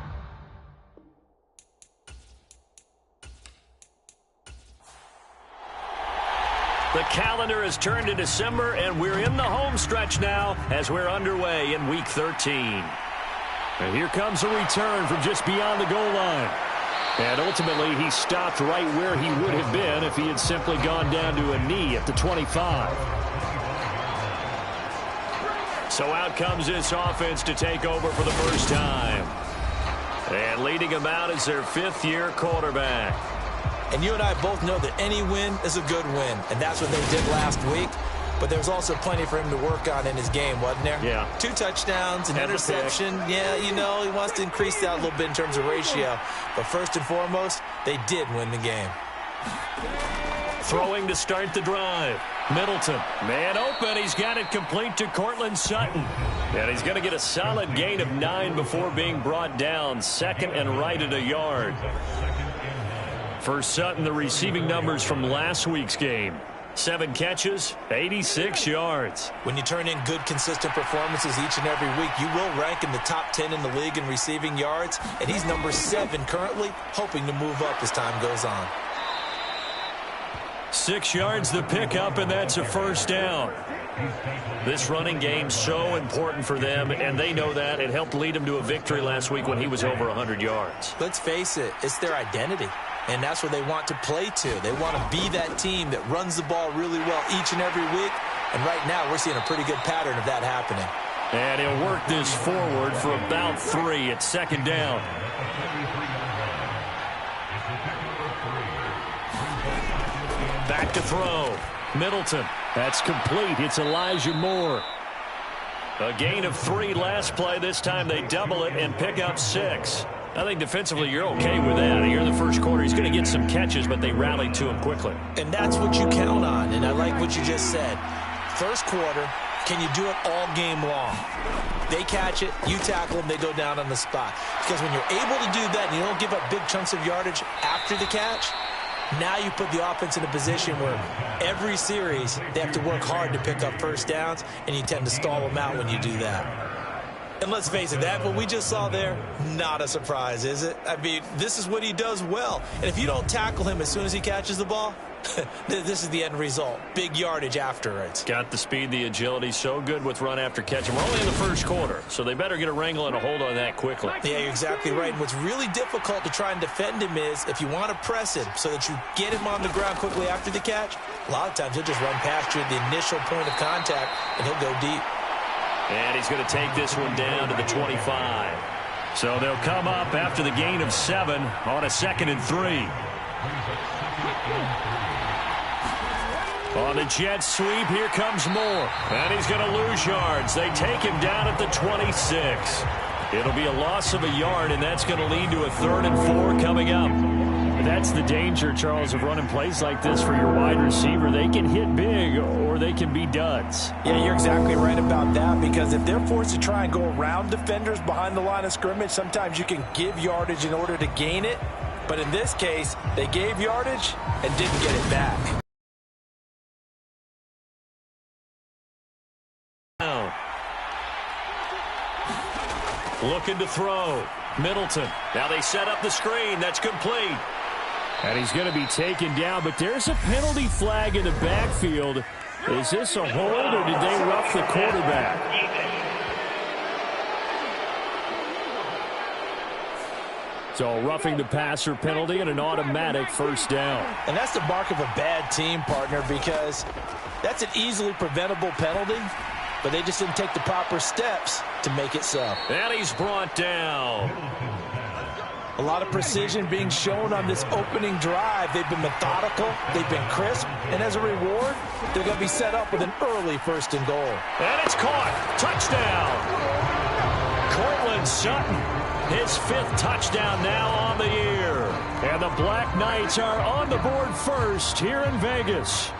The calendar has turned to December, and we're in the home stretch now as we're underway in Week 13. And here comes a return from just beyond the goal line. And ultimately, he stopped right where he would have been if he had simply gone down to a knee at the 25. So out comes this offense to take over for the first time. And leading them out is their 5th-year quarterback. And you and I both know that any win is a good win. And that's what they did last week. But there was also plenty for him to work on in his game, wasn't there? Yeah. 2 touchdowns, an interception. Yeah, you know, he wants to increase that a little bit in terms of ratio. But first and foremost, they did win the game. Throwing to start the drive. Middleton. Man open. He's got it complete to Cortland Sutton. And he's going to get a solid gain of 9 before being brought down. 2nd and right at a yard. For Sutton, the receiving numbers from last week's game. 7 catches, 86 yards. When you turn in good, consistent performances each and every week, you will rank in the top 10 in the league in receiving yards. And he's number 7 currently, hoping to move up as time goes on. 6 yards the pickup, and that's a first down. This running game so important for them, and they know that. It helped lead them to a victory last week when he was over 100 yards. Let's face it, it's their identity. And that's where they want to play to. They want to be that team that runs the ball really well each and every week. And right now, we're seeing a pretty good pattern of that happening. And he'll work this forward for about 3 at 2nd down. Back to throw. Middleton. That's complete. It's Elijah Moore. A gain of 3 last play. This time they double it and pick up 6. I think defensively you're okay with that. Here in the first quarter, he's going to get some catches, but they rallied to him quickly. And that's what you count on, and I like what you just said. First quarter, can you do it all game long? They catch it, you tackle them, they go down on the spot. Because when you're able to do that and you don't give up big chunks of yardage after the catch, now you put the offense in a position where every series they have to work hard to pick up first downs, and you tend to stall them out when you do that. And let's face it, that what we just saw there, not a surprise, is it? I mean, this is what he does well. And if you don't tackle him as soon as he catches the ball, this is the end result. Big yardage afterwards. Got the speed, the agility, so good with run after catch. We're only in the first quarter, so they better get a wrangle and a hold on that quickly. Yeah, you're exactly right. And what's really difficult to try and defend him is if you want to press him so that you get him on the ground quickly after the catch, a lot of times he'll just run past you at the initial point of contact, and he'll go deep. And he's going to take this one down to the 25. So they'll come up after the gain of 7 on a 2nd and 3. On the jet sweep, here comes Moore. And he's going to lose yards. They take him down at the 26. It'll be a loss of a yard, and that's going to lead to a 3rd and 4 coming up. That's the danger, Charles, of running plays like this for your wide receiver. They can hit big or they can be duds. Yeah, you're exactly right about that, because if they're forced to try and go around defenders behind the line of scrimmage, sometimes you can give yardage in order to gain it. But in this case, they gave yardage and didn't get it back. Looking to throw. Middleton. Now they set up the screen. That's complete. And he's going to be taken down, but there's a penalty flag in the backfield. Is this a hold, or did they rough the quarterback? So roughing the passer penalty and an automatic first down. And that's the mark of a bad team, partner, because that's an easily preventable penalty, but they just didn't take the proper steps to make it so. And he's brought down. A lot of precision being shown on this opening drive. They've been methodical, they've been crisp, and as a reward, they're going to be set up with an early 1st and goal. And it's caught. Touchdown. Cortland Sutton. His 5th touchdown now on the year. And the Black Knights are on the board first here in Vegas.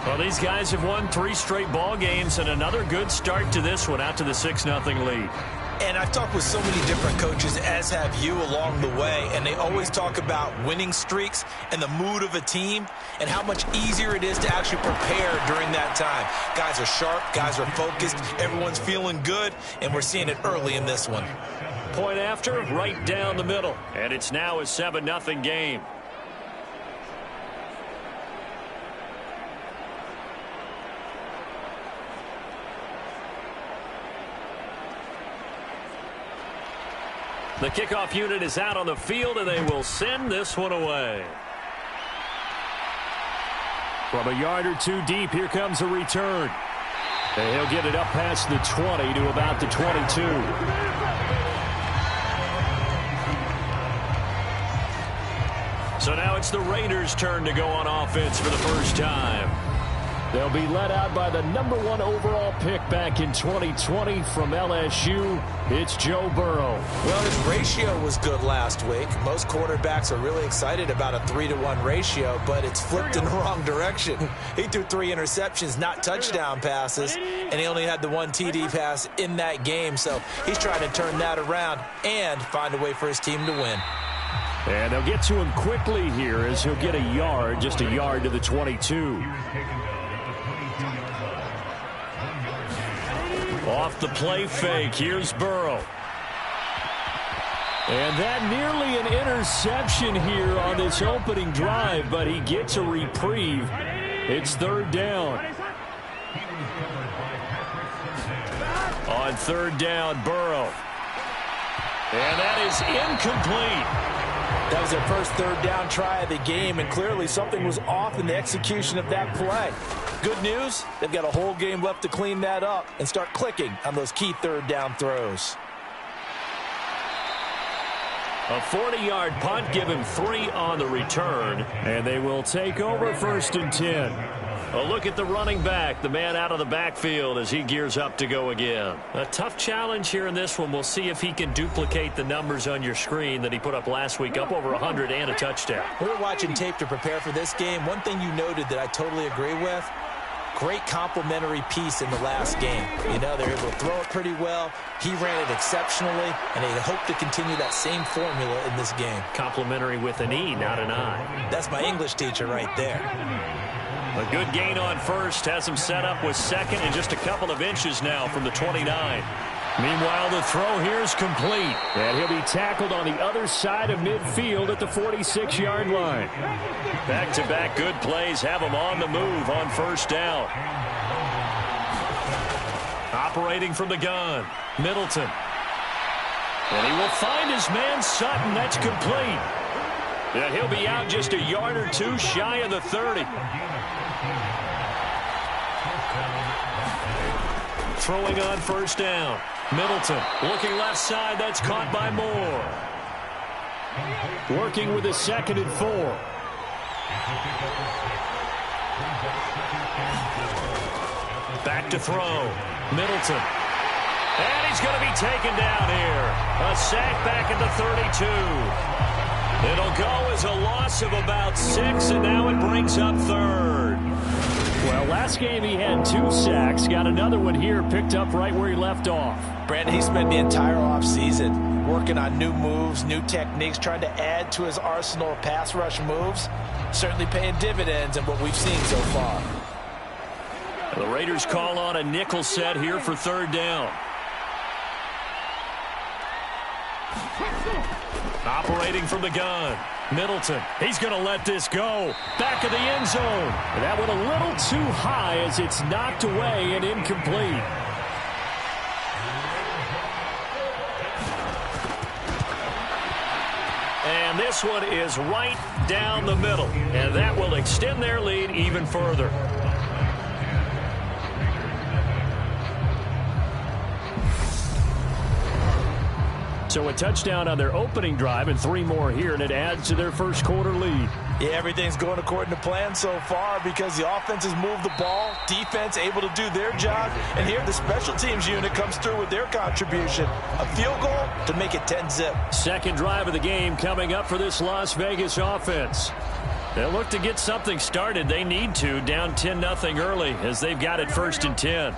Well, these guys have won 3 straight ball games and another good start to this one out to the 6-0 lead. And I've talked with so many different coaches, as have you, along the way, and they always talk about winning streaks and the mood of a team and how much easier it is to actually prepare during that time. Guys are sharp, guys are focused, everyone's feeling good, and we're seeing it early in this one. Point after, right down the middle. And it's now a 7-0 game. The kickoff unit is out on the field, and they will send this one away. From a yard or two deep, here comes a return. And he'll get it up past the 20 to about the 22. So now it's the Raiders' turn to go on offense for the first time. They'll be led out by the #1 overall pick back in 2020 from LSU. It's Joe Burrow. Well, his ratio was good last week. Most quarterbacks are really excited about a 3-to-1 ratio, but it's flipped in the wrong direction. He threw 3 interceptions, not touchdown passes, and he only had the 1 TD pass in that game. So he's trying to turn that around and find a way for his team to win. And they'll get to him quickly here as he'll get a yard, just a yard to the 22. Off the play fake, here's Burrow. And that nearly an interception here on this opening drive, but he gets a reprieve. It's 3rd down. On 3rd down, Burrow. And that is incomplete. That was their first 3rd down try of the game, and clearly something was off in the execution of that play. Good news, they've got a whole game left to clean that up and start clicking on those key 3rd down throws. A 40-yard punt, give him 3 on the return. And they will take over 1st and 10. A look at the running back, the man out of the backfield as he gears up to go again. A tough challenge here in this one. We'll see if he can duplicate the numbers on your screen that he put up last week, up over 100 and a touchdown. We were watching tape to prepare for this game. One thing you noted that I totally agree with, great complimentary piece in the last game. You know, they're able to throw it pretty well. He ran it exceptionally, and they hope to continue that same formula in this game. Complimentary with an E, not an I. That's my English teacher right there. A good gain on 1st, has him set up with 2nd and just a couple of inches now from the 29. Meanwhile, the throw here is complete. And he'll be tackled on the other side of midfield at the 46-yard line. Back-to-back good plays have him on the move on 1st down. Operating from the gun, Middleton. And he will find his man Sutton. That's complete. And he'll be out just a yard or 2 shy of the 30. Throwing on 1st down. Middleton looking left side. That's caught by Moore. Working with a 2nd and 4. Back to throw. Middleton. And he's going to be taken down here. A sack back at the 32. It'll go as a loss of about 6, and now it brings up 3rd. Well, last game he had 2 sacks. Got another one here, picked up right where he left off. Brandon, he spent the entire offseason working on new moves, new techniques, trying to add to his arsenal of pass rush moves. Certainly paying dividends in what we've seen so far. The Raiders call on a nickel set here for 3rd down. Operating from the gun. Middleton, he's going to let this go. Back of the end zone. That went a little too high as it's knocked away and incomplete. And this one is right down the middle. And that will extend their lead even further. So a touchdown on their opening drive and 3 more here, and it adds to their first quarter lead. Yeah, everything's going according to plan so far because the offense has moved the ball, defense able to do their job, and here the special teams unit comes through with their contribution. A field goal to make it 10-zip. Second drive of the game coming up for this Las Vegas offense. They'll look to get something started. They need to, down 10-0 early as they've got it 1st and 10.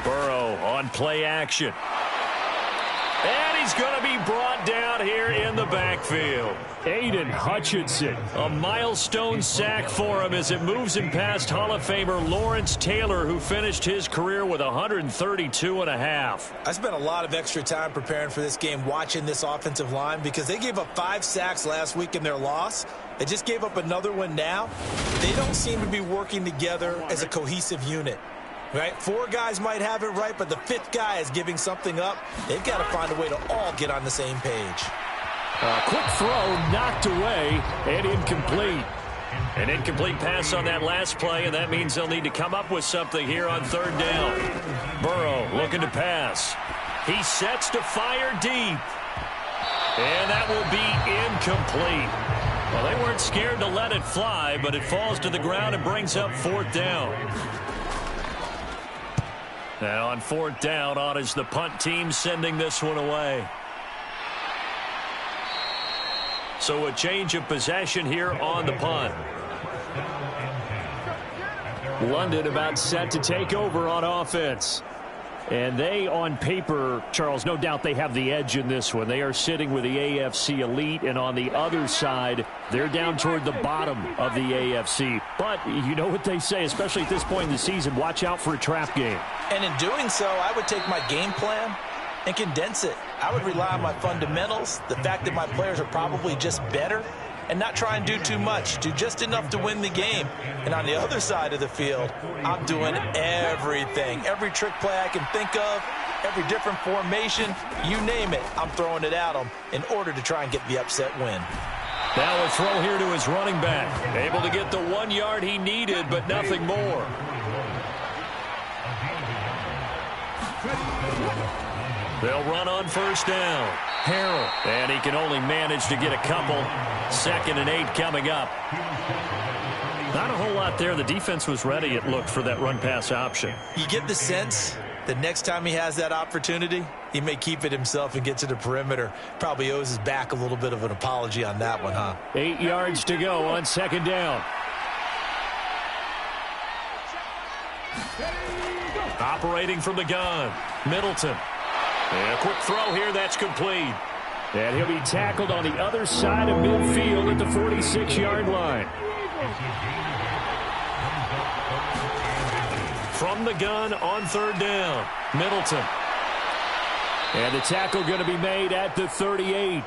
Burrow on play action. And he's going to be brought down here in the backfield. Aiden Hutchinson, a milestone sack for him as it moves him past Hall of Famer Lawrence Taylor, who finished his career with 132.5. I spent a lot of extra time preparing for this game, watching this offensive line, because they gave up 5 sacks last week in their loss. They just gave up another one now. They don't seem to be working together as a cohesive unit. Right? 4 guys might have it right, but the 5th guy is giving something up. They've got to find a way to all get on the same page. A quick throw knocked away and incomplete. An incomplete pass on that last play, and that means they'll need to come up with something here on 3rd down. Burrow looking to pass. He sets to fire deep. And that will be incomplete. Well, they weren't scared to let it fly, but it falls to the ground and brings up 4th down. Now on 4th down, on is the punt team sending this one away. So a change of possession here on the punt. London about set to take over on offense. And they, on paper, Charles, no doubt they have the edge in this one. They are sitting with the AFC elite, and on the other side, they're down toward the bottom of the AFC. But you know what they say, especially at this point in the season, watch out for a trap game. And in doing so, I would take my game plan and condense it. I would rely on my fundamentals, the fact that my players are probably just better, and not try and do too much, do just enough to win the game. And on the other side of the field, I'm doing everything. Every trick play I can think of, every different formation, you name it, I'm throwing it at them in order to try and get the upset win. Now a throw here to his running back. Able to get the 1 yard he needed, but nothing more. They'll run on 1st down. Harrell, and he can only manage to get a couple. 2nd and 8 coming up. Not a whole lot there. The defense was ready, it looked, for that run-pass option. You get the sense that next time he has that opportunity, he may keep it himself and get to the perimeter. Probably owes his back a little bit of an apology on that one, huh? 8 yards to go on 2nd down. Operating from the gun. Middleton. And a quick throw here, that's complete. And he'll be tackled on the other side of midfield at the 46-yard line. From the gun on 3rd down, Middleton. And the tackle going to be made at the 38.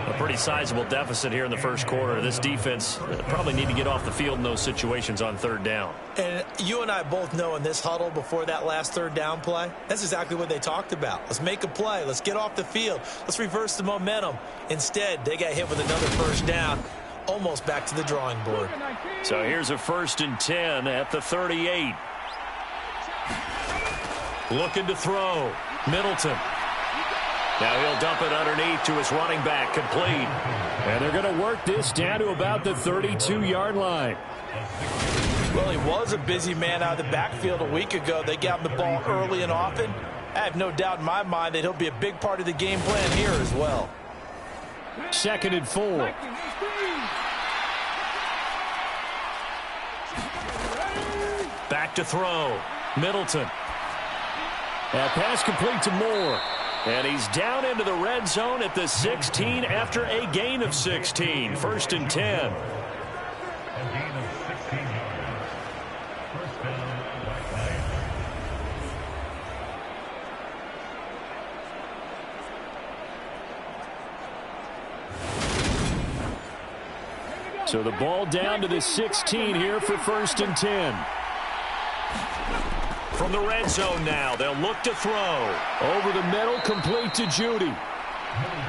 A pretty sizable deficit here in the first quarter. This defense probably need to get off the field in those situations on 3rd down. And you and I both know in this huddle before that last 3rd down play, that's exactly what they talked about. Let's make a play. Let's get off the field. Let's reverse the momentum. Instead, they got hit with another 1st down, almost back to the drawing board. So here's a 1st and 10 at the 38. Looking to throw. Middleton. Now he'll dump it underneath to his running back, complete. And they're going to work this down to about the 32-yard line. Well, he was a busy man out of the backfield a week ago. They got him the ball early and often. I have no doubt in my mind that he'll be a big part of the game plan here as well. 2nd and 4. Back to throw. Middleton. That pass complete to Moore. And he's down into the red zone at the 16 after a gain of 16. 1st and 10. So the ball down to the 16 here for 1st and 10. From the red zone now, they'll look to throw. Over the middle, complete to Judy.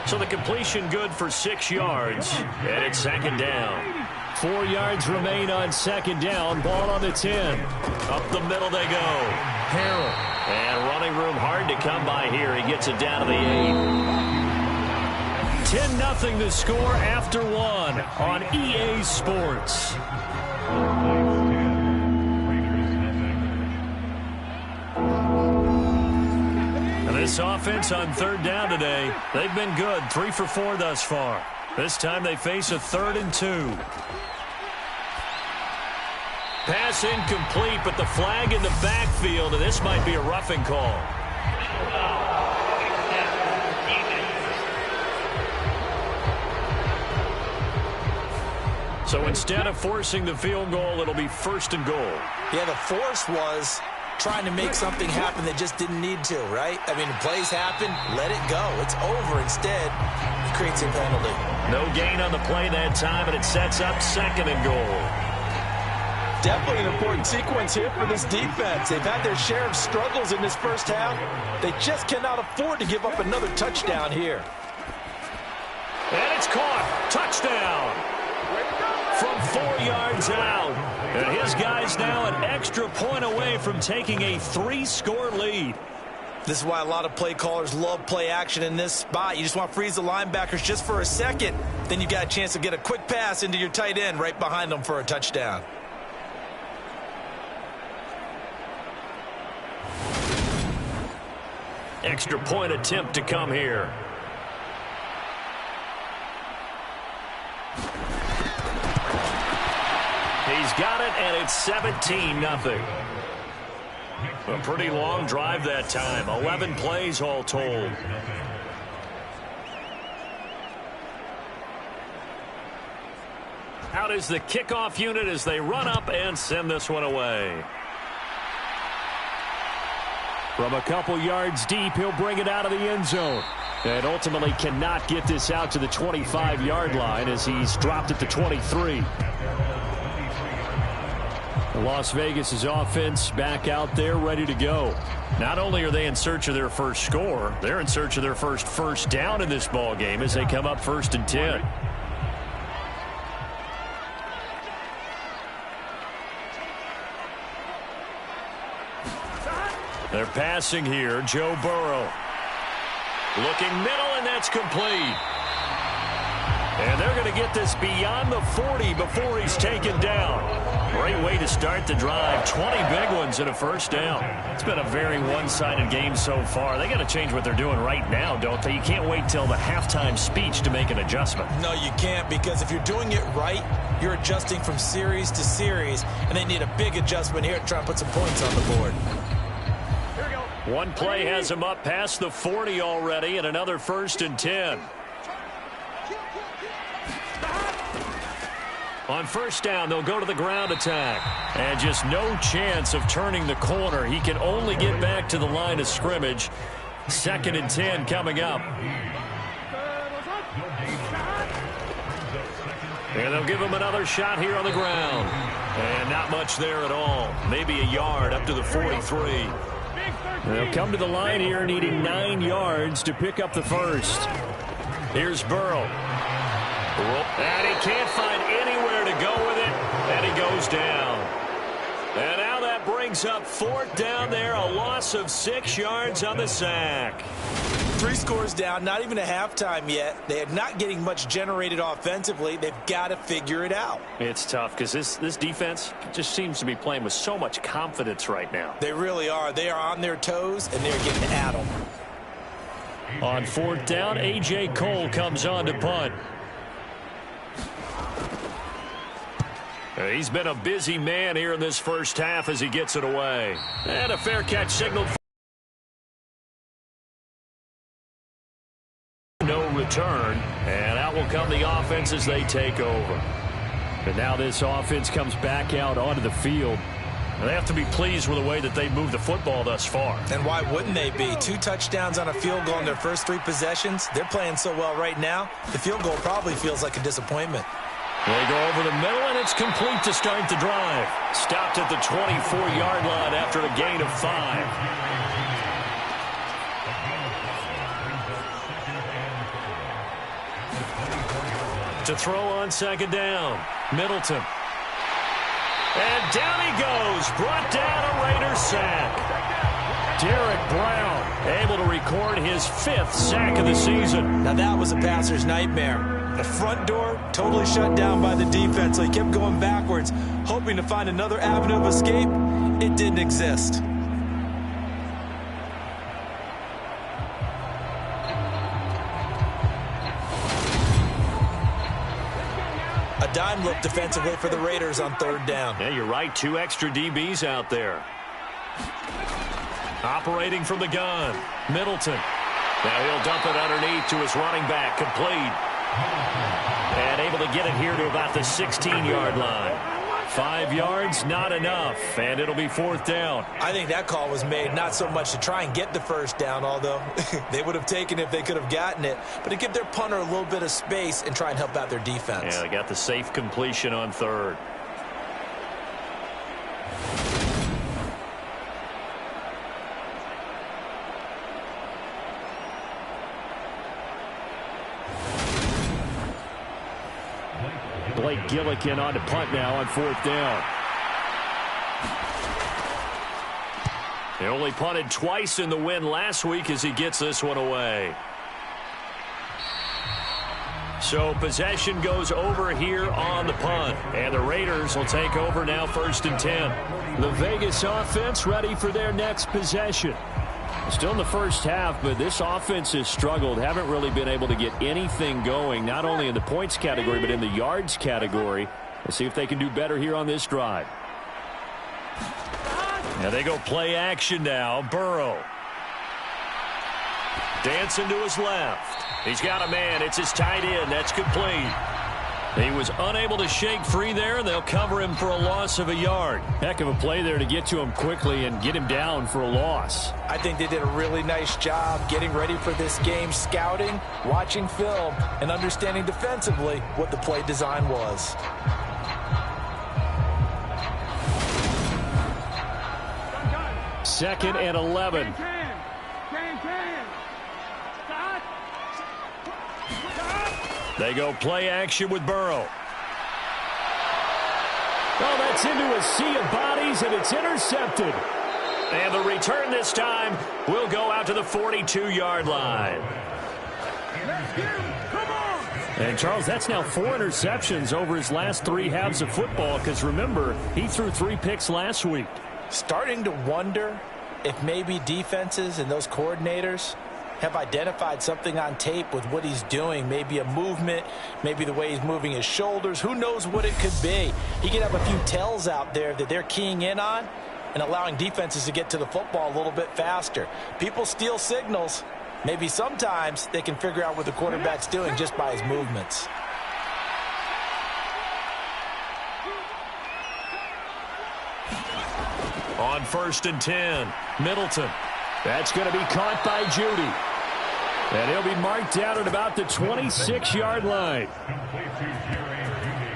So the completion good for 6 yards. And it's 2nd down. 4 yards remain on 2nd down. Ball on the 10. Up the middle they go. Harrell. And running room hard to come by here. He gets it down to the 8. 10-0 the score after 1 on EA Sports. And this offense on 3rd down today, they've been good. 3 for 4 thus far. This time they face a 3rd and 2. Pass incomplete, but the flag in the backfield, and this might be a roughing call. So instead of forcing the field goal, it'll be 1st and goal. Yeah, the force was trying to make something happen that just didn't need to, right? I mean, plays happen, let it go. It's over. Instead, he creates a penalty. No gain on the play that time, and it sets up 2nd and goal. Definitely an important sequence here for this defense. They've had their share of struggles in this first half. They just cannot afford to give up another touchdown here. And it's caught. Touchdown. From 4 yards out. And his guy's now an extra point away from taking a 3-score lead. This is why a lot of play callers love play action in this spot. You just want to freeze the linebackers just for a second. Then you've got a chance to get a quick pass into your tight end right behind them for a touchdown. Extra point attempt to come here. He's got it, and it's 17-0. A pretty long drive that time. 11 plays all told. Out is the kickoff unit as they run up and send this one away. From a couple yards deep, he'll bring it out of the end zone. And ultimately cannot get this out to the 25-yard line as he's dropped at the 23. Las Vegas's offense back out there ready to go. Not only are they in search of their first score, they're in search of their first down in this ball game as they come up 1st and 10. They're passing here. Joe Burrow. Looking middle, and that's complete. And they're going to get this beyond the 40 before he's taken down. Great way to start the drive. 20 big ones and a 1st down. It's been a very one-sided game so far. They got to change what they're doing right now, don't they? You can't wait till the halftime speech to make an adjustment. No, you can't, because if you're doing it right, you're adjusting from series to series, and they need a big adjustment here to try and put some points on the board. One play has him up past the 40 already, and another 1st and 10. On 1st down, they'll go to the ground attack. And just no chance of turning the corner. He can only get back to the line of scrimmage. 2nd and 10 coming up. And they'll give him another shot here on the ground. And not much there at all. Maybe a yard up to the 43. They'll come to the line here needing 9 yards to pick up the 1st. Here's Burrow. And he can't find anywhere to go with it. And he goes down. And now that brings brings up 4th down there, a loss of 6 yards on the sack. 3 scores down, not even a halftime yet. They are not getting much generated offensively. They've got to figure it out. It's tough because this defense just seems to be playing with so much confidence right now. They really are. They are on their toes, and they're getting at them. On 4th down, A.J. Cole comes on to punt. He's been a busy man here in this first half as he gets it away. And a fair catch signaled. No return, and out will come the offense as they take over. And now this offense comes back out onto the field. They have to be pleased with the way that they moved the football thus far. And why wouldn't they be? 2 touchdowns on a field goal in their first 3 possessions. They're playing so well right now, the field goal probably feels like a disappointment. They go over the middle, and it's complete to start the drive. Stopped at the 24-yard line after a gain of 5. To throw on 2nd down, Middleton. And down he goes, brought down a Raider sack. Derek Brown able to record his 5th sack of the season. Now that was a passer's nightmare. The front door totally shut down by the defense, so he kept going backwards, hoping to find another avenue of escape. It didn't exist. A dime look defensively for the Raiders on 3rd down. Yeah, you're right. 2 extra DBs out there. Operating from the gun, Middleton. Now he'll dump it underneath to his running back, complete. And able to get it here to about the 16-yard line. 5 yards, not enough, and it'll be 4th down. I think that call was made not so much to try and get the 1st down, although they would have taken it if they could have gotten it, but to give their punter a little bit of space and try and help out their defense. Yeah, they got the safe completion on 3rd. Blake Gillikin on to punt now on 4th down. They only punted twice in the win last week as he gets this one away. So possession goes over here on the punt. And the Raiders will take over now 1st and 10. The Vegas offense ready for their next possession. Still in the first half, but this offense has struggled. Haven't really been able to get anything going, not only in the points category, but in the yards category. Let's see if they can do better here on this drive. Now they go play action now. Burrow. Dancing to his left. He's got a man. It's his tight end. That's complete. He was unable to shake free there, and they'll cover him for a loss of a yard. Heck of a play there to get to him quickly and get him down for a loss. I think they did a really nice job getting ready for this game, scouting, watching film, and understanding defensively what the play design was. Second and 11. They go play action with Burrow. Oh, that's into a sea of bodies, and it's intercepted. And the return this time will go out to the 42-yard line. And, Charles, that's now 4 interceptions over his last 3 halves of football because, remember, he threw 3 picks last week. Starting to wonder if maybe defenses and those coordinators have identified something on tape with what he's doing. Maybe a movement, maybe the way he's moving his shoulders. Who knows what it could be? He could have a few tells out there that they're keying in on and allowing defenses to get to the football a little bit faster. People steal signals. Maybe sometimes they can figure out what the quarterback's doing just by his movements. On 1st and 10, Middleton. That's going to be caught by Judy. And he'll be marked down at about the 26-yard line.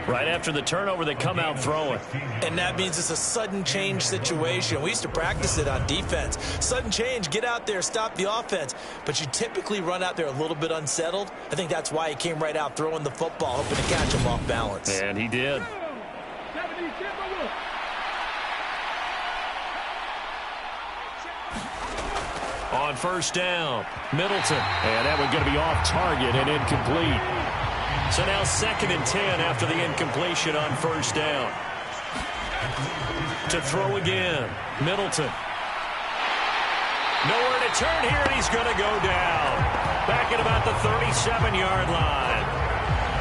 Right after the turnover, they come out throwing. And that means it's a sudden change situation. We used to practice it on defense. Sudden change, get out there, stop the offense. But you typically run out there a little bit unsettled. I think that's why he came right out throwing the football, hoping to catch him off balance. And he did. On first down, Middleton. And that one going to be off target and incomplete. So now 2nd and 10 after the incompletion on first down. To throw again, Middleton. Nowhere to turn here, and he's going to go down. Back at about the 37-yard line.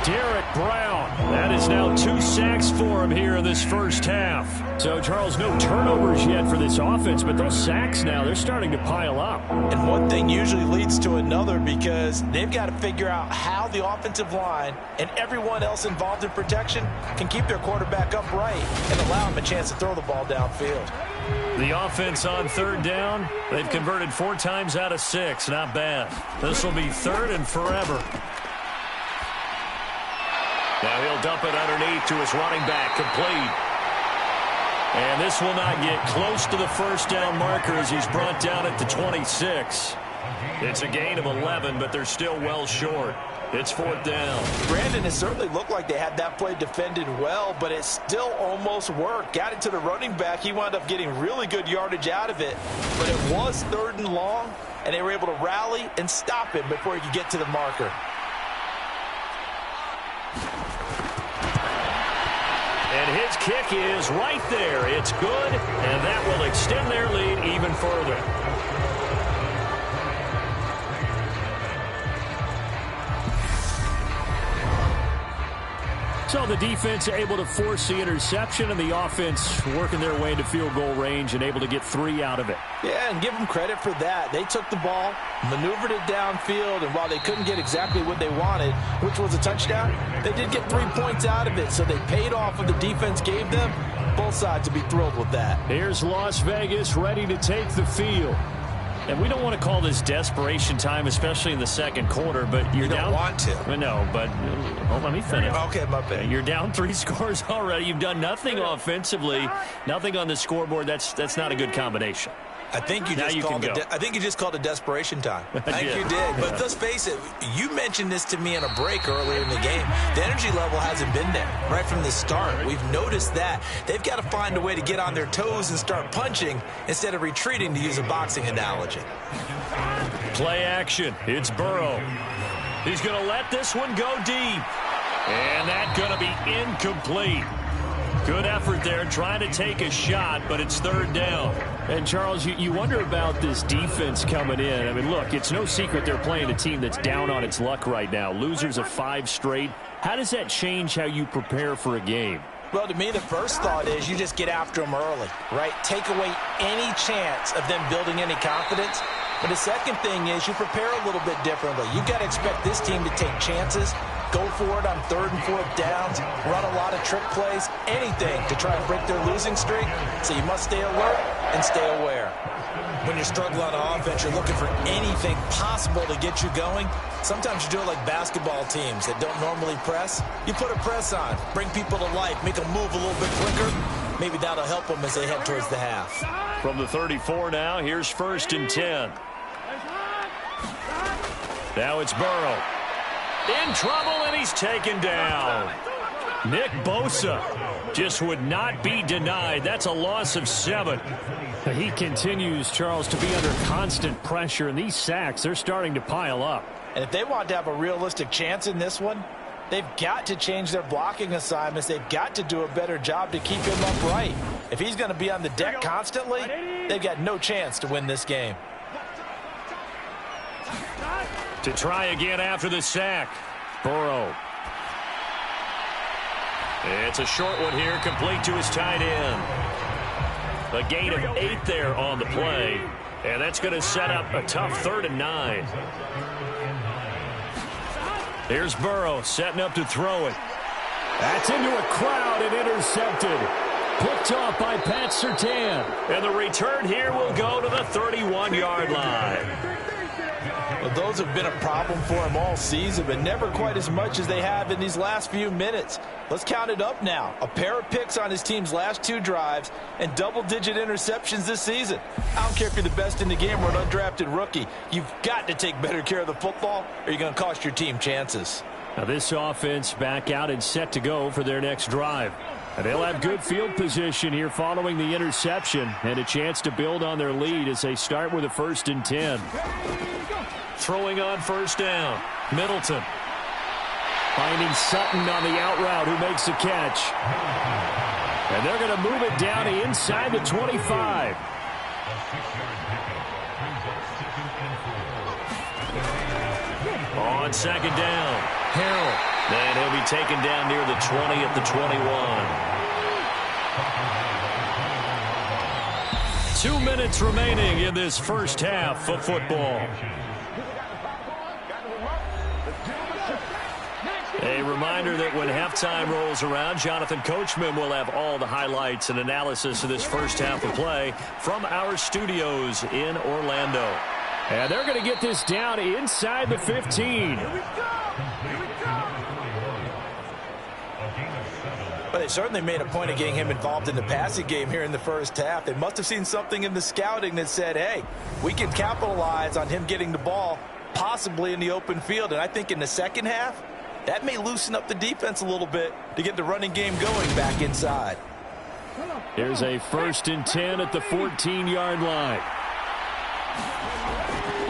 Derek Brown. That is now 2 sacks for him here in this first half. So, Charles, no turnovers yet for this offense, but those sacks now, they're starting to pile up. And one thing usually leads to another because they've got to figure out how the offensive line and everyone else involved in protection can keep their quarterback upright and allow him a chance to throw the ball downfield. The offense on 3rd down, they've converted 4 times out of 6. Not bad. This will be 3rd and forever. Now he'll dump it underneath to his running back, complete. And this will not get close to the first down marker as he's brought down at the 26. It's a gain of 11, but they're still well short. It's 4th down. Brandon, it certainly looked like they had that play defended well, but it still almost worked. Got it to the running back. He wound up getting really good yardage out of it, but it was 3rd and long, and they were able to rally and stop him before he could get to the marker. And his kick is right there. It's good, and that will extend their lead even further. So the defense able to force the interception, and the offense working their way into field goal range and able to get 3 out of it. Yeah, and give them credit for that. They took the ball, maneuvered it downfield, and while they couldn't get exactly what they wanted, which was a touchdown, they did get 3 points out of it, so they paid off what the defense gave them. Both sides will be thrilled with that. Here's Las Vegas ready to take the field. And we don't want to call this desperation time, especially in the 2nd quarter, but you're down. You don't want to. No, but let me finish. Okay, my bad. You're down 3 scores already. You've done nothing offensively, nothing on the scoreboard. That's not a good combination. I think you just called it desperation time. I think you did. But let's face it, you mentioned this to me in a break earlier in the game. The energy level hasn't been there right from the start. We've noticed that. They've got to find a way to get on their toes and start punching instead of retreating, to use a boxing analogy. Play action. It's Burrow. He's going to let this one go deep. And that's going to be incomplete. Good effort there, trying to take a shot, but it's 3rd down. And, Charles, you wonder about this defense coming in. I mean, look, it's no secret they're playing a team that's down on its luck right now. Losers of 5 straight. How does that change how you prepare for a game? Well, to me, the first thought is you just get after them early, right? Take away any chance of them building any confidence. But the second thing is you prepare a little bit differently. You've got to expect this team to take chances, go for it on 3rd and 4th downs, run a lot of trick plays, anything to try and break their losing streak. So you must stay alert and stay aware. When you're struggling on offense, you're looking for anything possible to get you going. Sometimes you do it like basketball teams that don't normally press. You put a press on, bring people to life, make them move a little bit quicker. Maybe that'll help them as they head towards the half. From the 34 now, here's 1st and 10. Now it's Burrow. In trouble, and he's taken down. Nick Bosa just would not be denied. That's a loss of 7. He continues, Charles, to be under constant pressure, and these sacks, they're starting to pile up. And if they want to have a realistic chance in this one, they've got to change their blocking assignments. They've got to do a better job to keep him upright. If he's going to be on the deck constantly, they've got no chance to win this game. To try again after the sack. Burrow. It's a short one here, complete to his tight end. A gain of 8 there on the play. And that's going to set up a tough 3rd and 9. Here's Burrow setting up to throw it. That's into a crowd and intercepted. Picked off by Pat Surtain. And the return here will go to the 31-yard line. Well, those have been a problem for him all season, but never quite as much as they have in these last few minutes. Let's count it up now. A pair of picks on his team's last 2 drives and double-digit interceptions this season. I don't care if you're the best in the game or an undrafted rookie. You've got to take better care of the football or you're going to cost your team chances. Now this offense back out and set to go for their next drive. And they'll have good field position here following the interception and a chance to build on their lead as they start with a 1st and 10. Throwing on 1st down. Middleton. Finding Sutton on the out route who makes the catch. And they're going to move it down inside the 25. On 2nd down. Harrell. And he'll be taken down near the 20 at the 21. 2 minutes remaining in this first half of football. A reminder that when halftime rolls around, Jonathan Coachman will have all the highlights and analysis of this first half of play from our studios in Orlando. And they're going to get this down inside the 15. Well, they certainly made a point of getting him involved in the passing game here in the first half. They must have seen something in the scouting that said, hey, we can capitalize on him getting the ball possibly in the open field. And I think in the second half, that may loosen up the defense a little bit to get the running game going back inside. Here's a 1st and 10 at the 14-yard line.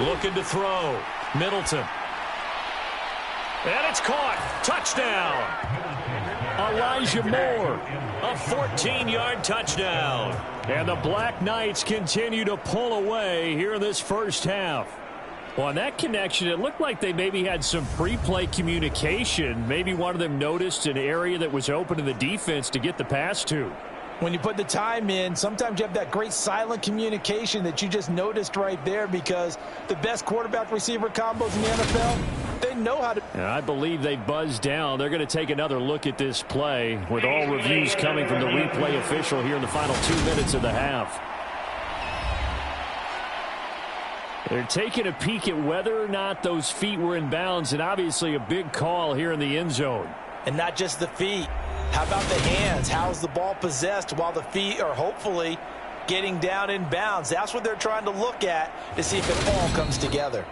Looking to throw. Middleton. And it's caught. Touchdown. Elijah Moore. A 14-yard touchdown. And the Black Knights continue to pull away here in this first half. Well, on that connection, it looked like they maybe had some pre-play communication. Maybe one of them noticed an area that was open to the defense to get the pass to. When you put the time in, sometimes you have that great silent communication that you just noticed right there, because the best quarterback-receiver combos in the NFL, they know how to. And I believe they buzzed down. They're going to take another look at this play with all reviews coming from the replay official here in the final 2 minutes of the half. They're taking a peek at whether or not those feet were in bounds, and obviously a big call here in the end zone. And not just the feet. How about the hands? How's the ball possessed while the feet are hopefully getting down in bounds? That's what they're trying to look at to see if it all comes together.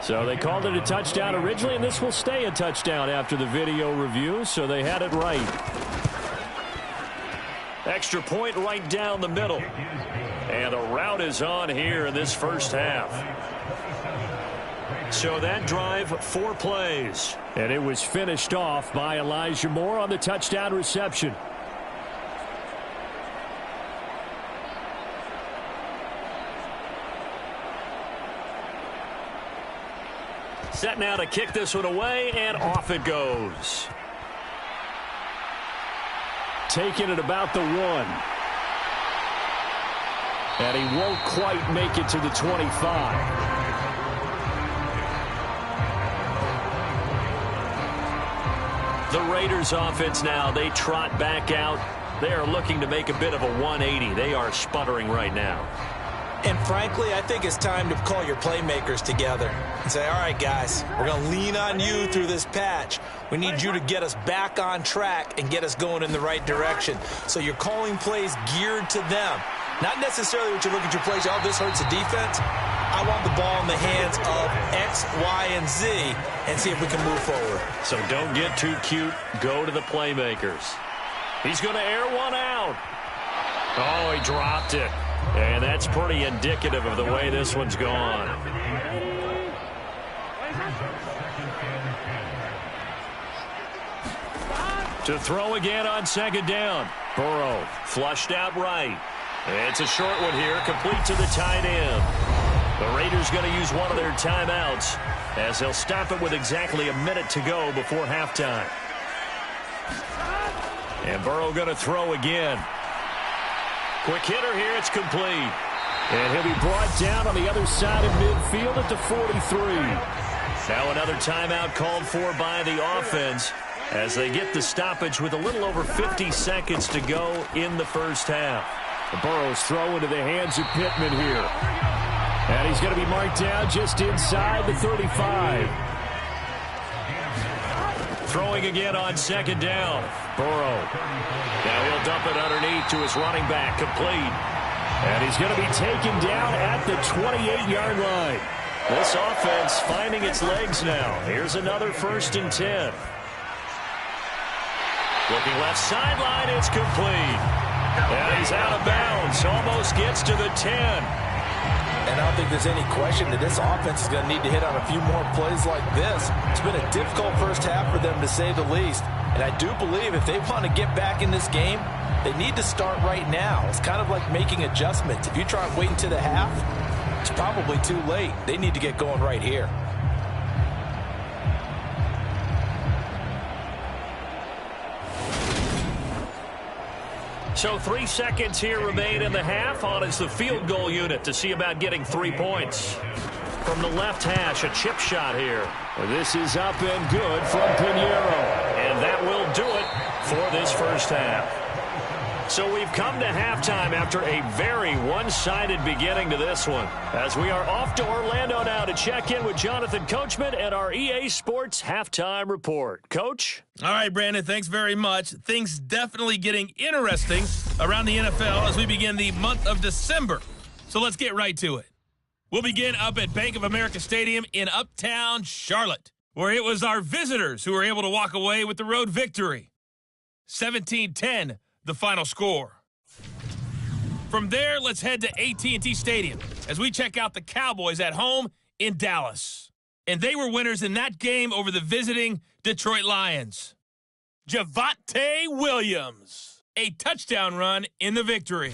So they called it a touchdown originally, and this will stay a touchdown after the video review, so they had it right. Extra point right down the middle. And the route is on here in this first half. So that drive, 4 plays. And it was finished off by Elijah Moore on the touchdown reception. Set now to kick this one away, and off it goes. Taking it about the 1. And he won't quite make it to the 25. The Raiders offense now, they trot back out. They are looking to make a bit of a 180. They are sputtering right now. And frankly, I think it's time to call your playmakers together and say, all right, guys, we're going to lean on you through this patch. We need you to get us back on track and get us going in the right direction. So you're calling plays geared to them. Not necessarily what you look at your plays, oh, this hurts the defense. I want the ball in the hands of X, Y, and Z and see if we can move forward. So don't get too cute. Go to the playmakers. He's going to air one out. Oh, he dropped it. And that's pretty indicative of the way this one's gone. To throw again on 2nd down. Burrow flushed out right. It's a short one here, complete to the tight end. The Raiders going to use one of their timeouts as they'll stop it with exactly a minute to go before halftime. And Burrow going to throw again. Quick hitter here, it's complete. And he'll be brought down on the other side of midfield at the 43. Now another timeout called for by the offense as they get the stoppage with a little over 50 seconds to go in the first half. Burrow's throw into the hands of Pittman here. And he's going to be marked down just inside the 35. Throwing again on 2nd down. Burrow. Now he'll dump it underneath to his running back, complete. And he's going to be taken down at the 28-yard line. This offense finding its legs now. Here's another 1st and 10. Looking left sideline, it's complete. And he's out of bounds, almost gets to the 10. And I don't think there's any question that this offense is going to need to hit on a few more plays like this. It's been a difficult first half for them, to say the least. And I do believe if they want to get back in this game, they need to start right now. It's kind of like making adjustments. If you try and wait until the half, it's probably too late. They need to get going right here. So 3 seconds here remain in the half. On is the field goal unit to see about getting 3 points. From the left hash, a chip shot here. This is up and good from Pinheiro. And that will do it for this first half. So we've come to halftime after a very one-sided beginning to this one. As we are off to Orlando now to check in with Jonathan Coachman and our EA Sports Halftime Report. Coach? All right, Brandon, thanks very much. Things definitely getting interesting around the NFL as we begin the month of December. So let's get right to it. We'll begin up at Bank of America Stadium in Uptown Charlotte, where it was our visitors who were able to walk away with the road victory. 17-10. The final score. From there, let's head to AT&T Stadium as we check out the Cowboys at home in Dallas. And they were winners in that game over the visiting Detroit Lions. Javonte Williams, a touchdown run in the victory.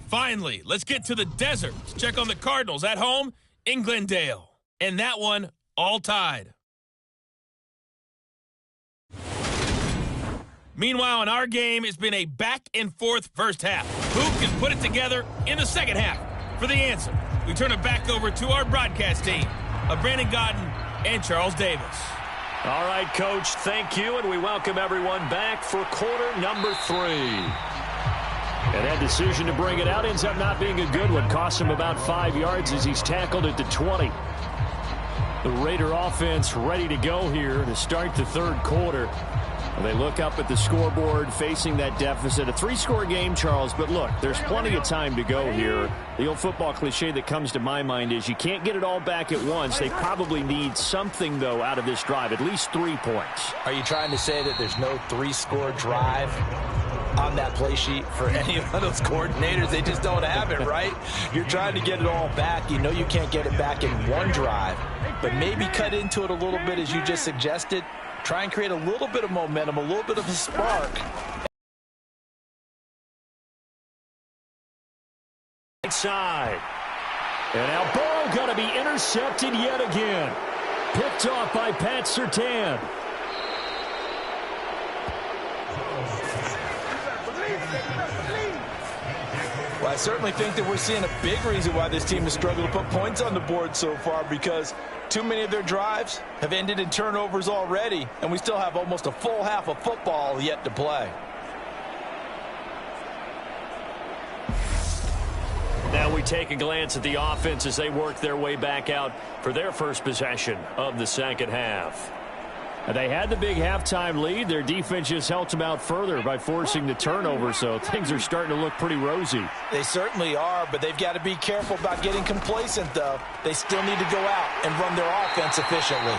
Finally, let's get to the desert to check on the Cardinals at home in Glendale. And that one all tied. Meanwhile, in our game, it's been a back-and-forth first half. Who can put it together in the second half? For the answer, we turn it back over to our broadcast team of Brandon Godden and Charles Davis. All right, Coach, thank you, and we welcome everyone back for quarter number 3. And that decision to bring it out ends up not being a good one. Costs him about 5 yards as he's tackled at the 20. The Raider offense ready to go here to start the third quarter. They look up at the scoreboard facing that deficit. A 3-score game, Charles, but look, there's plenty of time to go here. The old football cliche that comes to my mind is you can't get it all back at once. They probably need something, though, out of this drive, at least 3 points. Are you trying to say that there's no 3-score drive on that play sheet for any of those coordinators? They just don't have it, right? You're trying to get it all back. You know you can't get it back in one drive, but maybe cut into it a little bit as you just suggested. Try and create a little bit of momentum, a little bit of a spark. Inside. And now ball going to be intercepted yet again. Picked off by Pat Surtain. Well, I certainly think that we're seeing a big reason why this team has struggled to put points on the board so far, because too many of their drives have ended in turnovers already, and we still have almost a full half of football yet to play. Now we take a glance at the offense as they work their way back out for their first possession of the second half. They had the big halftime lead. Their defense just helped them out further by forcing the turnover, so things are starting to look pretty rosy. They certainly are, but they've got to be careful about getting complacent, though. They still need to go out and run their offense efficiently.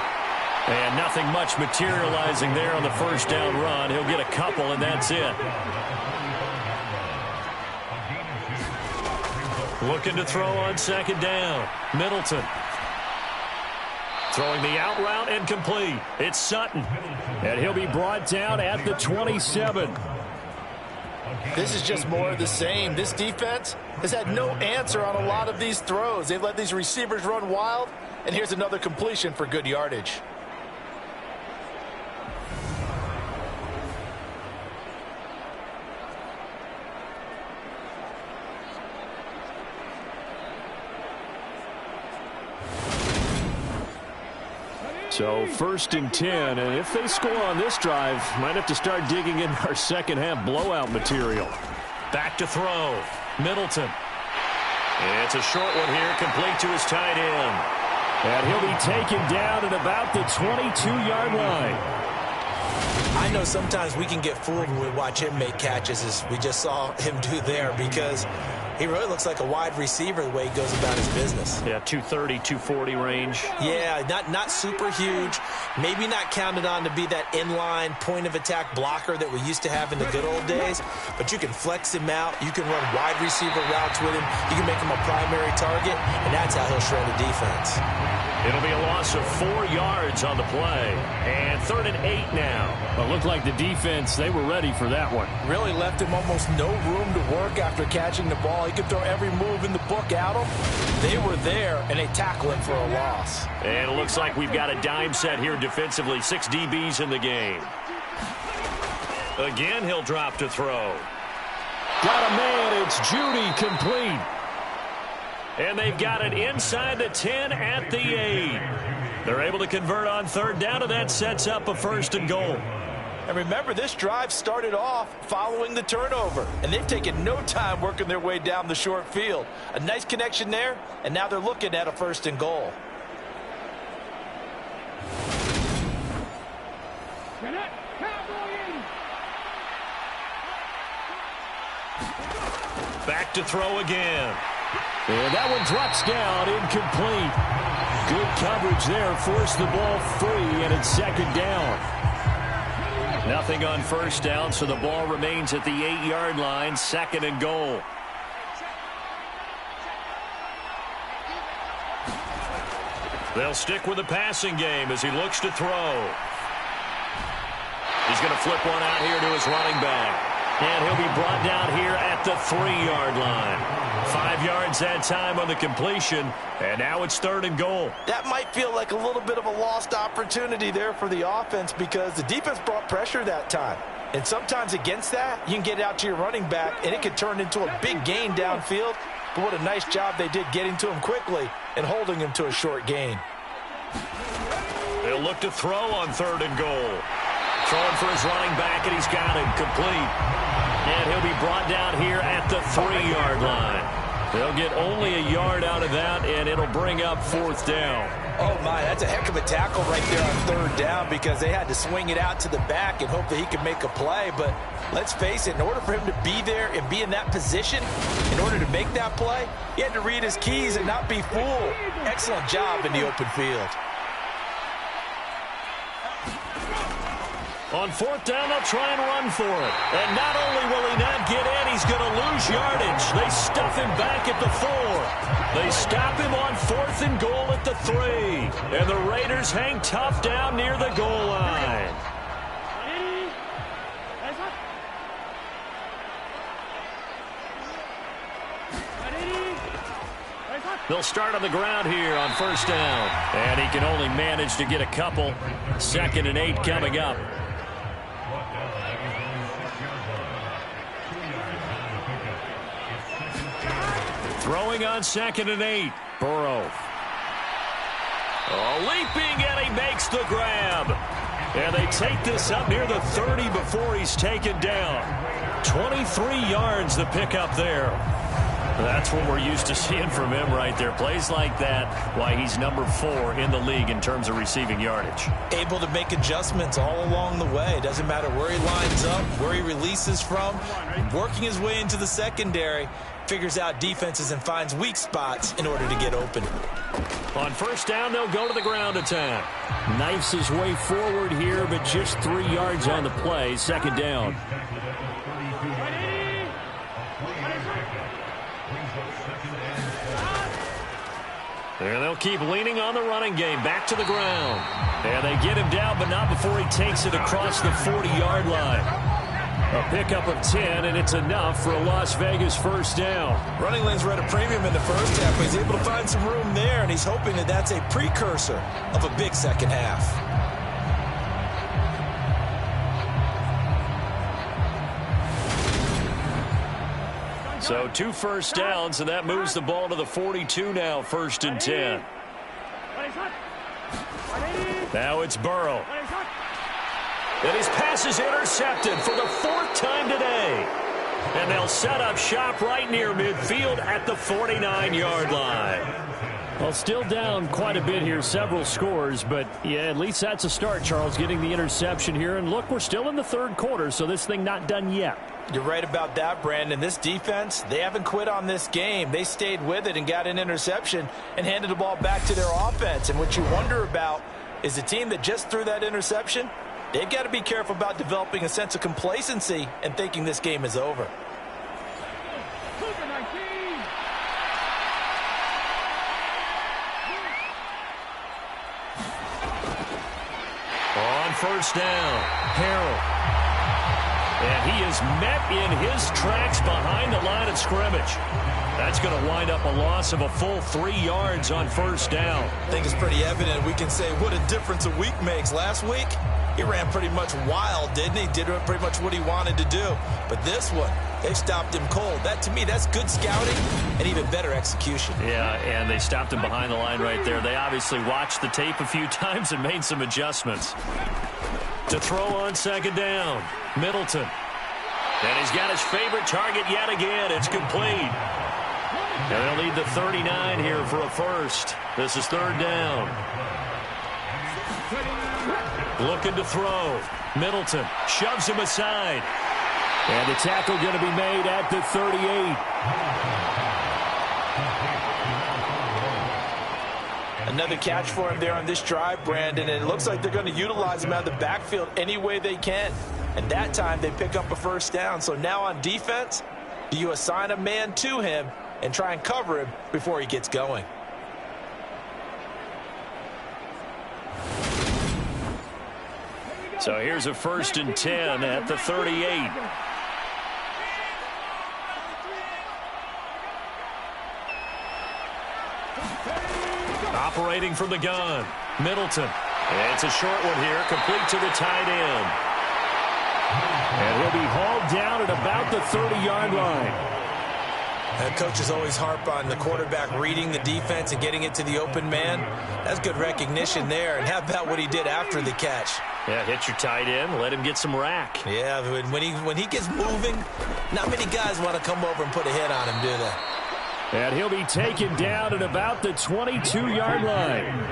And nothing much materializing there on the first down run. He'll get a couple, and that's it. Looking to throw on second down. Middleton. Throwing the out route and complete. It's Sutton. And he'll be brought down at the 27. This is just more of the same. This defense has had no answer on a lot of these throws. They've let these receivers run wild, and here's another completion for good yardage. So 1st and 10, and if they score on this drive, might have to start digging in our second half blowout material. Back to throw. Middleton. It's a short one here, complete to his tight end. And he'll be taken down at about the 22-yard line. I know sometimes we can get fooled when we watch him make catches, as we just saw him do there, because He really looks like a wide receiver the way he goes about his business. Yeah, 230, 240 range. Yeah, not super huge. Maybe not counted on to be that inline point-of-attack blocker that we used to have in the good old days. But you can flex him out. You can run wide receiver routes with him. You can make him a primary target, and that's how he'll shred a defense. It'll be a loss of 4 yards on the play. And 3rd and 8 now. Well, it looked like the defense, they were ready for that one. Really left him almost no room to work after catching the ball. He could throw every move in the book at him. They were there, and they tackle him for a loss. And it looks like we've got a dime set here defensively. 6 DBs in the game. Again, he'll drop to throw. Got a man. It's Judy, complete. And they've got it inside the 10 at the 8. They're able to convert on 3rd down, and that sets up a 1st and goal. And remember, this drive started off following the turnover, and they've taken no time working their way down the short field. A nice connection there, and now they're looking at a 1st and goal. Back to throw again. And that one drops down, incomplete. Good coverage there, forced the ball free, and it's 2nd down. Nothing on 1st down, so the ball remains at the 8-yard line, 2nd and goal. They'll stick with the passing game as he looks to throw. He's going to flip one out here to his running back. And he'll be brought down here at the 3-yard line. 5 yards that time on the completion, and now it's 3rd and goal. That might feel like a little bit of a lost opportunity there for the offense because the defense brought pressure that time. And sometimes against that, you can get out to your running back, and it can turn into a big gain downfield. But what a nice job they did getting to him quickly and holding him to a short gain. They'll look to throw on 3rd and goal. Throwing for his running back, and he's got him complete. And he'll be brought down here at the 3-yard line. They'll get only a yard out of that, and it'll bring up 4th down. Oh, my, that's a heck of a tackle right there on 3rd down because they had to swing it out to the back and hope that he could make a play. But let's face it, in order for him to be there and be in that position, in order to make that play, he had to read his keys and not be fooled. Excellent job in the open field. On 4th down, they'll try and run for it. And not only will he not get in, he's going to lose yardage. They stuff him back at the 4. They stop him on 4th and goal at the 3. And the Raiders hang tough down near the goal line. They'll start on the ground here on 1st down. And he can only manage to get a couple. 2nd and 8 coming up. Throwing on 2nd and 8. Burrow. Oh, leaping, and he makes the grab. And they take this up near the 30 before he's taken down. 23 yards the pickup there. That's what we're used to seeing from him right there. Plays like that, why he's number 4 in the league in terms of receiving yardage. Able to make adjustments all along the way. Doesn't matter where he lines up, where he releases from. Working his way into the secondary, figures out defenses and finds weak spots in order to get open. On 1st down, they'll go to the ground attack. Knifes his way forward here, but just 3 yards on the play. 2nd down. And they'll keep leaning on the running game. Back to the ground. And they get him down, but not before he takes it across the 40-yard line. A pickup of 10, and it's enough for a Las Vegas 1st down. Running lanes were at a premium in the first half, but he's able to find some room there, and he's hoping that that's a precursor of a big second half. So 2 1st downs, and that moves the ball to the 42 now, 1st and 10. Now it's Burrow. And his pass is intercepted for the 4th time today. And they'll set up shop right near midfield at the 49-yard line. Well, still down quite a bit here, several scores, but yeah, at least that's a start, Charles, getting the interception here. And look, we're still in the third quarter, so this thing not done yet. You're right about that, Brandon. This defense, they haven't quit on this game. They stayed with it and got an interception and handed the ball back to their offense. And what you wonder about is the team that just threw that interception, they've got to be careful about developing a sense of complacency and thinking this game is over. On first down, Harrell. And he is met in his tracks behind the line of scrimmage. That's going to wind up a loss of a full 3 yards on first down. I think it's pretty evident. We can say what a difference a week makes. Last week, he ran pretty much wild, didn't he? Did pretty much what he wanted to do. But this one, they stopped him cold. That, to me, that's good scouting and even better execution. Yeah, and they stopped him behind the line right there. They obviously watched the tape a few times and made some adjustments. To throw on second down, Middleton. And he's got his favorite target yet again. It's complete. And they'll need the 39 here for a first. This is third down. Looking to throw. Middleton shoves him aside. And the tackle going to be made at the 38. Another catch for him there on this drive, Brandon, and it looks like they're going to utilize him out of the backfield any way they can. And that time they pick up a first down. So now on defense, do you assign a man to him and try and cover him before he gets going? So here's a 1st and 10 at the 38. Operating from the gun, Middleton. It's a short one here, complete to the tight end. And he'll be hauled down at about the 30-yard line. Coaches always harp on the quarterback reading the defense and getting it to the open man. That's good recognition there. And how about what he did after the catch? Yeah, hit your tight end, let him get some rack. Yeah, when he gets moving, not many guys want to come over and put a hit on him, do they? And he'll be taken down at about the 22-yard line.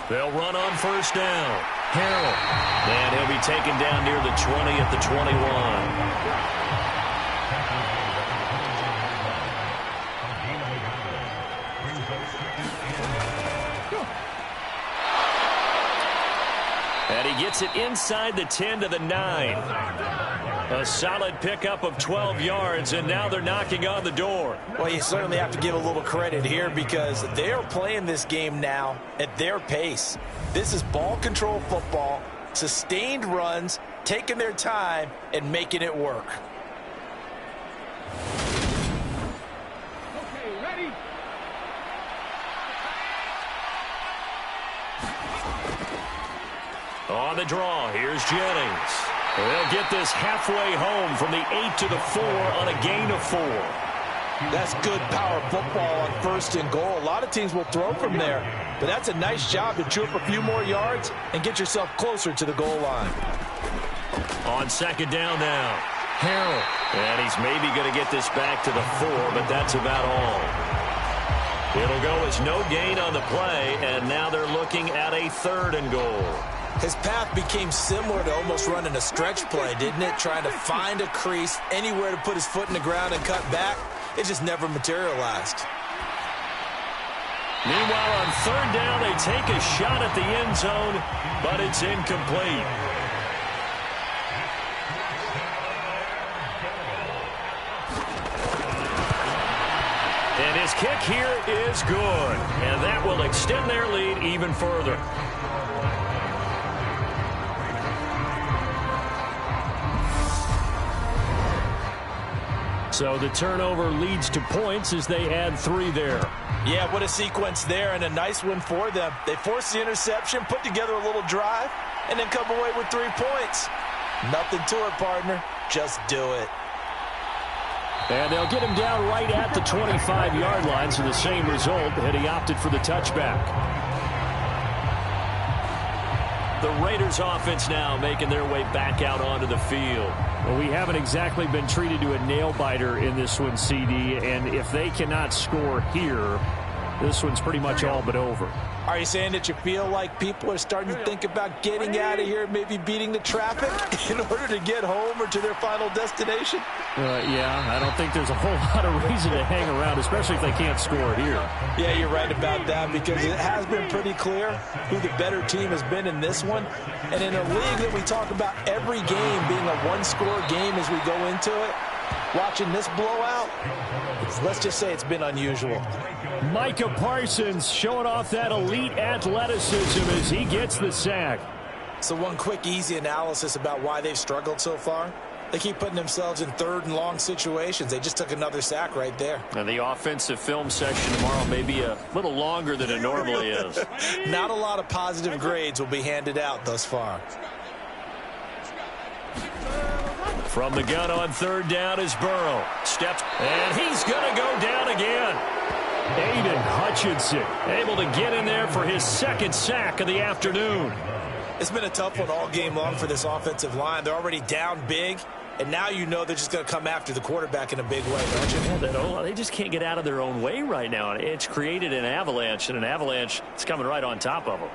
They'll run on first down. Harrell. And he'll be taken down near the 20 at the 21. And he gets it inside the 10 to the 9. A solid pickup of 12 yards, and now they're knocking on the door. Well, you certainly have to give a little credit here because they are playing this game now at their pace. This is ball control football, sustained runs, taking their time, and making it work. Okay, ready? On the draw, here's Jennings. They'll get this halfway home from the 8 to the 4 on a gain of 4. That's good power football on 1st and goal. A lot of teams will throw from there, but that's a nice job to chew up a few more yards and get yourself closer to the goal line. On second down now, Harrell. And he's maybe going to get this back to the 4, but that's about all. It'll go as no gain on the play, and now they're looking at a 3rd and goal. His path became similar to almost running a stretch play, didn't it? Trying to find a crease, anywhere to put his foot in the ground and cut back. It just never materialized. Meanwhile, on 3rd down, they take a shot at the end zone, but it's incomplete. And his kick here is good, and that will extend their lead even further. So the turnover leads to points as they add 3 there. Yeah, what a sequence there, and a nice one for them. They force the interception, put together a little drive, and then come away with 3 points. Nothing to it, partner. Just do it. And they'll get him down right at the 25-yard line, so the same result, had he opted for the touchback. The Raiders offense now making their way back out onto the field. Well, we haven't exactly been treated to a nail-biter in this one, CD, and if they cannot score here, this one's pretty much all but over. Are you saying that you feel like people are starting to think about getting out of here, maybe beating the traffic in order to get home or to their final destination? Yeah, I don't think there's a whole lot of reason to hang around, especially if they can't score here. Yeah, you're right about that, because it has been pretty clear who the better team has been in this one. And in a league that we talk about every game being a one-score game as we go into it, watching this blowout, let's just say it's been unusual. Micah Parsons showing off that elite athleticism as he gets the sack. So one quick, easy analysis about why they've struggled so far. They keep putting themselves in third and long situations. They just took another sack right there. And the offensive film section tomorrow may be a little longer than it normally is. Not a lot of positive grades will be handed out thus far. From the gun on third down is Burrow. Steps, and he's going to go down again. Aiden Hutchinson able to get in there for his second sack of the afternoon. It's been a tough one all game long for this offensive line. They're already down big, and now you know they're just going to come after the quarterback in a big way, don't you? Yeah, they just can't get out of their own way right now. It's created an avalanche, and an avalanche is coming right on top of them.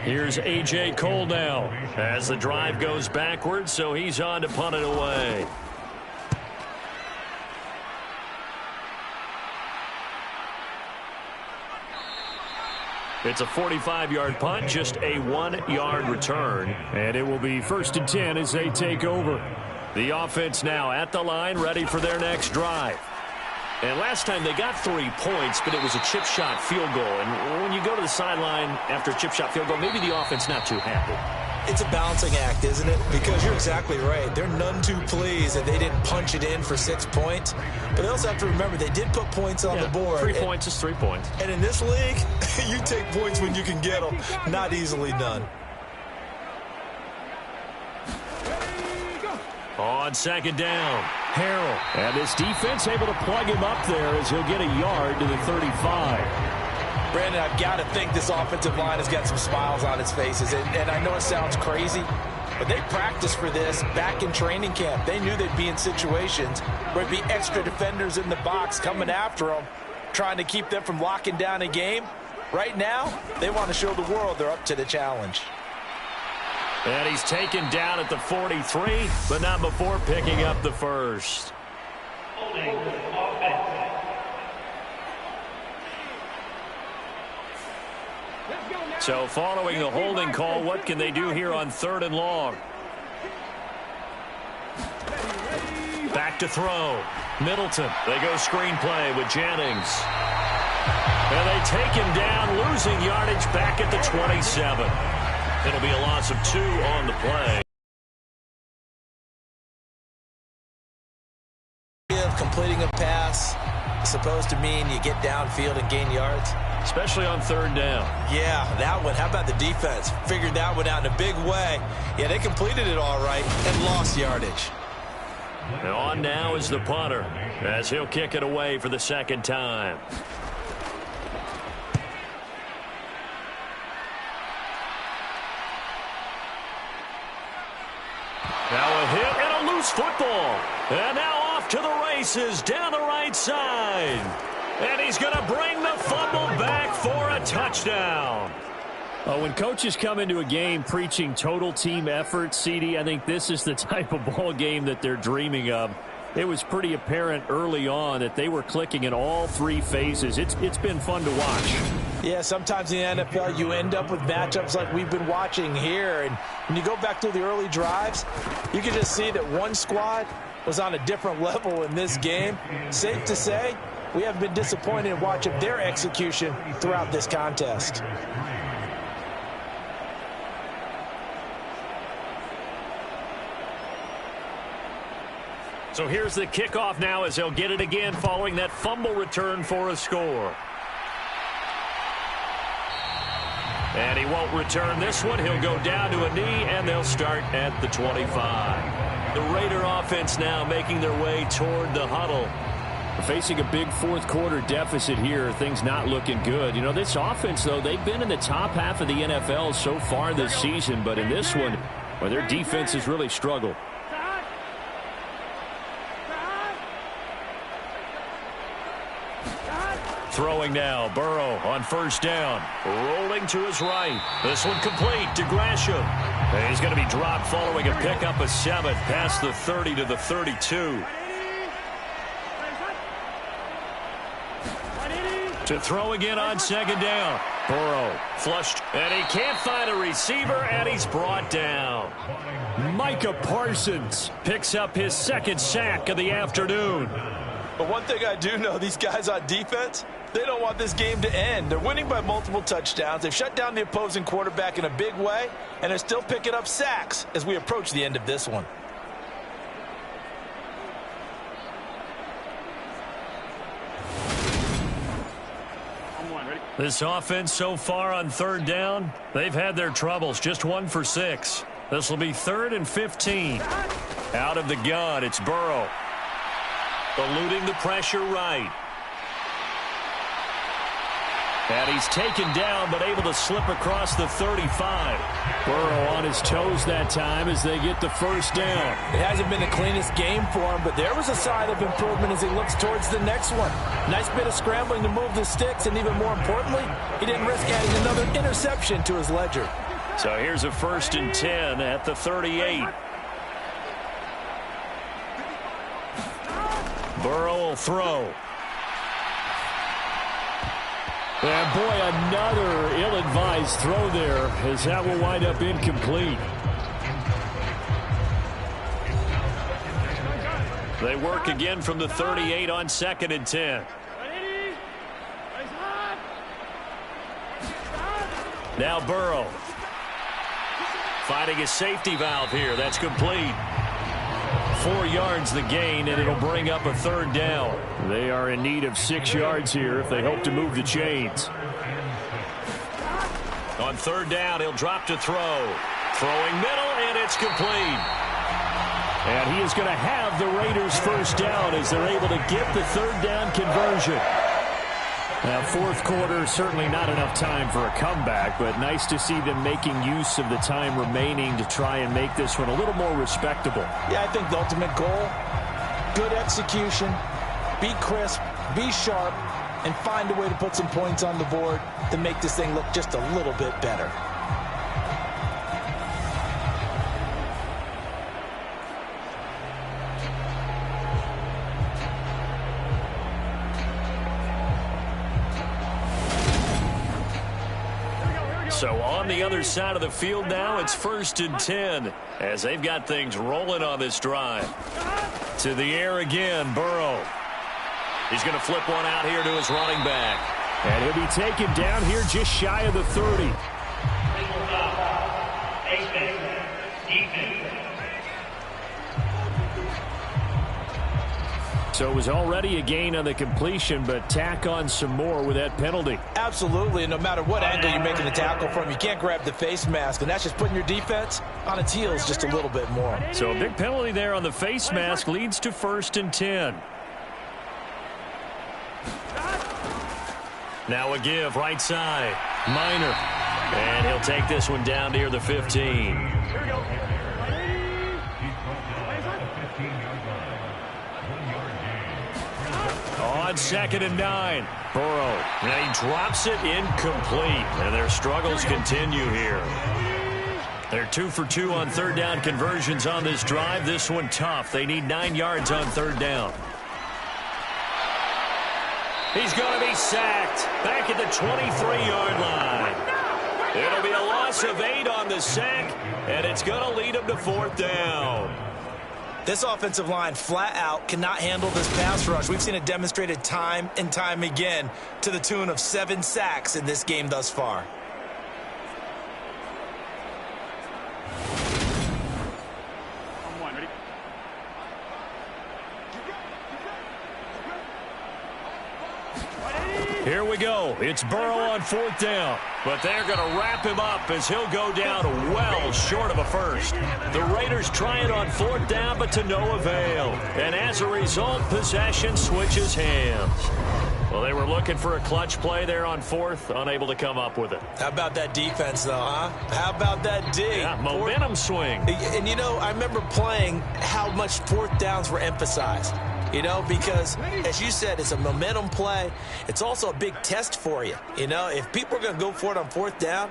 Here's A.J. Cole now as the drive goes backwards, so he's on to punt it away. It's a 45-yard punt, just a 1-yard return. And it will be 1st and 10 as they take over. The offense now at the line, ready for their next drive. And last time they got 3 points, but it was a chip shot field goal. And when you go to the sideline after a chip shot field goal, maybe the offense not too happy. It's a balancing act, isn't it? Because you're exactly right. They're none too pleased that they didn't punch it in for 6 points. But they also have to remember they did put points on the board. 3 points is 3 points. And in this league, you take points when you can get them. Not easily done. On second down, Harrell. And this defense able to plug him up there as he'll get a yard to the 35. Brandon, I've got to think this offensive line has got some smiles on its faces. And I know it sounds crazy, but they practiced for this back in training camp. They knew they'd be in situations where it'd be extra defenders in the box coming after them, trying to keep them from locking down a game. Right now, they want to show the world they're up to the challenge. And he's taken down at the 43, but not before picking up the first. So following the holding call, what can they do here on 3rd and long? Back to throw. Middleton. They go screenplay with Jennings. And they take him down, losing yardage back at the 27. It'll be a loss of 2 on the play. Completing a pass is supposed to mean you get downfield and gain yards. Especially on 3rd down. Yeah, that one. How about the defense? Figured that one out in a big way. Yeah, they completed it all right and lost yardage. And on now is the punter as he'll kick it away for the second time. Now a hit and a loose football. And now off to the races down the right side. And he's going to bring the fumble back for a touchdown. When coaches come into a game preaching total team effort, CD, I think this is the type of ball game that they're dreaming of. It was pretty apparent early on that they were clicking in all 3 phases. It's been fun to watch. Yeah, sometimes in the NFL you end up with matchups like we've been watching here. And when you go back to the early drives, you can just see that one squad was on a different level in this game. Safe to say, we have been disappointed in watching their execution throughout this contest. So here's the kickoff now as they'll get it again following that fumble return for a score. And he won't return this one. He'll go down to a knee, and they'll start at the 25. The Raider offense now making their way toward the huddle. Facing a big fourth-quarter deficit here, things not looking good. You know, this offense, though, they've been in the top half of the NFL so far this season, but in this one, well, their defense has really struggled. Throwing now, Burrow on first down. Rolling to his right. This one complete to Gresham. And he's going to be dropped following a pickup of 7 past the 30 to the 32. To throw again on second down. Burrow flushed, and he can't find a receiver, and he's brought down. Micah Parsons picks up his second sack of the afternoon. But one thing I do know, these guys on defense, they don't want this game to end. They're winning by multiple touchdowns. They've shut down the opposing quarterback in a big way, and they're still picking up sacks as we approach the end of this one. This offense so far on third down, they've had their troubles. Just 1 for 6. This will be 3rd and 15. Out of the gun, it's Burrow. Eluding the pressure right. And he's taken down, but able to slip across the 35. Burrow on his toes that time as they get the first down. It hasn't been the cleanest game for him, but there was a sign of improvement as he looks towards the next one. Nice bit of scrambling to move the sticks, and even more importantly, he didn't risk adding another interception to his ledger. So here's a 1st and 10 at the 38. Burrow will throw. And boy, another ill-advised throw there, as that will wind up incomplete. They work again from the 38 on 2nd and 10. Now Burrow. Finding a safety valve here. That's complete. 4 yards the gain, and it'll bring up a 3rd down. They are in need of 6 yards here if they hope to move the chains. On 3rd down, he'll drop to throw. Throwing middle, and it's complete. And he is going to have the Raiders' first down as they're able to get the 3rd down conversion. Now, fourth quarter, certainly not enough time for a comeback, but nice to see them making use of the time remaining to try and make this one a little more respectable. Yeah, I think the ultimate goal, good execution, be crisp, be sharp, and find a way to put some points on the board to make this thing look just a little bit better. So on the other side of the field now, it's 1st and 10 as they've got things rolling on this drive. To the air again, Burrow. He's going to flip one out here to his running back. And he'll be taken down here just shy of the 30. So it was already a gain on the completion, but tack on some more with that penalty. Absolutely, and no matter what angle you're making the tackle from, you can't grab the face mask, and that's just putting your defense on its heels just a little bit more. So a big penalty there on the face mask leads to 1st and 10. Now a give right side. Minor. And he'll take this one down near the 15. On 2nd and 9. Burrow. And he drops it incomplete. And their struggles continue here. They're 2 for 2 on 3rd down conversions on this drive. This one tough. They need 9 yards on 3rd down. He's going to be sacked back at the 23-yard line. It'll be a loss of 8 on the sack, and it's going to lead him to 4th down. This offensive line flat out cannot handle this pass rush. We've seen it demonstrated time and time again to the tune of 7 sacks in this game thus far. Here we go. It's Burrow on 4th down. But they're going to wrap him up as he'll go down well short of a first. The Raiders try it on 4th down, but to no avail. And as a result, possession switches hands. Well, they were looking for a clutch play there on 4th, unable to come up with it. How about that defense, though, huh? How about that D? Yeah, momentum swing. And, you know, I remember playing how much 4th downs were emphasized. You know, because, as you said, it's a momentum play. It's also a big test for you. You know, if people are going to go for it on 4th down,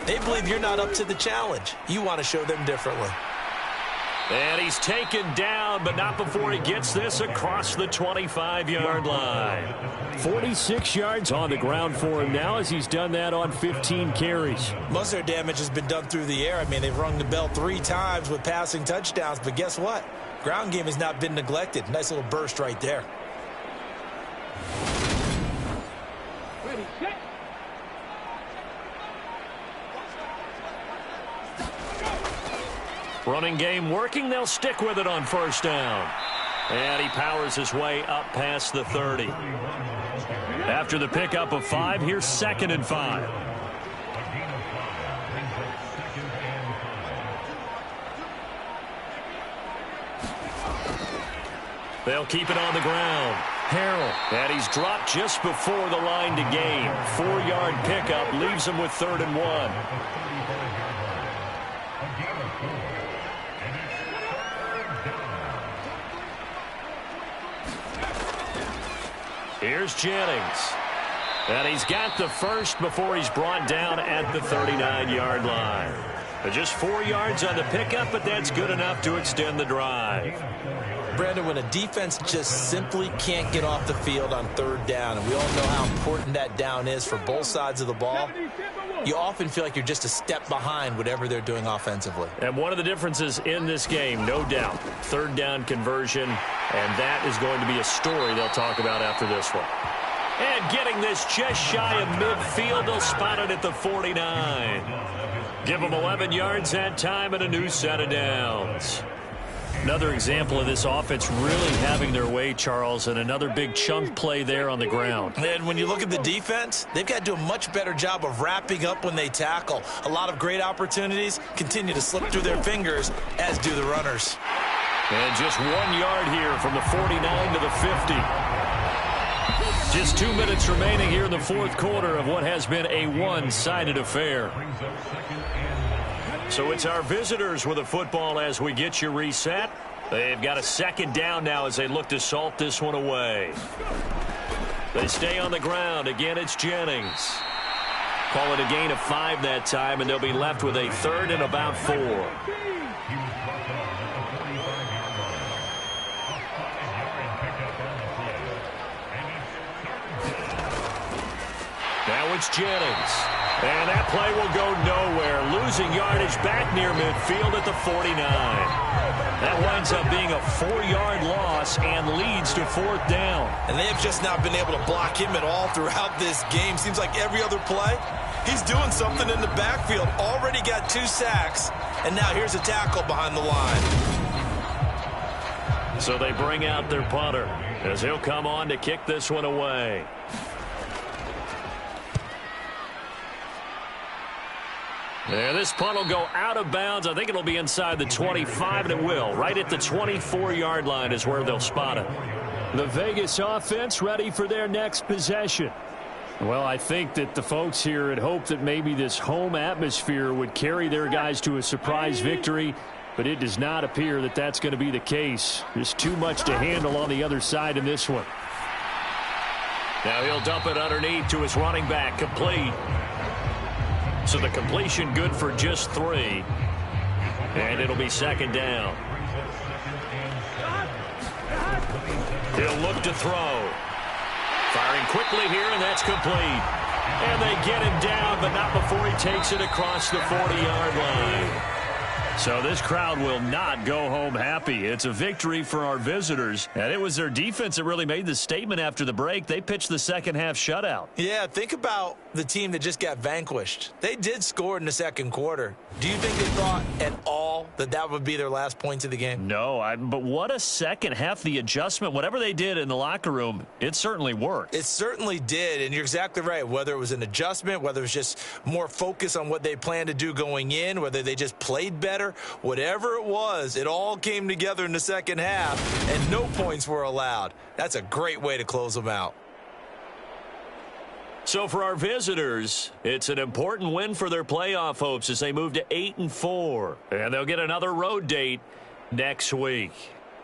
they believe you're not up to the challenge. You want to show them differently. And he's taken down, but not before he gets this across the 25-yard line. 46 yards on the ground for him now as he's done that on 15 carries. Most of their damage has been done through the air. I mean, they've rung the bell 3 times with passing touchdowns, but guess what? Ground game has not been neglected. Nice little burst right there. Ready, set. Running game working. They'll stick with it on 1st down. And he powers his way up past the 30. After the pickup of 5, here's 2nd and 5. They'll keep it on the ground. Harrell. And he's dropped just before the line to gain. 4-yard pickup leaves him with 3rd and 1. Here's Jennings. And he's got the first before he's brought down at the 39-yard line. Just 4 yards on the pickup, but that's good enough to extend the drive. Brandon, when a defense just simply can't get off the field on 3rd down, and we all know how important that down is for both sides of the ball, you often feel like you're just a step behind whatever they're doing offensively. And one of the differences in this game, no doubt, 3rd down conversion, and that is going to be a story they'll talk about after this one. And getting this just shy of midfield, they'll spot it at the 49. Give them 11 yards that time and a new set of downs. Another example of this offense really having their way, Charles, and another big chunk play there on the ground. And when you look at the defense, they've got to do a much better job of wrapping up when they tackle. A lot of great opportunities continue to slip through their fingers, as do the runners. And just 1 yard here from the 49 to the 50. Just 2 minutes remaining here in the 4th quarter of what has been a one-sided affair. So it's our visitors with the football as we get you reset. They've got a 2nd down now as they look to salt this one away. They stay on the ground. Again, it's Jennings. Call it a gain of 5 that time, and they'll be left with a 3rd and about 4. Now it's Jennings. And that play will go nowhere. Losing yardage back near midfield at the 49. That winds up being a 4-yard loss and leads to 4th down. And they have just not been able to block him at all throughout this game. Seems like every other play, he's doing something in the backfield. Already got 2 sacks, and now here's a tackle behind the line. So they bring out their punter as he'll come on to kick this one away. And this punt will go out of bounds. I think it'll be inside the 25, and it will. Right at the 24-yard line is where they'll spot it. The Vegas offense ready for their next possession. Well, I think that the folks here had hoped that maybe this home atmosphere would carry their guys to a surprise victory, but it does not appear that that's going to be the case. There's too much to handle on the other side in this one. Now he'll dump it underneath to his running back, complete. So the completion good for just 3. And it'll be 2nd down. He'll look to throw. Firing quickly here, and that's complete. And they get him down, but not before he takes it across the 40-yard line. So this crowd will not go home happy. It's a victory for our visitors. And it was their defense that really made the statement after the break. They pitched the second-half shutout. Yeah, think about the team that just got vanquished. They did score in the 2nd quarter. Do you think they thought at all all that would be their last points of the game? No, but what a second half. The adjustment, whatever they did in the locker room, it certainly worked. It certainly did, and you're exactly right. Whether it was an adjustment, whether it was just more focus on what they planned to do going in, whether they just played better, whatever it was, it all came together in the second half, and no points were allowed. That's a great way to close them out. So for our visitors, it's an important win for their playoff hopes as they move to 8-4. And they'll get another road date next week.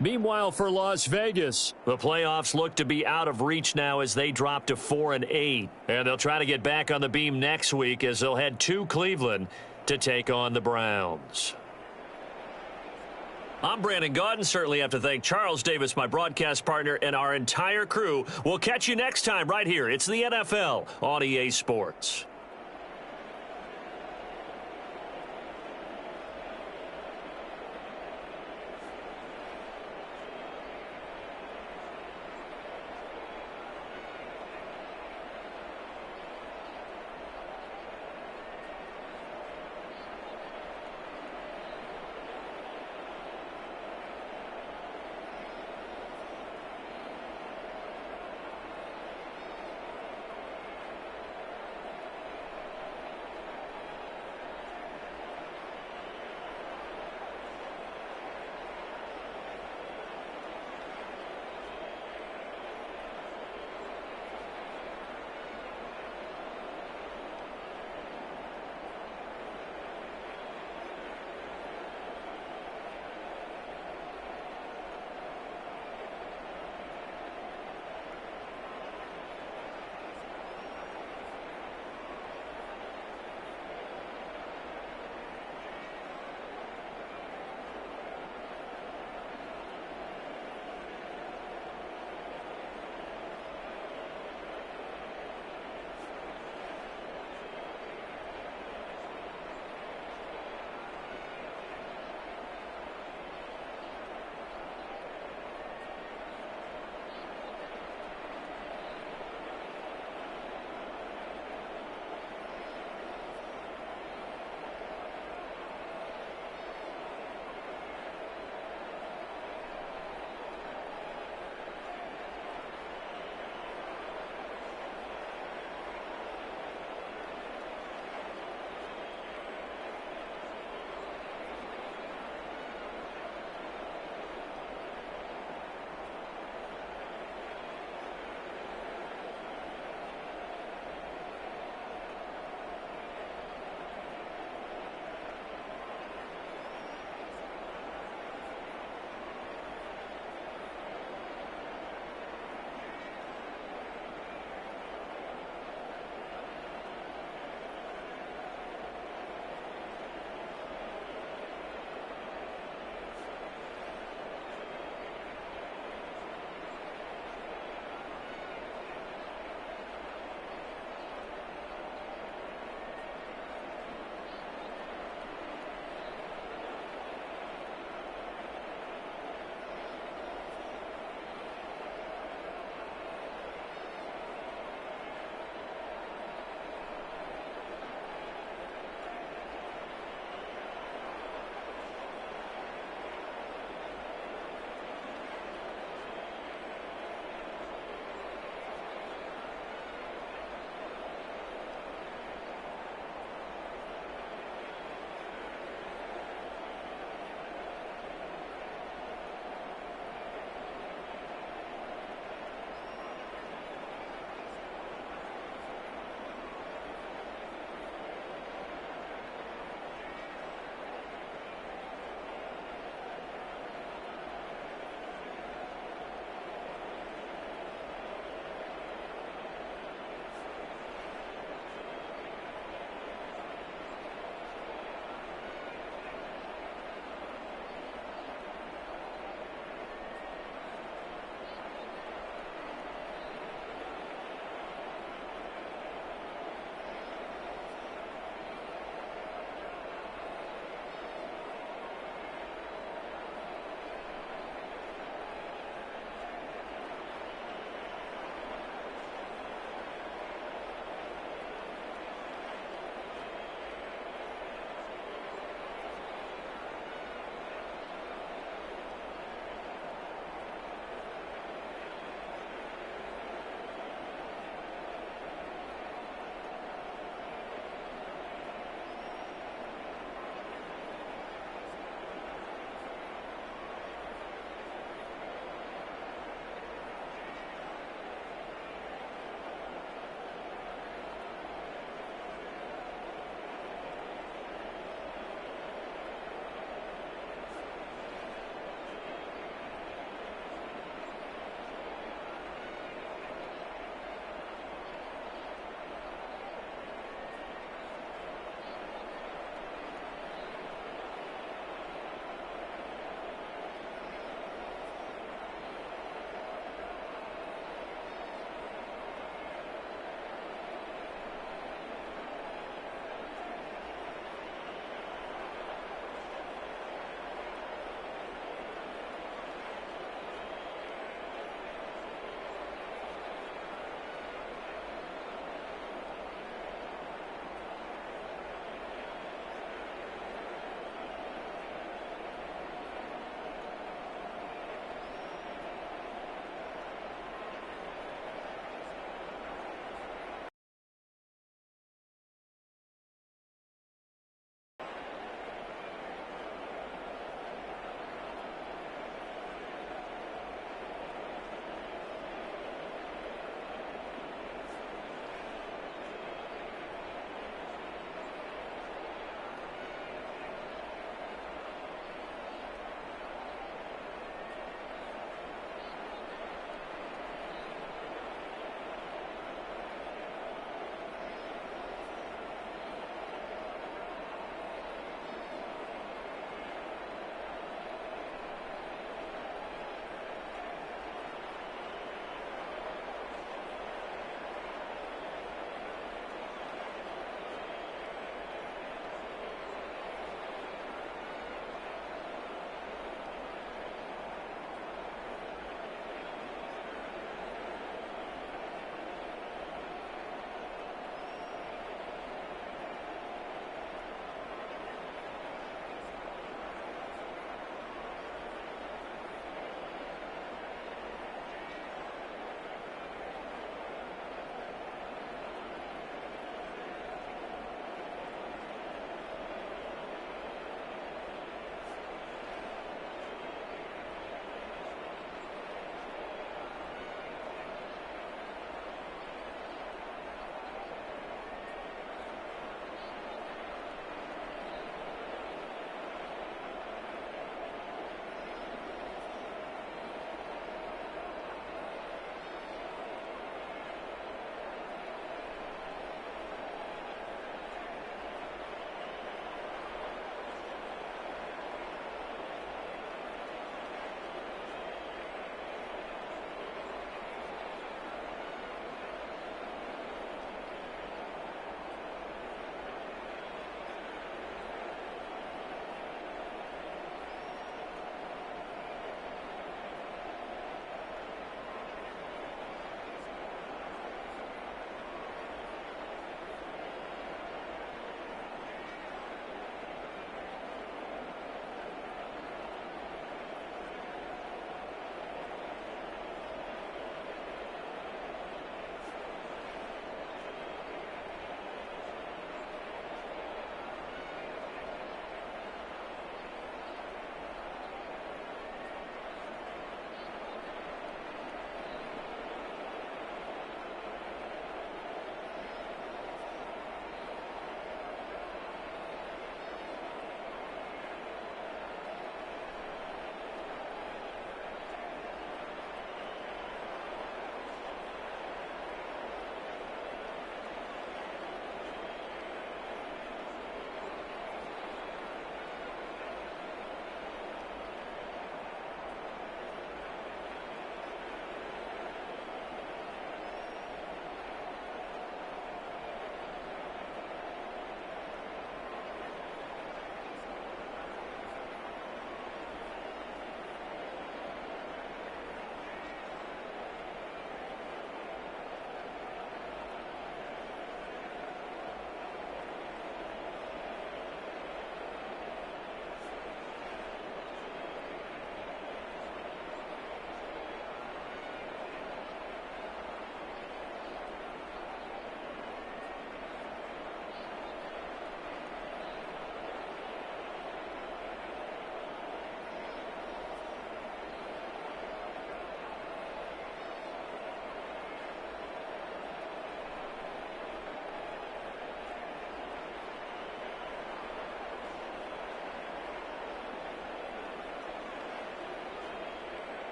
Meanwhile, for Las Vegas, the playoffs look to be out of reach now as they drop to 4-8. And they'll try to get back on the beam next week as they'll head to Cleveland to take on the Browns. I'm Brandon Gaudin. Certainly have to thank Charles Davis, my broadcast partner, and our entire crew. We'll catch you next time right here. It's the NFL on EA Sports.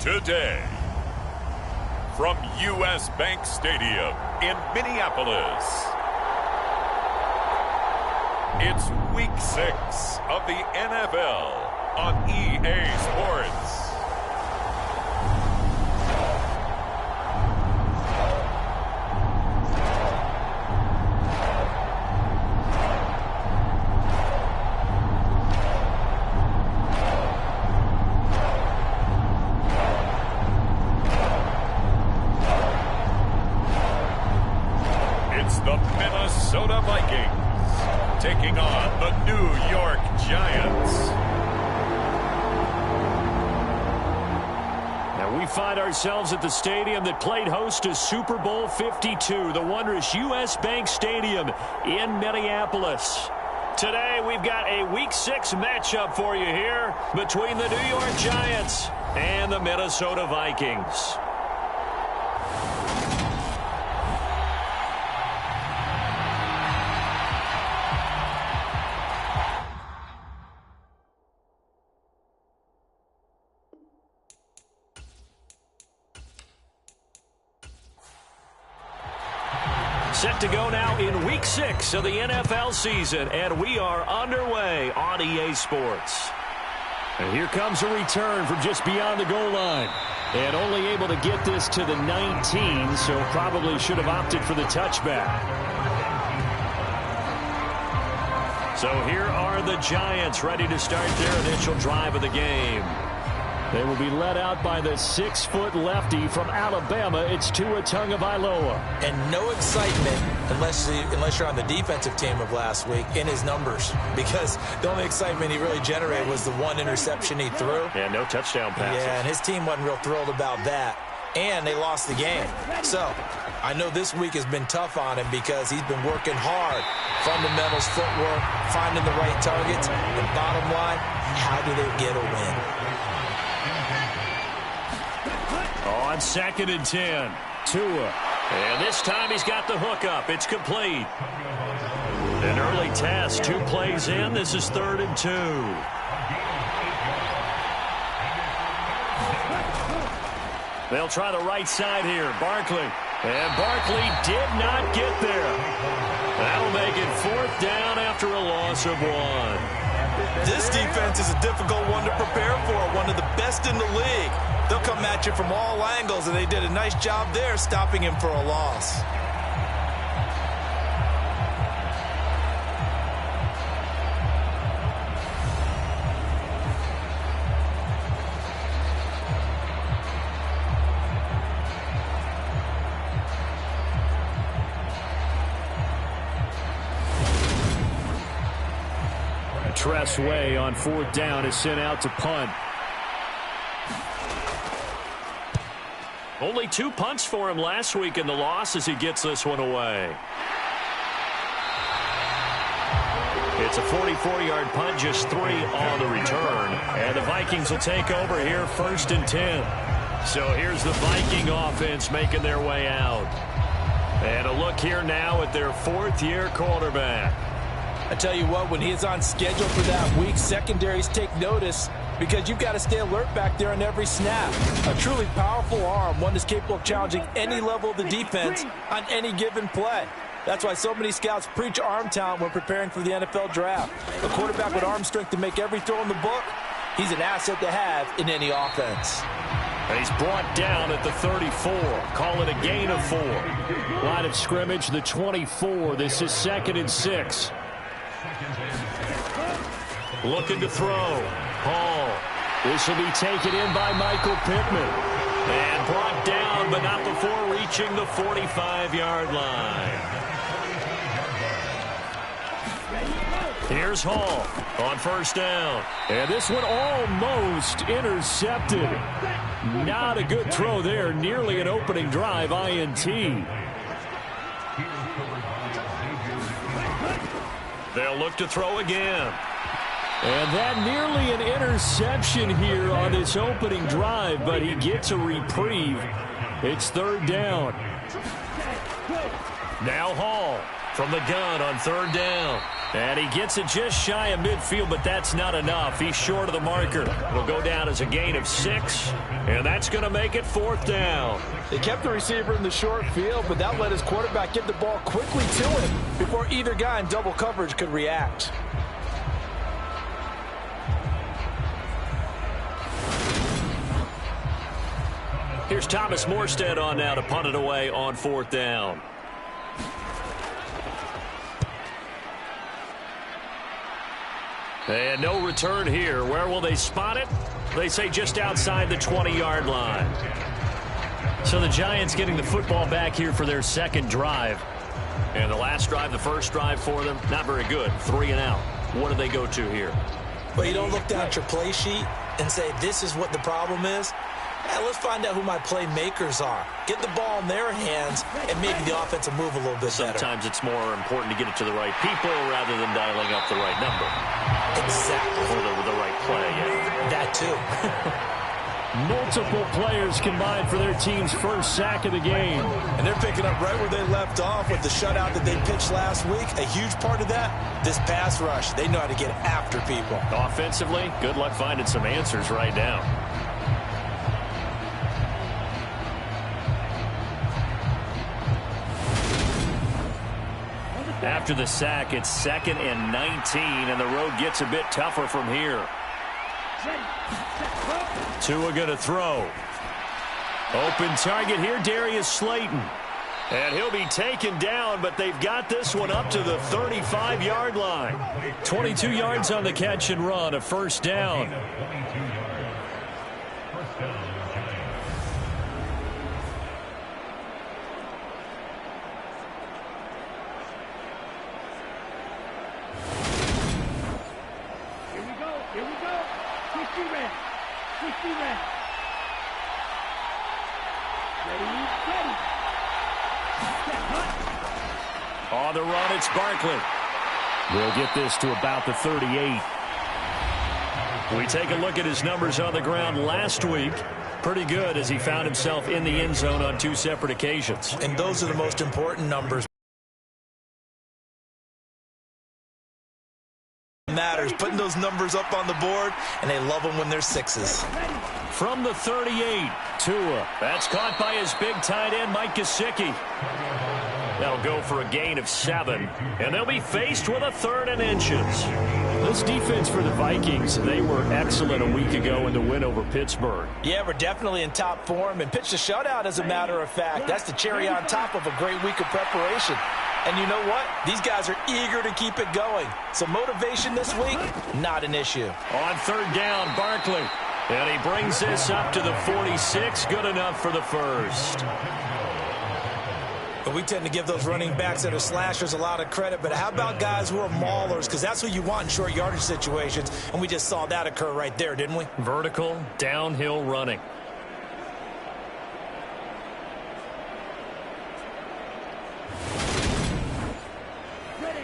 today. From U.S. Bank Stadium in Minneapolis, it's Week 6 of the NFL on EA Sports. It's the Minnesota Vikings taking on the New York Giants. Now we find ourselves at the stadium that played host to Super Bowl 52, the wondrous U.S. Bank Stadium in Minneapolis. Today we've got a Week 6 matchup for you here between the New York Giants and the Minnesota Vikings. Set to go now in Week 6 of the NFL season, and we are underway on EA Sports. And here comes a return from just beyond the goal line. And only able to get this to the 19, so probably should have opted for the touchback. So here are the Giants ready to start their initial drive of the game. They will be led out by the 6-foot lefty from Alabama. It's Tua Tagovailoa. And no excitement unless you're on the defensive team of last week in his numbers, because the only excitement he really generated was the one interception he threw. Yeah, no touchdown passes. Yeah, and his team wasn't real thrilled about that. And they lost the game. So I know this week has been tough on him because he's been working hard. Fundamentals, footwork, finding the right targets. And bottom line, how do they get a win? On 2nd and 10, Tua. And this time he's got the hook up. It's complete. An early test, 2 plays in. This is 3rd and 2. They'll try the right side here. Barkley. And Barkley did not get there. That'll make it 4th down after a loss of 1. This defense is a difficult one to prepare for, one of the best in the league. They'll come at you from all angles, and they did a nice job there stopping him for a loss. Tressway on 4th down is sent out to punt. Only 2 punts for him last week in the loss as he gets this one away. It's a 44-yard punt, just 3 on the return. And the Vikings will take over here 1st and 10. So here's the Viking offense making their way out. And a look here now at their 4th-year quarterback. I tell you what, when he's on schedule for that week, secondaries take notice because you've got to stay alert back there on every snap. A truly powerful arm, one that's capable of challenging any level of the defense on any given play. That's why so many scouts preach arm talent when preparing for the NFL draft. A quarterback with arm strength to make every throw in the book, he's an asset to have in any offense. And he's brought down at the 34. Call it a gain of 4. Line of scrimmage, the 24. This is 2nd and 6. Looking to throw. Hall. This will be taken in by Michael Pittman. And brought down, but not before reaching the 45-yard line. Here's Hall on 1st down. And this one almost intercepted. Not a good throw there. Nearly an opening drive INT. They'll look to throw again. And that nearly an interception here on this opening drive, but he gets a reprieve. It's 3rd down. Now Hall from the gun on 3rd down. And he gets it just shy of midfield, but that's not enough. He's short of the marker. It'll go down as a gain of 6, and that's going to make it 4th down. They kept the receiver in the short field, but that let his quarterback get the ball quickly to him before either guy in double coverage could react. Here's Thomas Morstead on now to punt it away on 4th down. And no return here. Where will they spot it? They say just outside the 20-yard line. So the Giants getting the football back here for their 2nd drive. And the last drive, the first drive for them, not very good. 3 and out. What do they go to here? Well, you don't look down at your play sheet and say, this is what the problem is. Let's find out who my playmakers are. Get the ball in their hands and maybe the offense will move a little bit better. Sometimes it's more important to get it to the right people rather than dialing up the right number. Exactly. Or the right play, yeah. That too. Multiple players combined for their team's first sack of the game. And they're picking up right where they left off with the shutout that they pitched last week. A huge part of that, this pass rush. They know how to get after people. Offensively, good luck finding some answers right now. After the sack, it's 2nd and 19, and the road gets a bit tougher from here. Tua going to throw. Open target here, Darius Slayton. And he'll be taken down, but they've got this one up to the 35-yard line. 22 yards on the catch and run, a 1st down. On the run, it's Barkley. We'll get this to about the 38. We take a look at his numbers on the ground last week. Pretty good as he found himself in the end zone on 2 separate occasions. And those are the most important numbers. Matters, putting those numbers up on the board, and they love them when they're 6s. From the 38, Tua. That's caught by his big tight end, Mike Gesicki. That'll go for a gain of 7, and they'll be faced with a 3rd and inches. This defense for the Vikings, they were excellent a week ago in the win over Pittsburgh. Yeah, we're definitely in top form and pitched a shutout, as a matter of fact. That's the cherry on top of a great week of preparation. And you know what? These guys are eager to keep it going. So motivation this week, not an issue. On 3rd down, Barkley. And he brings this up to the 46. Good enough for the 1st. But we tend to give those running backs that are slashers a lot of credit. But how about guys who are maulers? Because that's who you want in short yardage situations. And we just saw that occur right there, didn't we? Vertical, downhill running.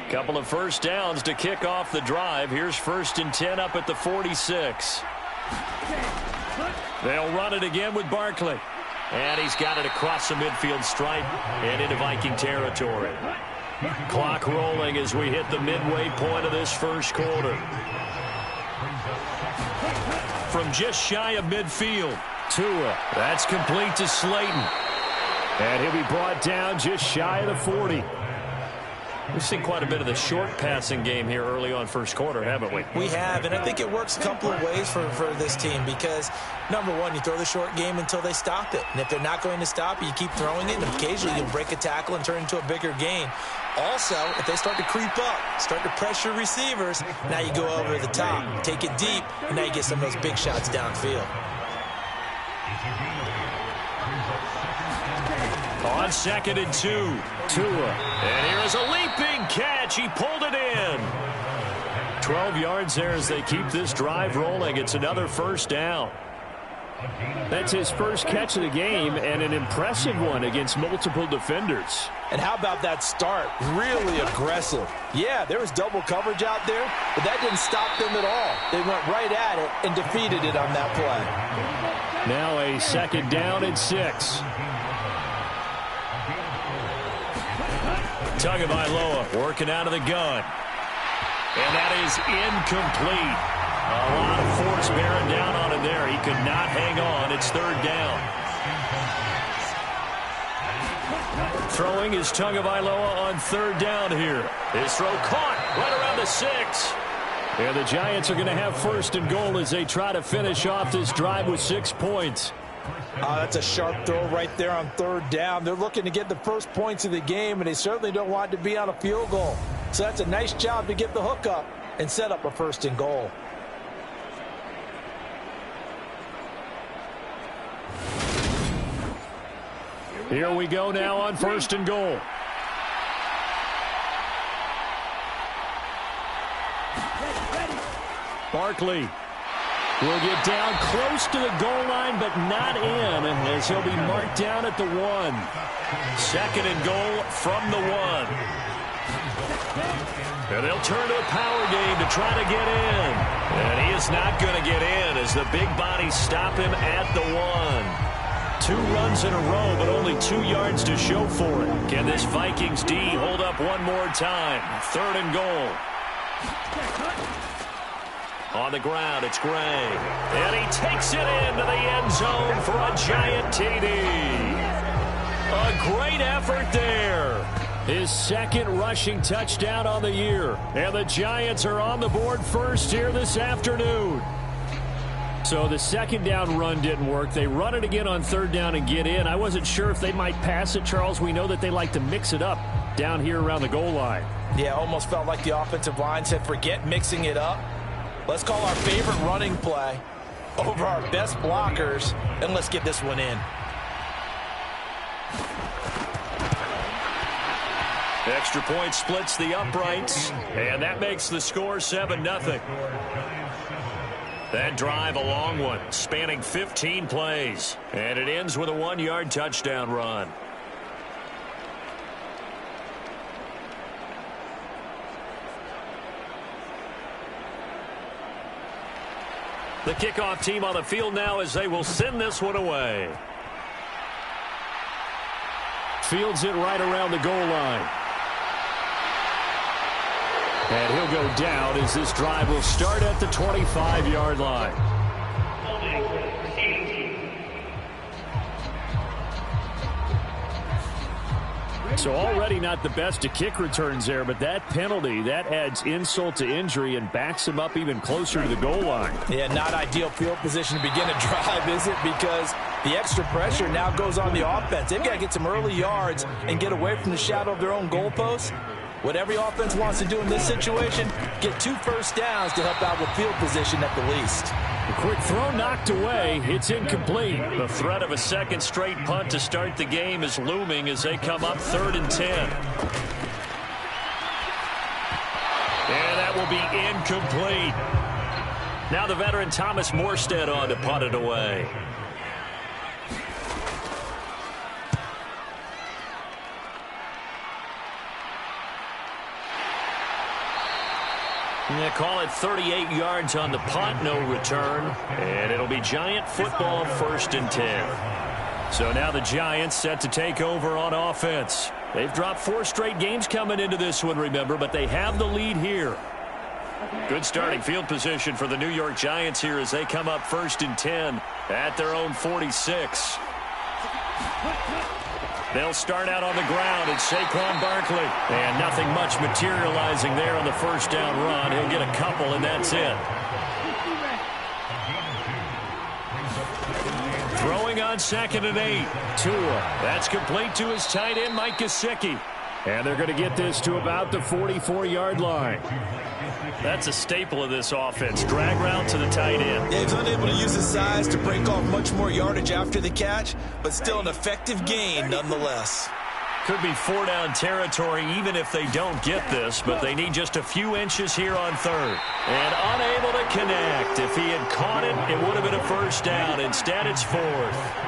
Couple of 1st downs to kick off the drive. Here's 1st and 10 up at the 46. They'll run it again with Barkley. And he's got it across the midfield stripe and into Viking territory. Clock rolling as we hit the midway point of this 1st quarter. From just shy of midfield, Tua. That's complete to Slayton. And he'll be brought down just shy of the 40. We've seen quite a bit of the short passing game here early on 1st quarter, haven't we? We have, and I think it works a couple of ways for this team because, number one, you throw the short game until they stop it. And if they're not going to stop it, you keep throwing it, and occasionally you'll break a tackle and turn it into a bigger gain. Also, if they start to creep up, start to pressure receivers, now you go over the top, take it deep, and now you get some of those big shots downfield. On 2nd and 2, Tua. And here is a leaping catch. He pulled it in. 12 yards there as they keep this drive rolling. It's another 1st down. That's his first catch of the game and an impressive one against multiple defenders. And how about that start? Really aggressive. Yeah, there was double coverage out there, but that didn't stop them at all. They went right at it and defeated it on that play. Now a 2nd down and 6. Tagovailoa working out of the gun. And that is incomplete. A lot of force bearing down on him there. He could not hang on. It's third down. Throwing is Tagovailoa on third down here. His throw caught right around the 6. And the Giants are going to have first and goal as they try to finish off this drive with 6 points. That's a sharp throw right there on third down. They're looking to get the first points of the game, and they certainly don't want to be on a field goal. So that's a nice job to get the hook up and set up a first and goal. Here we go now on first and goal. Barkley will get down close to the goal line, but not in, as he'll be marked down at the 1. Second and goal from the 1. And they'll turn to a power game to try to get in. And he is not going to get in as the big bodies stop him at the 1. 2 runs in a row, but only 2 yards to show for it. Can this Vikings D hold up one more time? Third and goal. On the ground, it's Gray. And he takes it into the end zone for a giant TD. A great effort there. His second rushing touchdown on the year. And the Giants are on the board first here this afternoon. So the second down run didn't work. They run it again on third down and get in. I wasn't sure if they might pass it, Charles. We know that they like to mix it up down here around the goal line. Yeah, almost felt like the offensive line said, forget mixing it up. Let's call our favorite running play over our best blockers, and let's get this one in. Extra point splits the uprights, and that makes the score 7-0. That drive, a long one, spanning 15 plays, and it ends with a 1-yard touchdown run. The kickoff team on the field now as they will send this one away. Fields it right around the goal line. And he'll go down as this drive will start at the 25-yard line. So already not the best to kick returns there, but that penalty, that adds insult to injury and backs him up even closer to the goal line. Yeah, not ideal field position to begin a drive, is it? Because the extra pressure now goes on the offense. They've got to get some early yards and get away from the shadow of their own goalposts. What every offense wants to do in this situation, get 2 first downs to help out with field position at the least. A quick throw knocked away. It's incomplete. The threat of a second straight punt to start the game is looming as they come up 3rd and 10. And that will be incomplete. Now the veteran Thomas Morstead on to punt it away. They call it 38 yards on the punt, no return. And it'll be Giant football 1st and 10. So now the Giants set to take over on offense. They've dropped 4 straight games coming into this one, remember, but they have the lead here. Good starting field position for the New York Giants here as they come up 1st and 10 at their own 46. They'll start out on the ground. It's Saquon Barkley. And nothing much materializing there on the first down run. He'll get a couple, and that's it. Throwing on 2nd and 8. Tua. That's complete to his tight end, Mike Gesicki. And they're going to get this to about the 44-yard line. That's a staple of this offense. Drag route to the tight end. Yeah, he's unable to use his size to break off much more yardage after the catch, but still an effective gain nonetheless. Could be 4-down territory even if they don't get this, but they need just a few inches here on 3rd. And unable to connect. If he had caught it, it would have been a first down. Instead, it's 4th.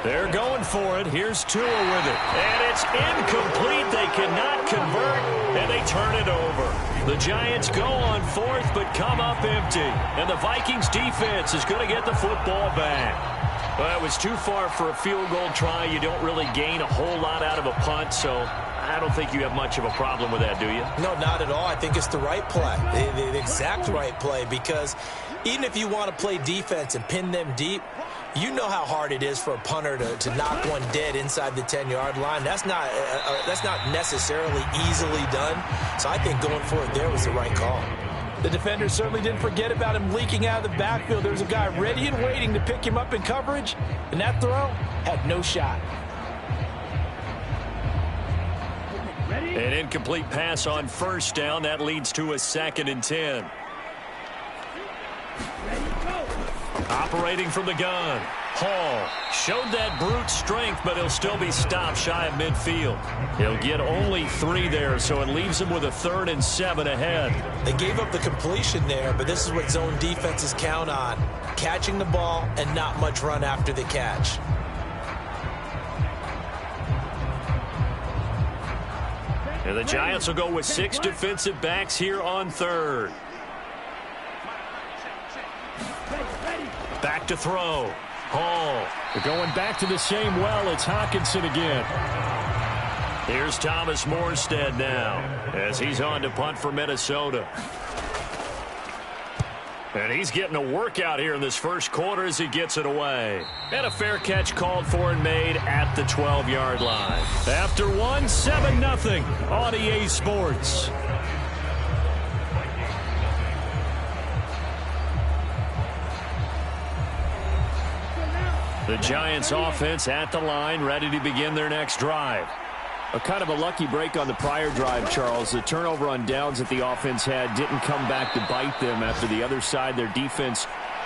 They're going for it. Here's Tua with it. And it's incomplete. They cannot convert, and they turn it over. The Giants go on 4th, but come up empty. And the Vikings defense is going to get the football back. Well, it was too far for a field goal try. You don't really gain a whole lot out of a punt, so I don't think you have much of a problem with that, do you? No, not at all. I think it's the right play, the exact right play, because even if you want to play defense and pin them deep, you know how hard it is for a punter to knock one dead inside the 10-yard line. That's not necessarily easily done. So I think going for it there was the right call. The defender certainly didn't forget about him leaking out of the backfield. There was a guy ready and waiting to pick him up in coverage, and that throw had no shot. An incomplete pass on first down. That leads to a 2nd and 10. Operating from the gun. Hall showed that brute strength, but he'll still be stopped shy of midfield. He'll get only 3 there, so it leaves him with a 3rd and 7 ahead. They gave up the completion there, but this is what zone defenses count on. Catching the ball and not much run after the catch. And the Giants will go with 6 defensive backs here on 3rd. Back to throw. Hall. They're going back to the same well. It's Hawkinson again. Here's Thomas Morstead now as he's on to punt for Minnesota. And he's getting a workout here in this first quarter as he gets it away. And a fair catch called for and made at the 12-yard line. After 1, 7-0 on EA Sports. The Giants offense at the line, ready to begin their next drive. A kind of a lucky break on the prior drive, Charles. The turnover on downs that the offense had didn't come back to bite them after the other side. Their defense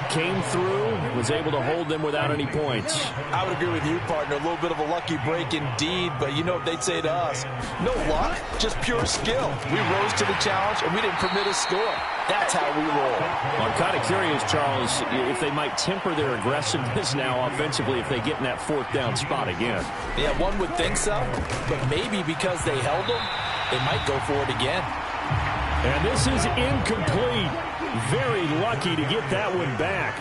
came through, was able to hold them without any points. I would agree with you, partner. A little bit of a lucky break indeed, but you know what they'd say to us? No luck, just pure skill. We rose to the challenge, and we didn't permit a score. That's how we roll. Well, I'm kind of curious, Charles, if they might temper their aggressiveness now offensively if they get in that 4th down spot again. Yeah, one would think so, but maybe because they held them, they might go for it again. And this is incomplete. Very lucky to get that one back.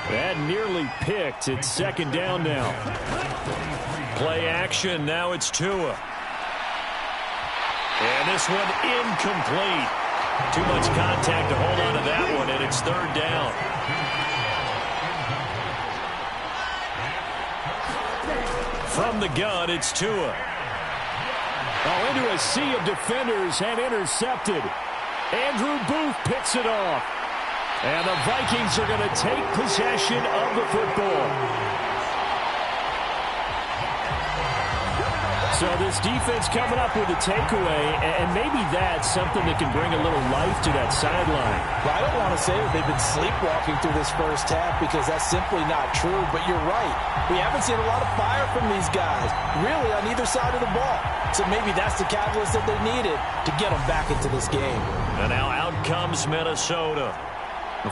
That nearly picked. It's 2nd down now. Play action. Now it's Tua. And this one incomplete. Too much contact to hold on to that one, and it's 3rd down. From the gun, it's Tua. Oh, into a sea of defenders and intercepted. Andrew Booth picks it off. And the Vikings are going to take possession of the football. So this defense coming up with a takeaway, and maybe that's something that can bring a little life to that sideline. Well, I don't want to say that they've been sleepwalking through this first half because that's simply not true, but you're right. We haven't seen a lot of fire from these guys, really, on either side of the ball. So maybe that's the catalyst that they needed to get them back into this game. And now out comes Minnesota.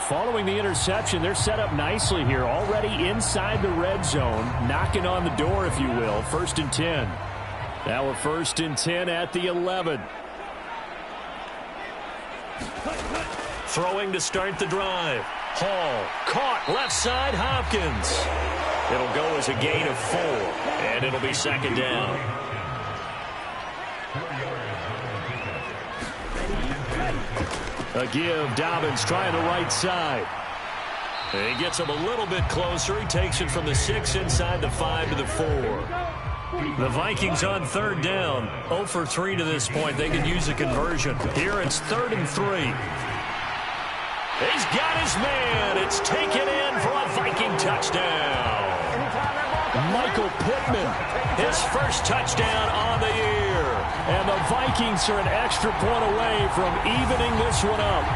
Following the interception, they're set up nicely here, already inside the red zone, knocking on the door, if you will. 1st and 10. Now a 1st and 10 at the 11. Throwing to start the drive. Hall caught left side Hopkins. It'll go as a gain of 4, and it'll be 2nd down. A give. Dobbins trying the right side. And he gets him a little bit closer. He takes it from the 6 inside the 5 to the 4. The Vikings on 3rd down. 0 for 3 to this point. They could use a conversion. Here it's 3rd and 3. He's got his man. It's taken in for a Viking touchdown. Michael Pittman, his first touchdown on the year. And the Vikings are an extra point away from evening this one up.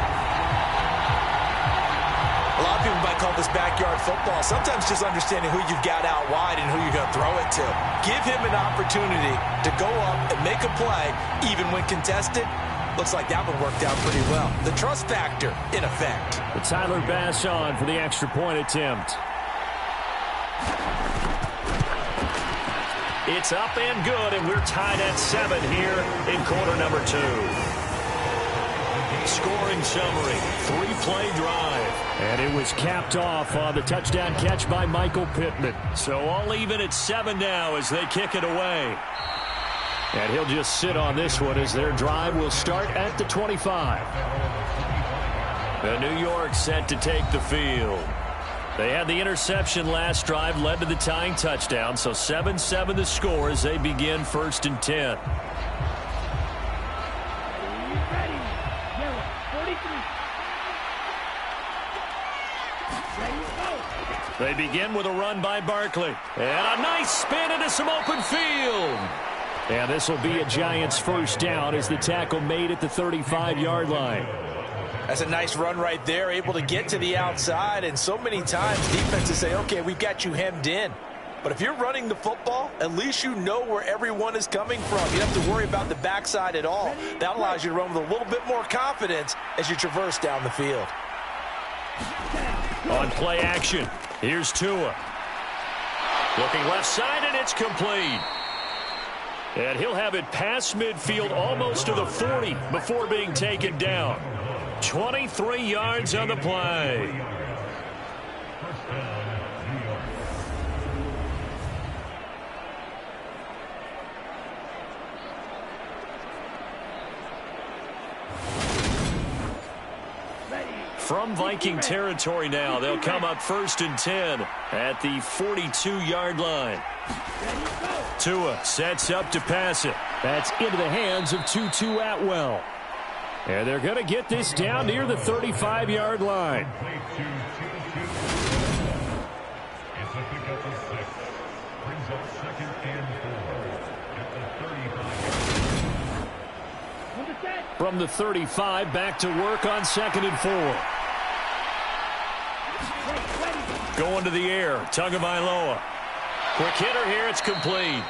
A lot of people might call this backyard football. Sometimes just understanding who you've got out wide and who you're going to throw it to. Give him an opportunity to go up and make a play, even when contested. Looks like that one worked out pretty well. The trust factor in effect. But Tyler Bass on for the extra point attempt. It's up and good, and we're tied at 7 here in quarter number 2. Scoring summary, 3-play drive. And it was capped off on the touchdown catch by Michael Pittman. So all even at 7 now as they kick it away. And he'll just sit on this one as their drive will start at the 25. The New York set to take the field. They had the interception last drive, led to the tying touchdown. So 7-7 the score as they begin 1st and 10. They begin with a run by Barkley. And a nice spin into some open field. And this will be a Giants first down as the tackle made at the 35-yard line. That's a nice run right there, able to get to the outside. And so many times defenses say, okay, we've got you hemmed in. But if you're running the football, at least you know where everyone is coming from. You don't have to worry about the backside at all. That allows you to run with a little bit more confidence as you traverse down the field. On play action, here's Tua. Looking left side, and it's complete. And he'll have it past midfield almost to the 40 before being taken down. 23 yards on the play. From Viking territory now, they'll come up 1st and 10 at the 42-yard line. Tua sets up to pass it. That's into the hands of Tutu Atwell. And they're going to get this down near the 35-yard line. From the 35, back to work on 2nd and 4. Going to the air, Tagovailoa. Quick hitter here, it's complete.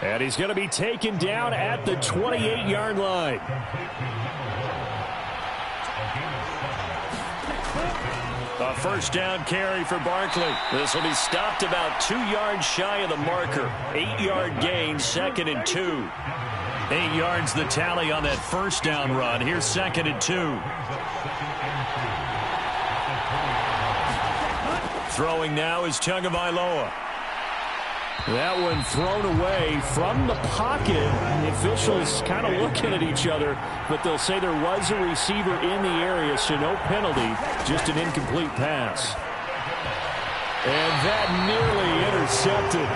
And he's going to be taken down at the 28-yard line. A first down carry for Barkley. This will be stopped about 2 yards shy of the marker. 8-yard gain, 2nd and 2. 8 yards the tally on that first down run. Here's 2nd and 2. Throwing now is Tagovailoa. That one thrown away from the pocket. The officials kind of looking at each other, but they'll say there was a receiver in the area, so no penalty, just an incomplete pass. And that nearly intercepted.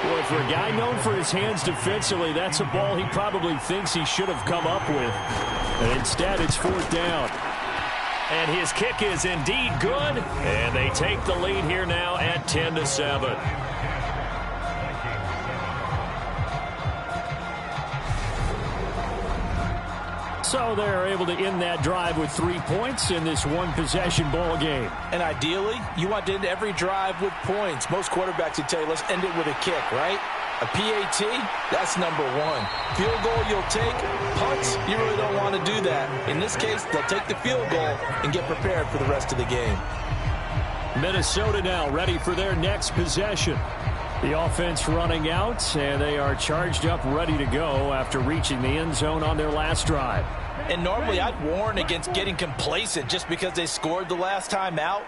Boy, for a guy known for his hands defensively, that's a ball he probably thinks he should have come up with. And instead, it's 4th down. And his kick is indeed good. And they take the lead here now at 10-7. So they're able to end that drive with 3 points in this one-possession ball game. And ideally, you want to end every drive with points. Most quarterbacks would tell you, let's end it with a kick, right? A PAT, that's number 1. Field goal you'll take. Punts, you really don't want to do that. In this case, they'll take the field goal and get prepared for the rest of the game. Minnesota now ready for their next possession. The offense running out, and they are charged up, ready to go after reaching the end zone on their last drive. And normally I'd warn against getting complacent just because they scored the last time out.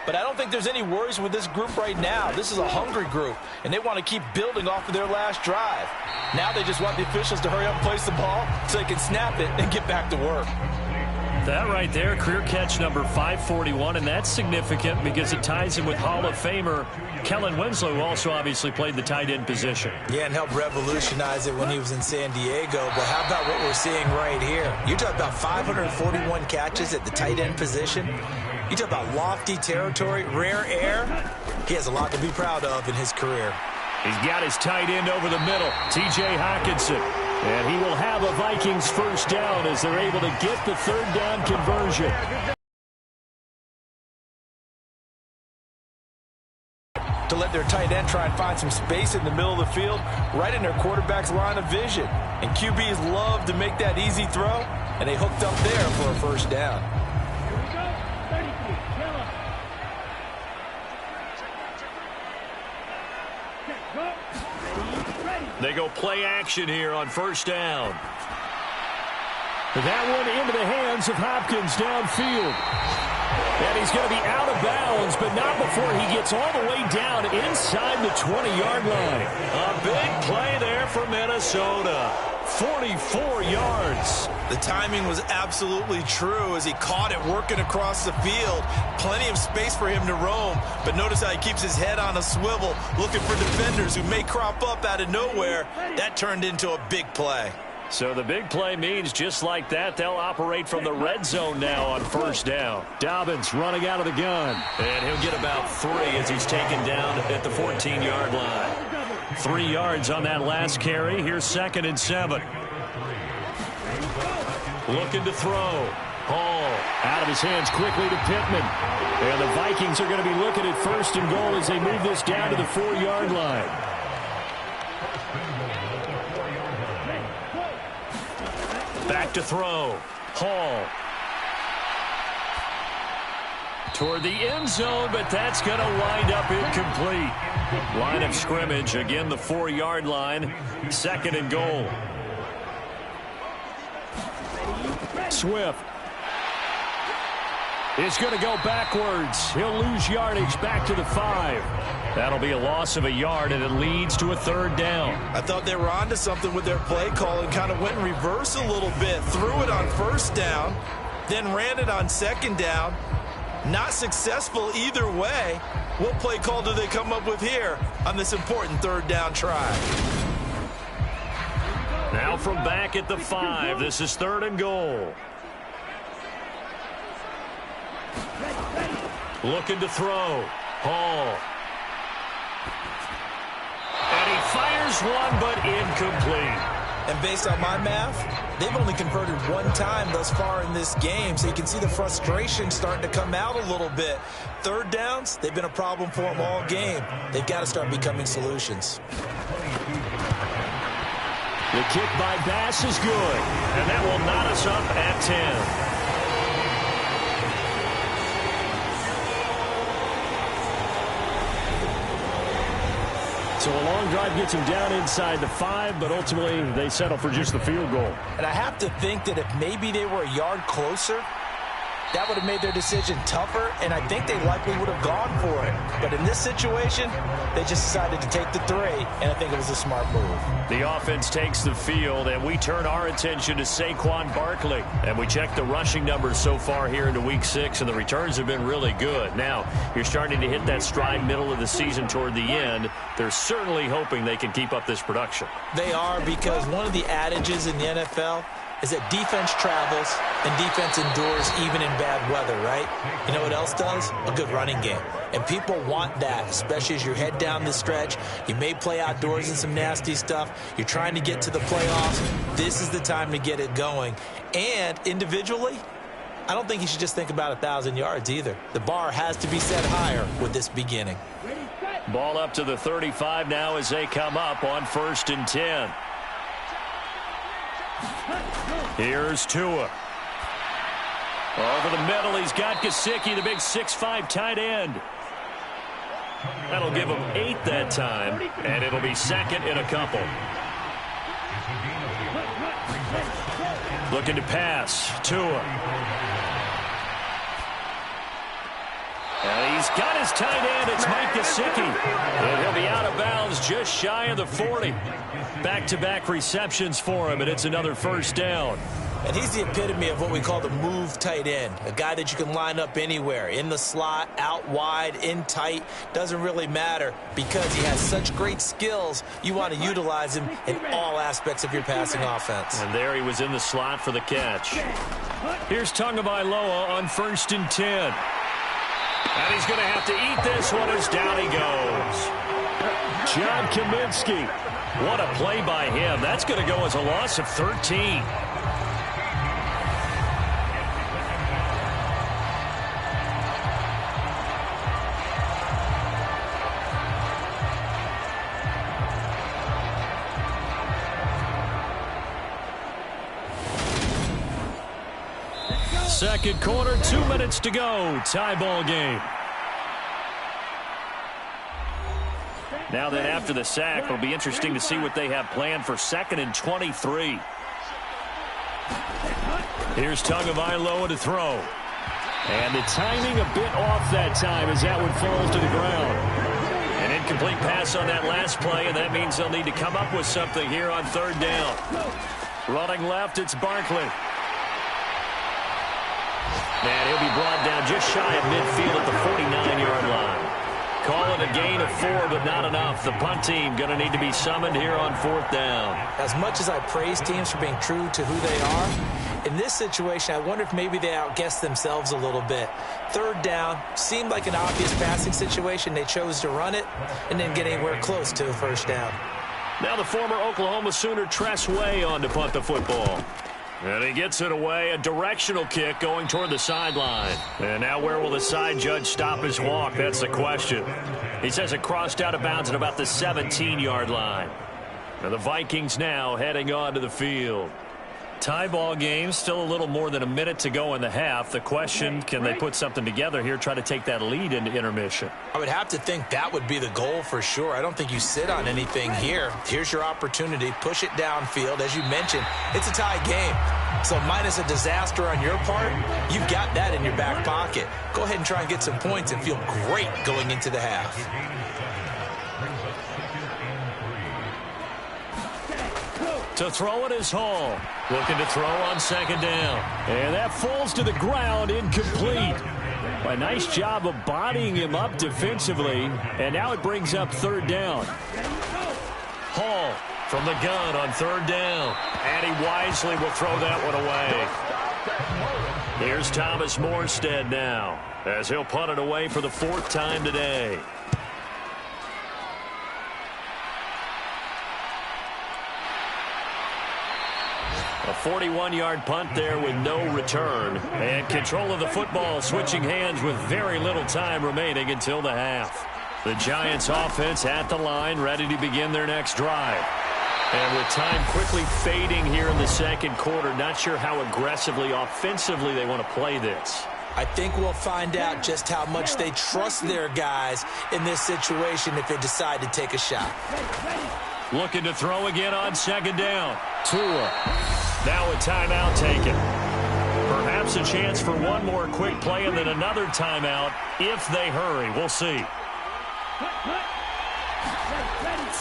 But I don't think there's any worries with this group right now. This is a hungry group, and they want to keep building off of their last drive. Now they just want the officials to hurry up and place the ball so they can snap it and get back to work. That right there, career catch number 541, and that's significant because it ties him with Hall of Famer Kellen Winslow, who also obviously played the tight end position. Yeah, and helped revolutionize it when he was in San Diego. But how about what we're seeing right here? You're talking about 541 catches at the tight end position. You talk about lofty territory, rare air. He has a lot to be proud of in his career. He's got his tight end over the middle, T.J. Hockenson. And he will have a Vikings first down as they're able to get the 3rd down conversion. To let their tight end try and find some space in the middle of the field, right in their quarterback's line of vision. And QBs love to make that easy throw, and they hooked up there for a first down. They go play action here on first down. That one into the hands of Hopkins downfield. And he's going to be out of bounds, but not before he gets all the way down inside the 20-yard line. A big play there for Minnesota. 44 yards. The timing was absolutely true as he caught it working across the field. Plenty of space for him to roam, but notice how he keeps his head on a swivel, looking for defenders who may crop up out of nowhere. That turned into a big play. So the big play means just like that, they'll operate from the red zone now on first down. Dobbins running out of the gun. And he'll get about 3 as he's taken down at the 14-yard line. 3 yards on that last carry. Here's 2nd and 7. Looking to throw. Hall out of his hands quickly to Pittman. And the Vikings are going to be looking at 1st and goal as they move this down to the 4-yard line. Back to throw. Hall. Toward the end zone, but that's going to wind up incomplete. Line of scrimmage, again the 4-yard line. 2nd and goal. Swift is going to go backwards. He'll lose yardage back to the 5. That'll be a loss of a yard, and it leads to a 3rd down. I thought they were onto something with their play call and kind of went in reverse a little bit. Threw it on 1st down, then ran it on 2nd down. Not successful either way. What play call do they come up with here on this important 3rd down try? Now from back at the 5, this is 3rd and goal. Looking to throw. Hall. And he fires one, but incomplete. And based on my math, they've only converted 1 time thus far in this game, so you can see the frustration starting to come out a little bit. 3rd downs, they've been a problem for them all game. They've got to start becoming solutions. The kick by Bass is good, and that will knot us up at 10. So a long drive gets him down inside the 5, but ultimately they settle for just the field goal. And I have to think that if maybe they were a yard closer, that would have made their decision tougher, and I think they likely would have gone for it. But in this situation, they just decided to take the 3, and I think it was a smart move. The offense takes the field, and we turn our attention to Saquon Barkley. And we check the rushing numbers so far here into Week 6, and the returns have been really good. Now, you're starting to hit that stride middle of the season toward the end. They're certainly hoping they can keep up this production. They are, because one of the adages in the NFL is that defense travels and defense endures even in bad weather, right? You know what else does? A good running game. And people want that, especially as you head down the stretch. You may play outdoors in some nasty stuff. You're trying to get to the playoffs. This is the time to get it going. And individually, I don't think you should just think about 1,000 yards either. The bar has to be set higher with this beginning. Ball up to the 35 now as they come up on 1st and 10. Here's Tua. Over the middle, he's got Gesicki, the big 6'5" tight end. That'll give him 8 that time, and it'll be 2nd and a couple. Looking to pass. Tua. And he's got his tight end. It's Mike Gesicki. And he'll be out of bounds just shy of the 40. Back-to-back receptions for him, and it's another 1st down. And he's the epitome of what we call the move tight end, a guy that you can line up anywhere, in the slot, out wide, in tight, doesn't really matter because he has such great skills. You want to utilize him in all aspects of your passing offense. And there he was in the slot for the catch. Here's Tagovailoa on 1st and 10. And he's going to have to eat this one as down he goes. John Kaminsky. What a play by him. That's going to go as a loss of 13. Second quarter, 2 minutes to go. Tie ball game. Now then, after the sack, it'll be interesting to see what they have planned for 2nd and 23. Here's Tagovailoa to throw. And the timing a bit off that time as that one falls to the ground. An incomplete pass on that last play, and that means they'll need to come up with something here on third down. Running left, it's Barkley. And he'll be brought down just shy of midfield at the 49-yard line. Call it a gain of 4, but not enough. The punt team going to need to be summoned here on fourth down. As much as I praise teams for being true to who they are, in this situation, I wonder if maybe they outguessed themselves a little bit. Third down seemed like an obvious passing situation. They chose to run it and didn't get anywhere close to a first down. Now the former Oklahoma Sooner Tress Way on to punt the football. And he gets it away, a directional kick going toward the sideline. And now where will the side judge stop his walk? That's the question. He says it crossed out of bounds at about the 17-yard line. And the Vikings now heading onto the field. Tie ball game, still a little more than a minute to go in the half. The question, can they put something together here, try to take that lead into intermission? I would have to think that would be the goal for sure. I don't think you sit on anything here. Here's your opportunity. Push it downfield. As you mentioned, it's a tie game. So minus a disaster on your part, you've got that in your back pocket. Go ahead and try and get some points and feel great going into the half. To throw it is Hall. Looking to throw on second down. And that falls to the ground, incomplete. A nice job of bodying him up defensively. And now it brings up third down. Hall from the gun on third down. And he wisely will throw that one away. Here's Thomas Morstead now, as he'll punt it away for the 4th time today. A 41-yard punt there with no return. And control of the football switching hands with very little time remaining until the half. The Giants offense at the line, ready to begin their next drive. And with time quickly fading here in the second quarter, not sure how aggressively, offensively they want to play this. I think we'll find out just how much they trust their guys in this situation if they decide to take a shot. Looking to throw again on second down. Tua. Now a timeout taken. Perhaps a chance for one more quick play and then another timeout if they hurry. We'll see.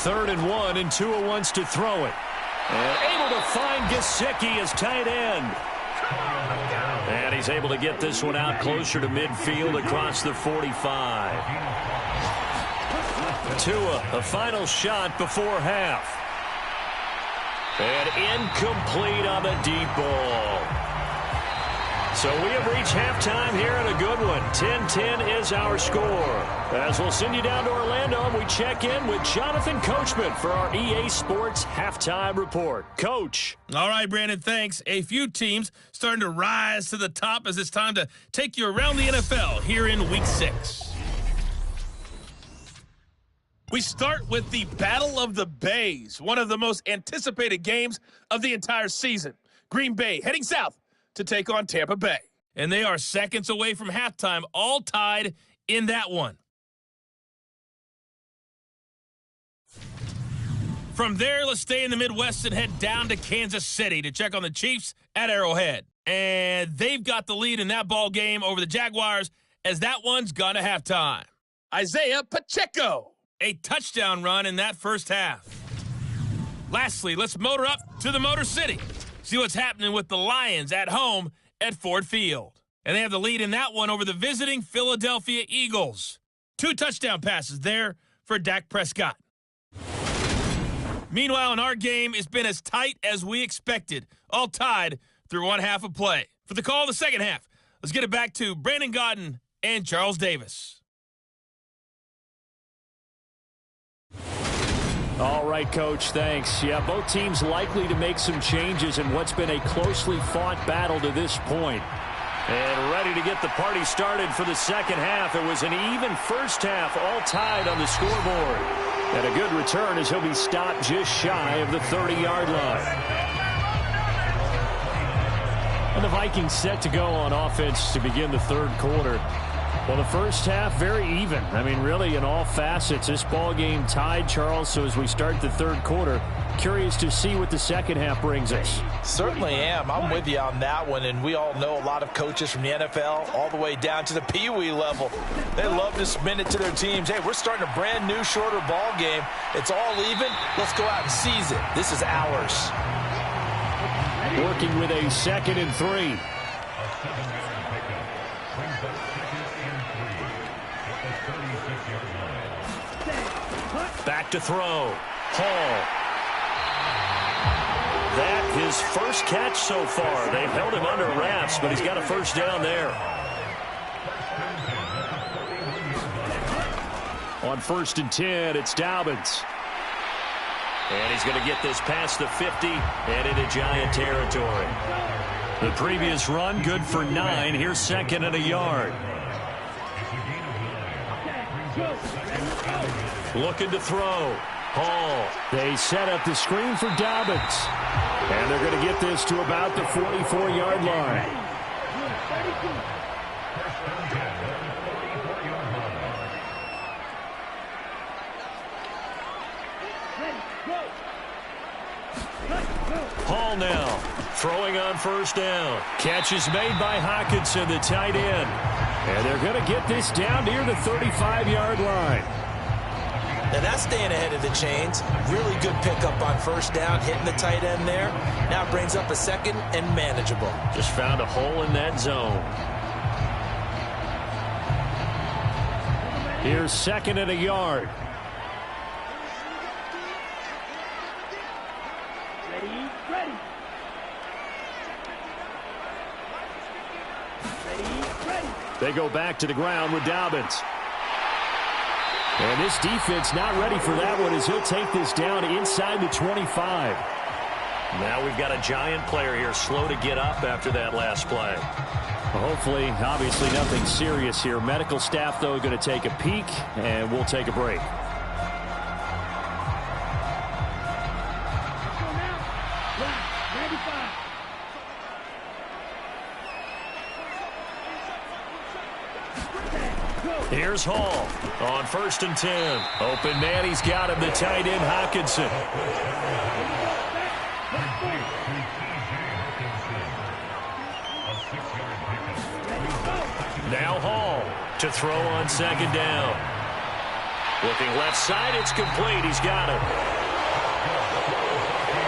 3rd and 1, and Tua wants to throw it. And able to find Gesicki as tight end. And he's able to get this one out closer to midfield across the 45. Tua, a final shot before half. And incomplete on the deep ball. So we have reached halftime here in a good one. 10-10 is our score. As we'll send you down to Orlando, we check in with Jonathan Coachman for our EA Sports Halftime Report. Coach. All right, Brandon, thanks. A few teams starting to rise to the top as it's time to take you around the NFL here in Week 6. We start with the Battle of the Bays, one of the most anticipated games of the entire season. Green Bay heading south to take on Tampa Bay. And they are seconds away from halftime, all tied in that one. From there, let's stay in the Midwest and head down to Kansas City to check on the Chiefs at Arrowhead. And they've got the lead in that ball game over the Jaguars as that one's gone to halftime. Isaiah Pacheco. A touchdown run in that first half. Lastly, let's motor up to the Motor City. See what's happening with the Lions at home at Ford Field. And they have the lead in that one over the visiting Philadelphia Eagles. 2 touchdown passes there for Dak Prescott. Meanwhile, in our game, it's been as tight as we expected. All tied through one half of play. For the call of the second half, let's get it back to Brandon Gaudin and Charles Davis. All right, Coach, thanks. Yeah, both teams likely to make some changes in what's been a closely fought battle to this point. And ready to get the party started for the second half. It was an even first half, all tied on the scoreboard. And a good return as he'll be stopped just shy of the 30-yard line. And the Vikings set to go on offense to begin the third quarter. Well, the first half, very even. I mean, really, in all facets, this ball game tied, Charles. So as we start the third quarter, Curious to see what the second half brings us. Certainly am. I'm with you on that one, and we all know a lot of coaches from the NFL all the way down to the Pee Wee level. They love to spin it to their teams. Hey, we're starting a brand new, shorter ball game. It's all even. Let's go out and seize it. This is ours. Working with a 2nd and 3. Back to throw. Hall. That his first catch so far. They've held him under wraps, but he's got a first down there. On 1st and 10, it's Dobbins. And he's going to get this past the 50 and into Giant territory. The previous run, good for 9. Here's 2nd and a yard. Looking to throw. Hall. They set up the screen for Dobbins. And they're going to get this to about the 44-yard line. Hall now. Throwing on 1st down. Catch is made by Hockenson, the tight end. And they're going to get this down near the 35-yard line. Now that's staying ahead of the chains. Really good pickup on 1st down, hitting the tight end there. Now brings up a 2nd and manageable. Just found a hole in that zone. Here's 2nd and a yard. They go back to the ground with Dobbins. And this defense not ready for that one as he'll take this down inside the 25. Now we've got a Giant player here slow to get up after that last play. Well, hopefully, obviously nothing serious here. Medical staff, though, going to take a peek, and we'll take a break. Here's Hall on 1st and 10. Open man, he's got him, the tight end, Hockenson. Now Hall to throw on 2nd down. Looking left side, it's complete. He's got it.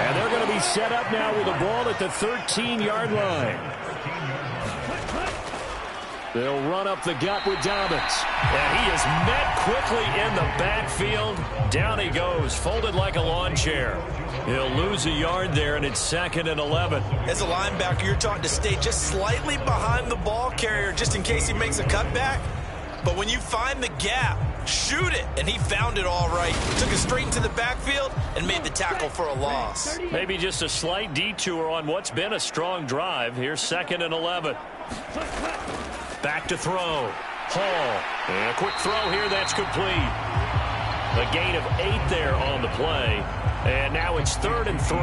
And they're going to be set up now with a ball at the 13-yard line. They'll run up the gut with Dobbins. And he is met quickly in the backfield. Down he goes, folded like a lawn chair. He'll lose a yard there, and it's 2nd and 11. As a linebacker, you're taught to stay just slightly behind the ball carrier just in case he makes a cutback. But when you find the gap, shoot it. And he found it all right. Took it straight into the backfield and made the tackle for a loss. Maybe just a slight detour on what's been a strong drive. Here's 2nd and 11. Back to throw. Hall. And a quick throw here. That's complete. A gain of 8 there on the play. And now it's 3rd and 3.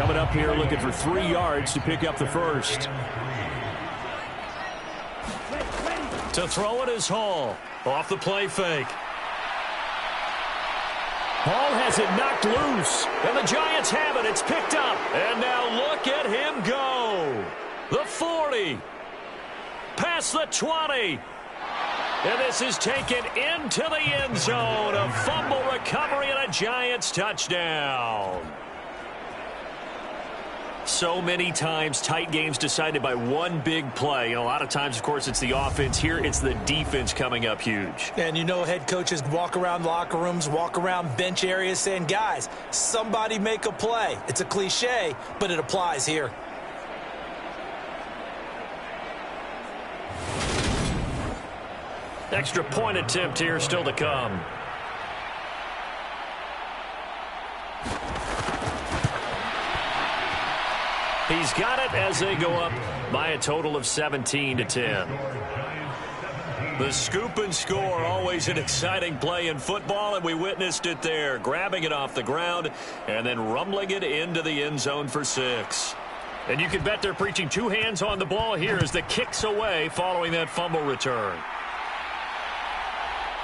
Coming up here looking for 3 yards to pick up the first. To throw it is Hall. Off the play fake. Hall has it knocked loose. And the Giants have it. It's picked up. And now look at him go. The 40. Past the 20. And this is taken into the end zone. A fumble recovery and a Giants touchdown. So many times tight games decided by one big play. And a lot of times, of course, it's the offense. Here, it's the defense coming up huge. And you know head coaches walk around locker rooms, walk around bench areas saying, guys, somebody make a play. It's a cliche, but it applies here. Extra point attempt here still to come. He's got it as they go up by a total of 17-10. The scoop and score, always an exciting play in football, and we witnessed it there, grabbing it off the ground and then rumbling it into the end zone for 6. And you can bet they're preaching 2 hands on the ball here as the kick's away following that fumble return.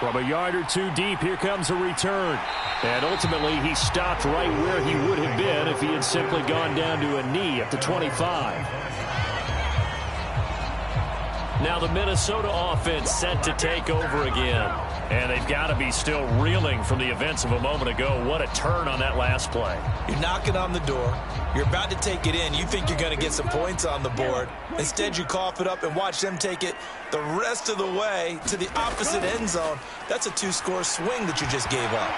From a yard or two deep, here comes a return. And ultimately, he stopped right where he would have been if he had simply gone down to a knee at the 25. Now the Minnesota offense set to take over again. And they've got to be still reeling from the events of a moment ago. What a turn on that last play. You're knocking on the door. You're about to take it in. You think you're going to get some points on the board. Instead, you cough it up and watch them take it the rest of the way to the opposite end zone. That's a two-score swing that you just gave up.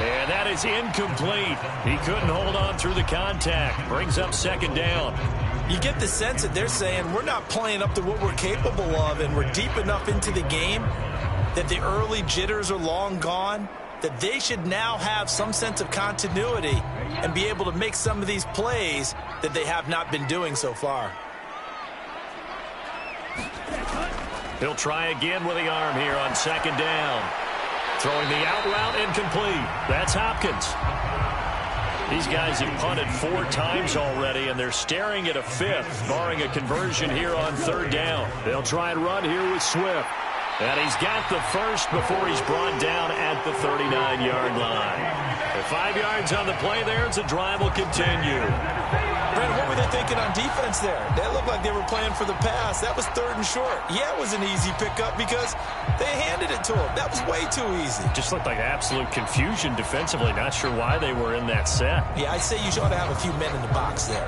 And that is incomplete. He couldn't hold on through the contact. Brings up second down. You get the sense that they're saying we're not playing up to what we're capable of, and we're deep enough into the game that the early jitters are long gone, that they should now have some sense of continuity and be able to make some of these plays that they have not been doing so far. He'll try again with the arm here on second down. Throwing the out route incomplete. That's Hopkins. These guys have punted 4 times already, and they're staring at a 5th, barring a conversion here on third down. They'll try and run here with Swift. And he's got the first before he's brought down at the 39-yard line. The 5 yards on the play there, and the drive will continue. Brent, what were they thinking on defense there? They looked like they were playing for the pass. That was 3rd and short. Yeah, it was an easy pickup because they handed it to him. That was way too easy. Just looked like absolute confusion defensively. Not sure why they were in that set. Yeah, I'd say you ought to have a few men in the box there.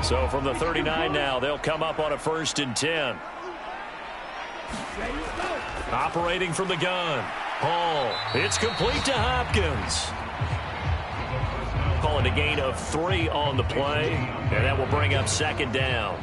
So from the 39 now, they'll come up on a 1st and 10. Operating from the gun. Hall. It's complete to Hopkins. Calling a gain of 3 on the play. And that will bring up second down.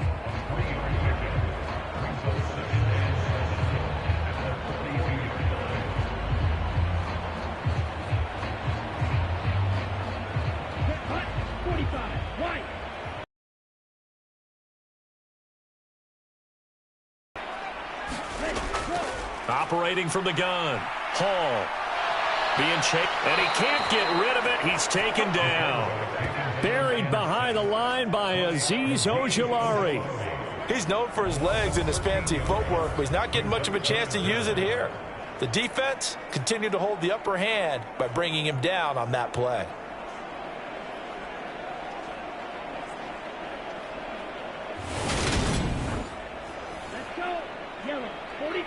Operating from the gun. Hall. Being chased, and he can't get rid of it. He's taken down. Buried behind the line by Azeez Ojulari. He's known for his legs and his fancy footwork, but he's not getting much of a chance to use it here. The defense continued to hold the upper hand by bringing him down on that play. Let's go. Yellow, 43.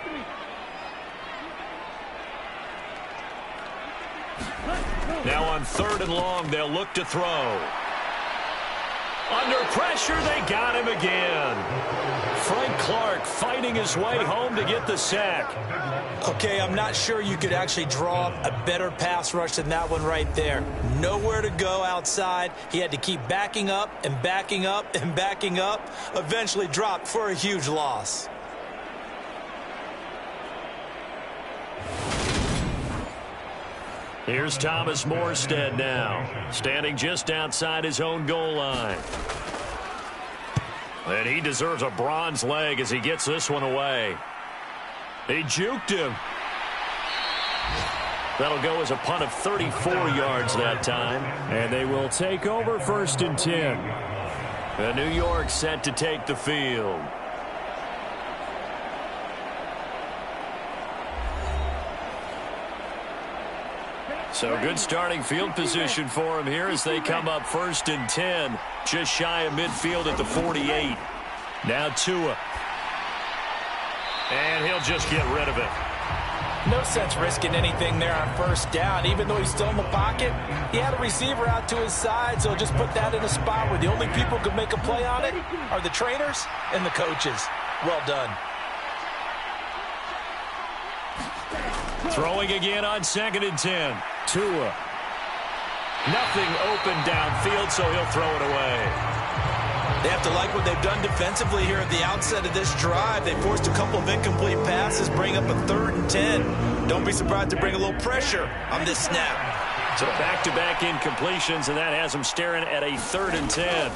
Now on 3rd and long, they'll look to throw. Under pressure, they got him again. Frank Clark fighting his way home to get the sack. Okay, I'm not sure you could actually draw a better pass rush than that one right there. Nowhere to go outside. He had to keep backing up and backing up and backing up. Eventually dropped for a huge loss. Here's Thomas Morstead now, standing just outside his own goal line. And he deserves a bronze leg as he gets this one away. He juked him. That'll go as a punt of 34 yards that time. And they will take over 1st and 10. And New York set to take the field. So good starting field position for him here as they come up 1st and 10, just shy of midfield at the 48. Now Tua. And he'll just get rid of it. No sense risking anything there on 1st down. Even though he's still in the pocket, he had a receiver out to his side, so just put that in a spot where the only people who can make a play on it are the trainers and the coaches. Well done. Throwing again on 2nd and 10. Tua. Nothing open downfield, so he'll throw it away. They have to like what they've done defensively here at the outset of this drive. They forced a couple of incomplete passes, bring up a 3rd and 10. Don't be surprised to bring a little pressure on this snap. So back-to-back incompletions, and that has them staring at a 3rd and 10.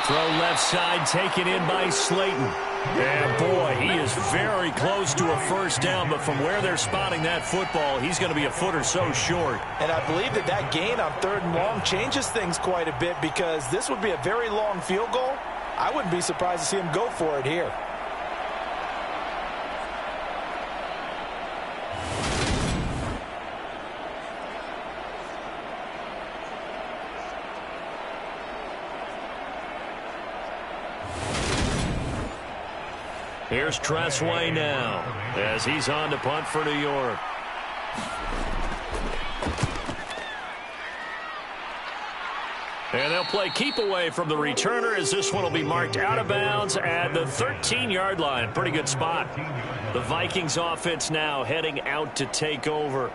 Throw left side, taken in by Slayton. And boy, he is very close to a first down, but from where they're spotting that football, he's going to be a foot or so short. And I believe that gain on 3rd and long changes things quite a bit, because this would be a very long field goal. I wouldn't be surprised to see him go for it here. Here's Tressway now as he's on to punt for New York. And they'll play keep away from the returner, as this one will be marked out of bounds at the 13-yard line. Pretty good spot. The Vikings offense now heading out to take over.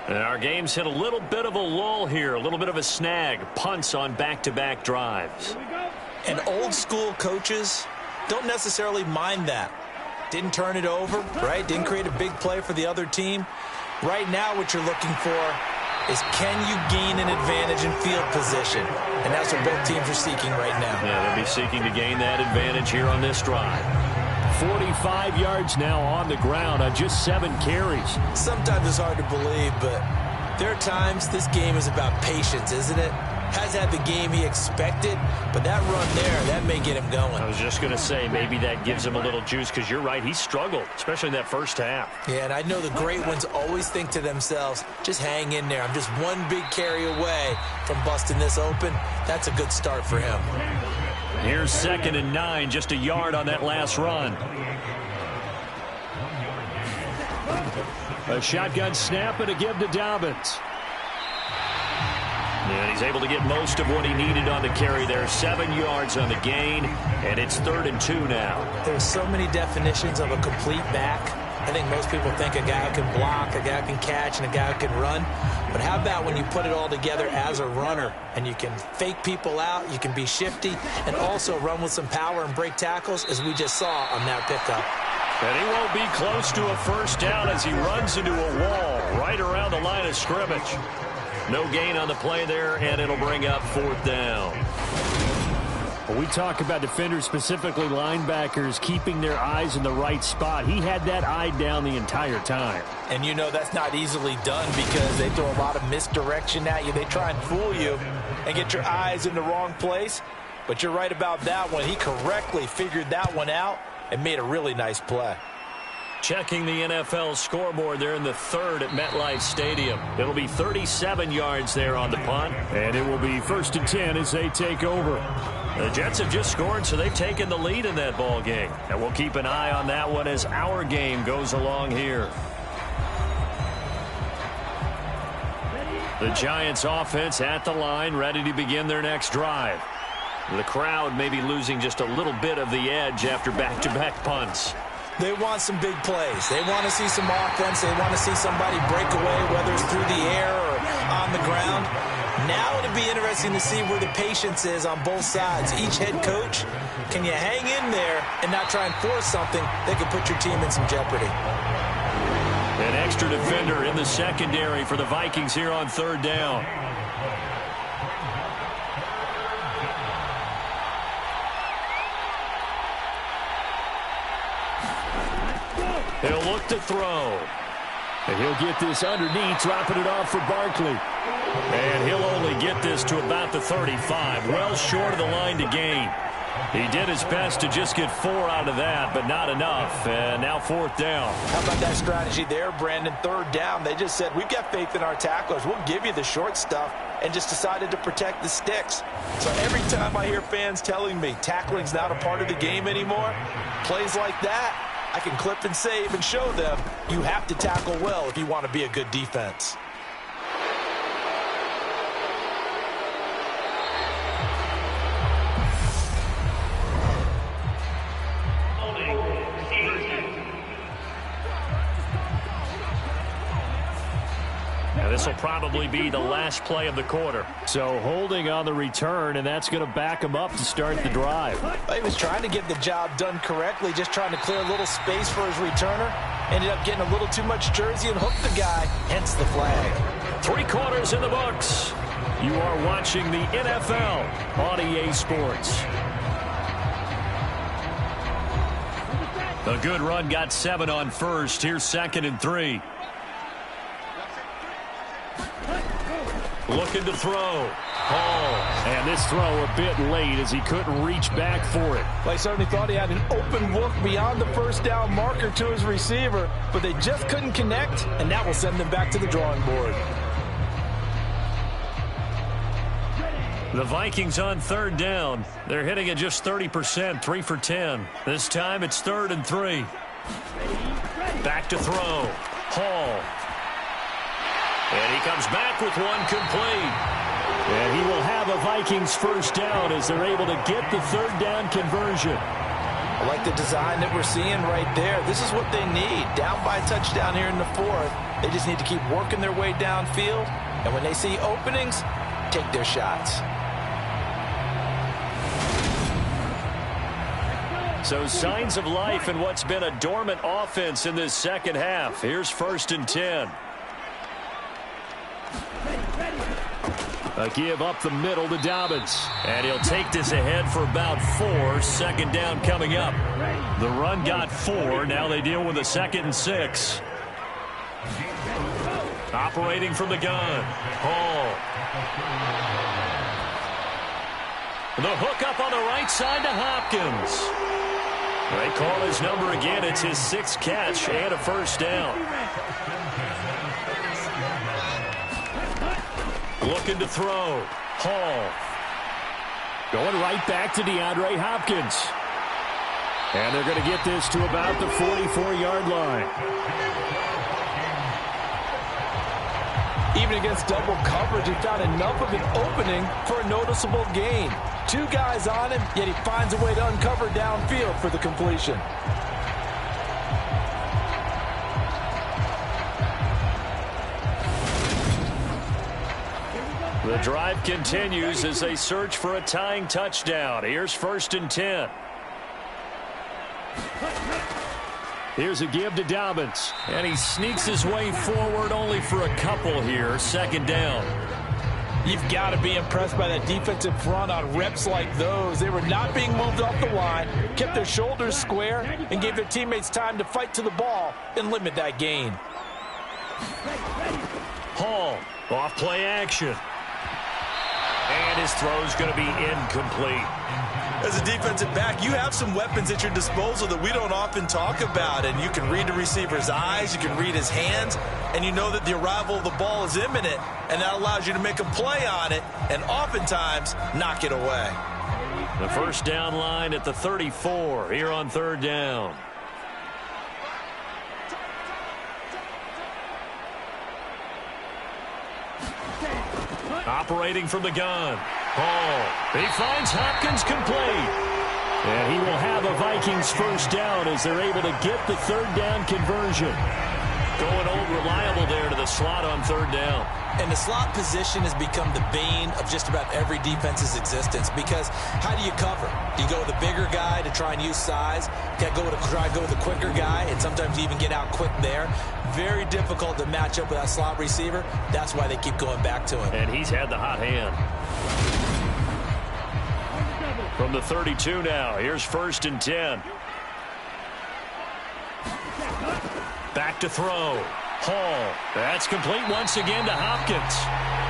And our game's hit a little bit of a lull here, a little bit of a snag. Punts on back-to-back drives. And old-school coaches don't necessarily mind that. Didn't turn it over, right? Didn't create a big play for the other team. Right now what you're looking for is, can you gain an advantage in field position? And that's what both teams are seeking right now. Yeah, they'll be seeking to gain that advantage here on this drive. 45 yards now on the ground on just 7 carries. Sometimes it's hard to believe, but there are times this game is about patience, isn't it? Has had the game he expected, but that run there, that may get him going. I was just going to say, maybe that gives him a little juice, because you're right, he struggled, especially in that first half. Yeah, and I know the great ones always think to themselves, just hang in there. I'm just one big carry away from busting this open. That's a good start for him. Here's 2nd and 9, just a yard on that last run. A shotgun snap and a give to Dobbins. And he's able to get most of what he needed on the carry there. 7 yards on the gain, and it's 3rd and 2 now. There's so many definitions of a complete back. I think most people think a guy who can block, a guy who can catch, and a guy who can run. But how about when you put it all together as a runner, and you can fake people out, you can be shifty, and also run with some power and break tackles, as we just saw on that pickup. And he won't be close to a first down as he runs into a wall right around the line of scrimmage. No gain on the play there, and it'll bring up 4th down. When we talk about defenders, specifically linebackers, keeping their eyes in the right spot, he had that eye down the entire time. And you know that's not easily done, because they throw a lot of misdirection at you. They try and fool you and get your eyes in the wrong place. But you're right about that one. He correctly figured that one out and made a really nice play. Checking the NFL scoreboard there in the 3rd at MetLife Stadium. It'll be 37 yards there on the punt. And it will be 1st and 10 as they take over. The Jets have just scored, so they've taken the lead in that ball game. And we'll keep an eye on that one as our game goes along here. The Giants offense at the line, ready to begin their next drive. The crowd may be losing just a little bit of the edge after back-to-back punts. They want some big plays. They want to see some offense. They want to see somebody break away, whether it's through the air or on the ground. Now it'll be interesting to see where the patience is on both sides. Each head coach, can you hang in there and not try and force something that could put your team in some jeopardy? An extra defender in the secondary for the Vikings here on 3rd down. He'll look to throw. And he'll get this underneath, dropping it off for Barkley. And he'll only get this to about the 35, well short of the line to gain. He did his best to just get 4 out of that, but not enough. And now 4th down. How about that strategy there, Brandon? 3rd down. They just said, we've got faith in our tacklers. We'll give you the short stuff, and just decided to protect the sticks. So every time I hear fans telling me tackling's not a part of the game anymore, plays like that, I can clip and save and show them you have to tackle well if you want to be a good defense. Now this will probably be the last play of the quarter. So holding on the return, and that's going to back him up to start the drive. He was trying to get the job done correctly, just trying to clear a little space for his returner. Ended up getting a little too much jersey and hooked the guy, hence the flag. 3 quarters in the books. You are watching the NFL on EA Sports. A good run got 7 on first. Here's 2nd and 3. Looking to throw. And this throw a bit late as he couldn't reach back for it. Well, he certainly thought he had an open look beyond the first down marker to his receiver, but they just couldn't connect, and that will send them back to the drawing board. The Vikings on 3rd down. They're hitting at just 30%, 3 for 10. This time it's 3rd and 3. Back to throw. Hall. And he comes back with one complete. And he will have a Vikings first down as they're able to get the 3rd down conversion. I like the design that we're seeing right there. This is what they need. Down by a touchdown here in the 4th. They just need to keep working their way downfield. And when they see openings, take their shots. So signs of life in what's been a dormant offense in this second half. Here's 1st and 10. A give up the middle to Dobbins. And he'll take this ahead for about 4. 2nd down coming up. The run got 4. Now they deal with a 2nd and 6. Operating from the gun. Hall. The hook up on the right side to Hopkins. They call his number again. It's his 6th catch and a first down. Looking to throw. Hall. Going right back to DeAndre Hopkins. And they're going to get this to about the 44-yard line. Even against double coverage, he found enough of an opening for a noticeable gain. 2 guys on him, yet he finds a way to uncover downfield for the completion. The drive continues as they search for a tying touchdown. Here's 1st and 10. Here's a give to Dobbins. And he sneaks his way forward only for a couple here. 2nd down. You've got to be impressed by that defensive front on reps like those. They were not being moved off the line, kept their shoulders square, and gave their teammates time to fight to the ball and limit that gain. Hall, off play action. And his throw's going to be incomplete. As a defensive back, you have some weapons at your disposal that we don't often talk about, and you can read the receiver's eyes, you can read his hands, and you know that the arrival of the ball is imminent, and that allows you to make a play on it and oftentimes knock it away. The first down line at the 34 here on 3rd down. Operating from the gun. Hall. He finds Hopkins complete. And he will have a Vikings first down as they're able to get the 3rd down conversion. Going old reliable there to the slot on 3rd down. And the slot position has become the bane of just about every defense's existence, because how do you cover? Do you go with a bigger guy to try and use size? You got to try to go with a quicker guy, and sometimes you even get out quick there. Very difficult to match up with that slot receiver. That's why they keep going back to him. And he's had the hot hand. From the 32 now, here's 1st and 10. Back to throw. Hall. That's complete once again to Hopkins.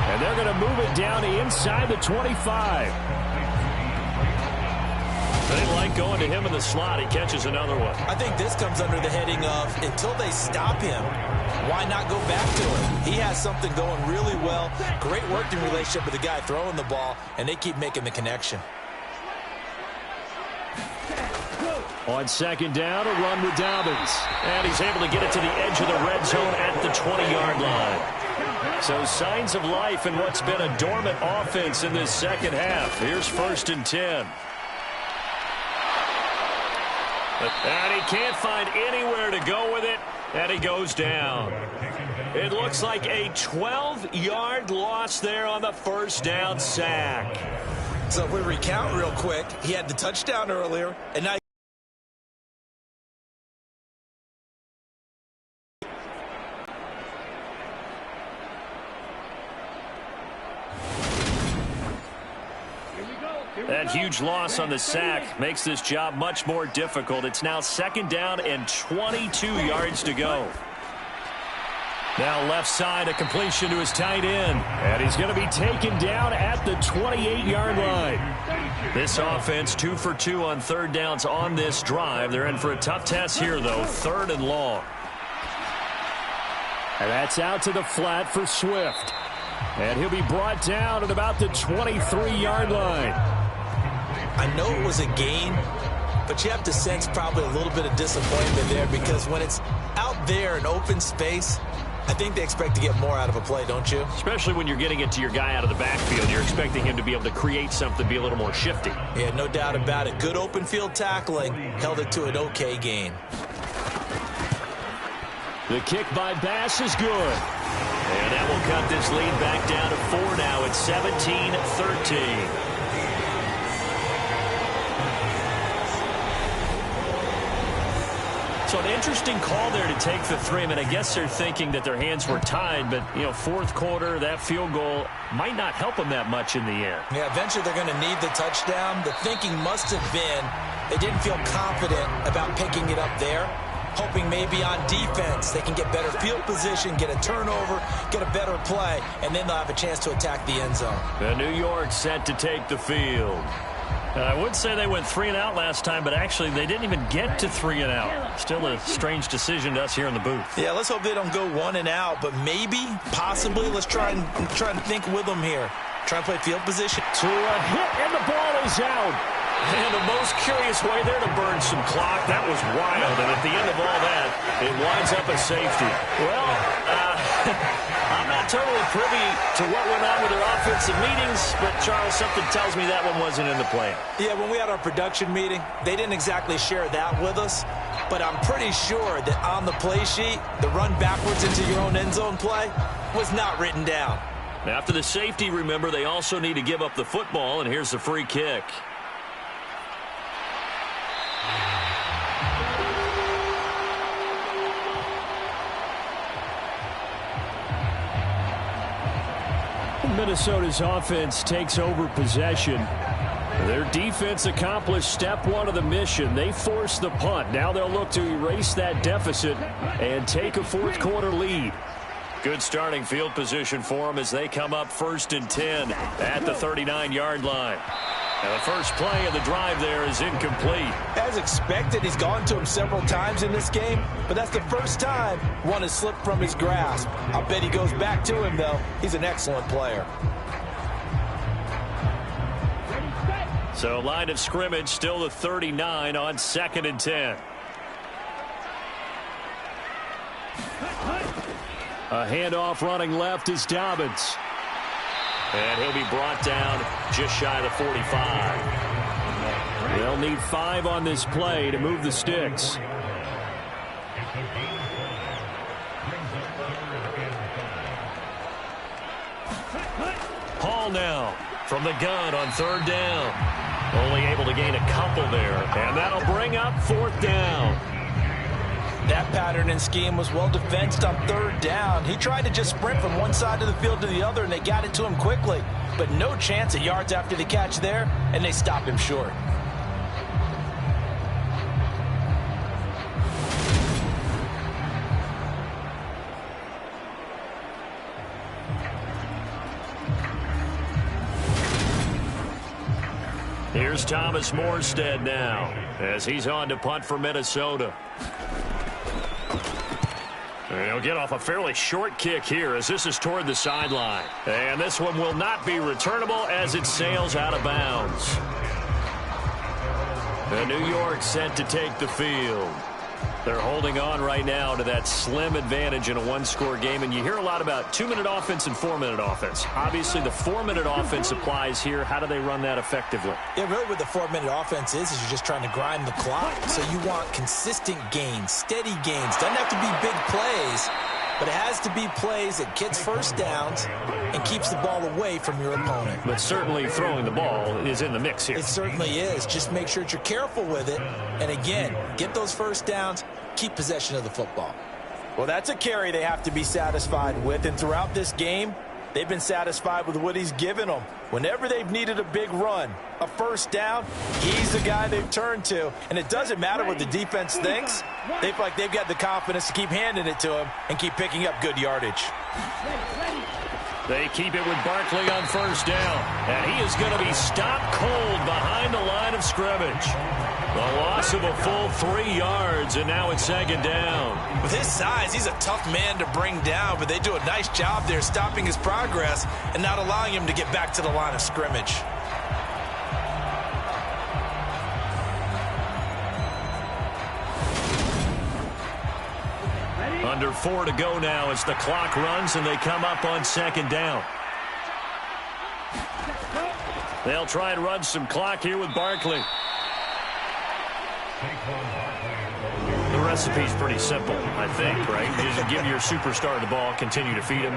And they're going to move it down inside the 25. They like going to him in the slot. He catches another one. I think this comes under the heading of, until they stop him, why not go back to him? He has something going really well. Great working relationship with the guy throwing the ball, and they keep making the connection. On 2nd down, a run with Dobbins. And he's able to get it to the edge of the red zone at the 20-yard line. So signs of life in what's been a dormant offense in this second half. Here's 1st and 10. And he can't find anywhere to go with it, and he goes down. It looks like a 12-yard loss there on the first down sack. So if we recount real quick, he had the touchdown earlier, and now That huge loss on the sack makes this job much more difficult. It's now 2nd down and 22 yards to go. Now left side, a completion to his tight end. And he's going to be taken down at the 28-yard line. This offense 2 for 2 on 3rd downs on this drive. They're in for a tough test here, though. 3rd and long. And that's out to the flat for Swift. And he'll be brought down at about the 23-yard line. I know it was a gain, but you have to sense probably a little bit of disappointment there, because when it's out there in open space, I think they expect to get more out of a play, don't you? Especially when you're getting it to your guy out of the backfield. You're expecting him to be able to create something, be a little more shifty. Yeah, no doubt about it. Good open field tackling. Held it to an okay gain. The kick by Bass is good. And that will cut this lead back down to 4 now. It's 17-13. So an interesting call there to take the 3. I mean, I guess they're thinking that their hands were tied, but, you know, 4th quarter, that field goal might not help them that much in the end. Yeah, eventually they're going to need the touchdown. The thinking must have been they didn't feel confident about picking it up there, hoping maybe on defense they can get better field position, get a turnover, get a better play, and then they'll have a chance to attack the end zone. The New York set to take the field. I would say they went 3 and out last time, but actually they didn't even get to 3 and out. Still a strange decision to us here in the booth. Yeah, let's hope they don't go 1 and out, but maybe, possibly, let's try and think with them here. Try and play field position. To a hit, and the ball is out. And the most curious way there to burn some clock. That was wild, and at the end of all that, it winds up a safety. Well, I'm not totally privy to what went on with their offensive meetings, but, Charles, something tells me that one wasn't in the plan. Yeah, when we had our production meeting, they didn't exactly share that with us, but I'm pretty sure that on the play sheet, the run backwards into your own end zone play was not written down. After the safety, remember, they also need to give up the football, and here's the free kick. Minnesota's offense takes over possession. Their defense accomplished step 1 of the mission. They forced the punt. Now they'll look to erase that deficit and take a 4th quarter lead. Good starting field position for them as they come up 1st and 10 at the 39-yard line. And the first play of the drive there is incomplete. As expected, he's gone to him several times in this game, but that's the first time one has slipped from his grasp. I'll bet he goes back to him, though. He's an excellent player. So line of scrimmage still the 39 on 2nd and 10. A handoff running left is Dobbins. And he'll be brought down just shy of the 45. They'll need 5 on this play to move the sticks. Hall now from the gun on 3rd down. Only able to gain a couple there. And that'll bring up 4th down. That pattern and scheme was well defensed on 3rd down. He tried to just sprint from one side of the field to the other, and they got it to him quickly. But no chance at yards after the catch there, and they stop him short. Here's Thomas Morstead now as he's on to punt for Minnesota. He'll get off a fairly short kick here as this is toward the sideline. And this one will not be returnable as it sails out of bounds. The New York set to take the field. They're holding on right now to that slim advantage in a 1-score game. And you hear a lot about 2-minute offense and 4-minute offense. Obviously, the 4-minute offense applies here. How do they run that effectively? Yeah, really what the 4-minute offense is you're just trying to grind the clock. So you want consistent gains, steady gains. Doesn't have to be big plays, but it has to be plays that gets first downs and keeps the ball away from your opponent. But certainly throwing the ball is in the mix here. It certainly is. Just make sure that you're careful with it. And again, get those first downs, keep possession of the football. Well, that's a carry they have to be satisfied with. And throughout this game, They've been satisfied with what he's given them. Whenever they've needed a big run, a first down, he's the guy they've turned to. And it doesn't matter what the defense thinks. They feel like they've got the confidence to keep handing it to him and keep picking up good yardage. They keep it with Barkley on first down. And he is going to be stopped cold behind the line of scrimmage. The loss of a full 3 yards, and now it's second down. With his size, he's a tough man to bring down, but they do a nice job there stopping his progress and not allowing him to get back to the line of scrimmage. Under 4 to go now as the clock runs and they come up on second down. They'll try and run some clock here with Barkley. The recipe's pretty simple, I think, right? Just give your superstar the ball, continue to feed him.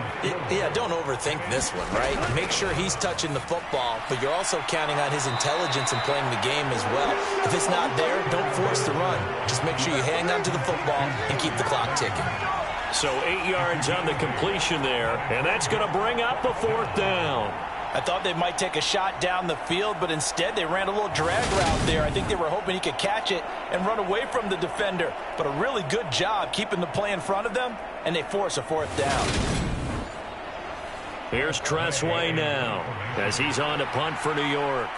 Yeah, don't overthink this one, right? Make sure he's touching the football, but you're also counting on his intelligence in playing the game as well. If it's not there, don't force the run. Just make sure you hang on to the football and keep the clock ticking. So 8 yards on the completion there, and that's going to bring up a fourth down. I thought they might take a shot down the field, but instead they ran a little drag route there. I think they were hoping he could catch it and run away from the defender. But a really good job keeping the play in front of them, and they force a fourth down. Here's Tressway now as he's on to punt for New York.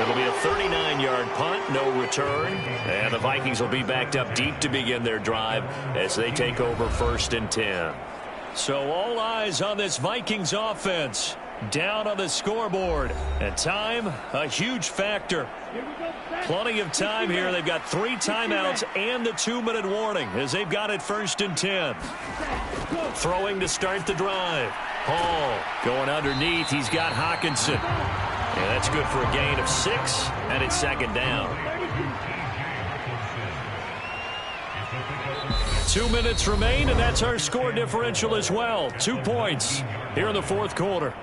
It'll be a 39-yard punt, no return. And the Vikings will be backed up deep to begin their drive as they take over 1st and 10. So all eyes on this Vikings offense. Down on the scoreboard. And time, a huge factor. Plenty of time here. They've got 3 timeouts and the 2-minute warning as they've got it 1st and 10. Throwing to start the drive. Hall going underneath. He's got Hawkinson. And that's good for a gain of 6, and it's second down. 2 minutes remain, and that's our score differential as well. 2 points here in the fourth quarter.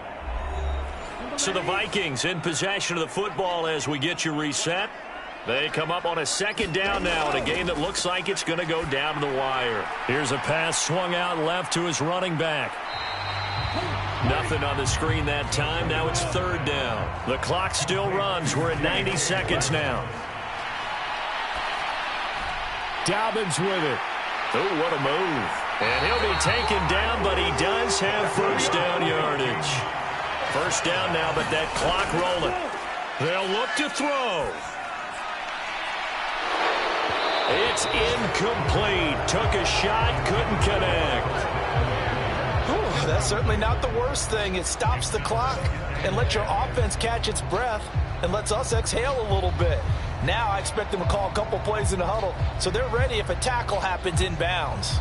So the Vikings in possession of the football as we get you reset. They come up on a second down now in a game that looks like it's going to go down to the wire. Here's a pass swung out left to his running back. Nothing on the screen that time. Now it's third down. The clock still runs. We're at 90 seconds now. Dobbins with it. Oh, what a move. And he'll be taken down, but he does have first down yardage. First down now, but that clock rolling. They'll look to throw. It's incomplete. Took a shot, couldn't connect. That's certainly not the worst thing. It stops the clock and lets your offense catch its breath and lets us exhale a little bit. Now I expect them to call a couple plays in the huddle so they're ready if a tackle happens inbounds.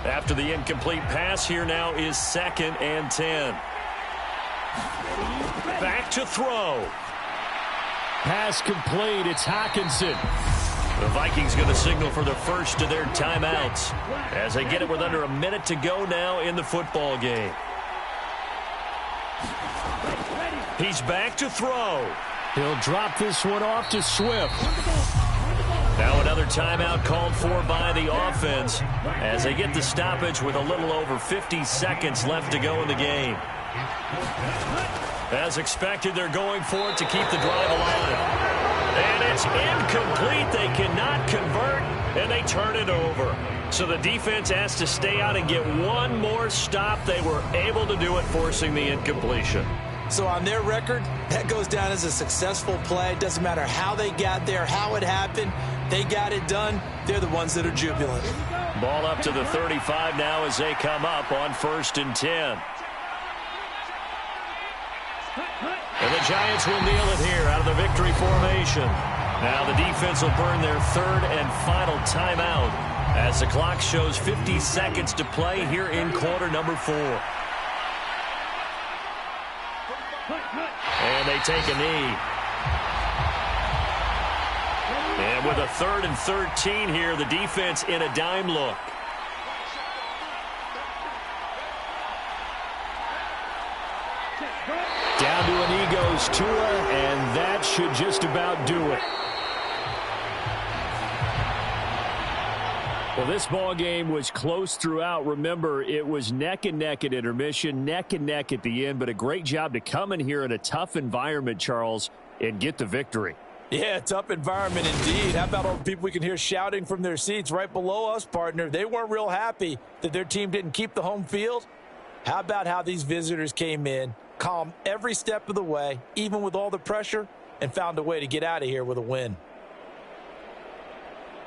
After the incomplete pass, here now is 2nd and 10. Back to throw. Pass complete. It's Hawkinson. The Vikings going to signal for the first of their timeouts as they get it with under a minute to go now in the football game. He's back to throw. He'll drop this one off to Swift. Now another timeout called for by the offense as they get the stoppage with a little over 50 seconds left to go in the game. As expected, they're going for it to keep the drive alive. And it's incomplete. They cannot convert, and they turn it over. So the defense has to stay out and get one more stop. They were able to do it, forcing the incompletion. So on their record, that goes down as a successful play. It doesn't matter how they got there, how it happened. They got it done. They're the ones that are jubilant. Ball up to the 35 now as they come up on 1st and 10. And the Giants will kneel it here out of the victory formation. Now the defense will burn their 3rd and final timeout as the clock shows 50 seconds to play here in quarter number 4. And they take a knee. And with a 3rd and 13 here, the defense in a dime look. Down to an knee goes Tua, and that should just about do it. Well, this ball game was close throughout. Remember, it was neck and neck at intermission, neck and neck at the end, but a great job to come in here in a tough environment, Charles, and get the victory. Yeah, tough environment indeed. How about all the people we can hear shouting from their seats right below us, partner? They weren't real happy that their team didn't keep the home field. How about how these visitors came in, calm every step of the way, even with all the pressure, and found a way to get out of here with a win.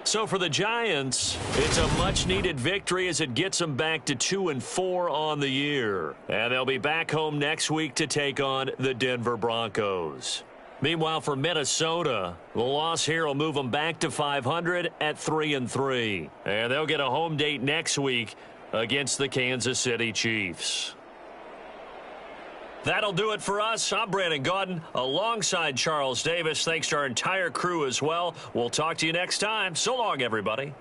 So for the Giants, it's a much-needed victory as it gets them back to 2-4 on the year. And they'll be back home next week to take on the Denver Broncos. Meanwhile, for Minnesota, the loss here will move them back to 500 at 3-3. And they'll get a home date next week against the Kansas City Chiefs. That'll do it for us. I'm Brandon Gaudin alongside Charles Davis. Thanks to our entire crew as well. We'll talk to you next time. So long, everybody.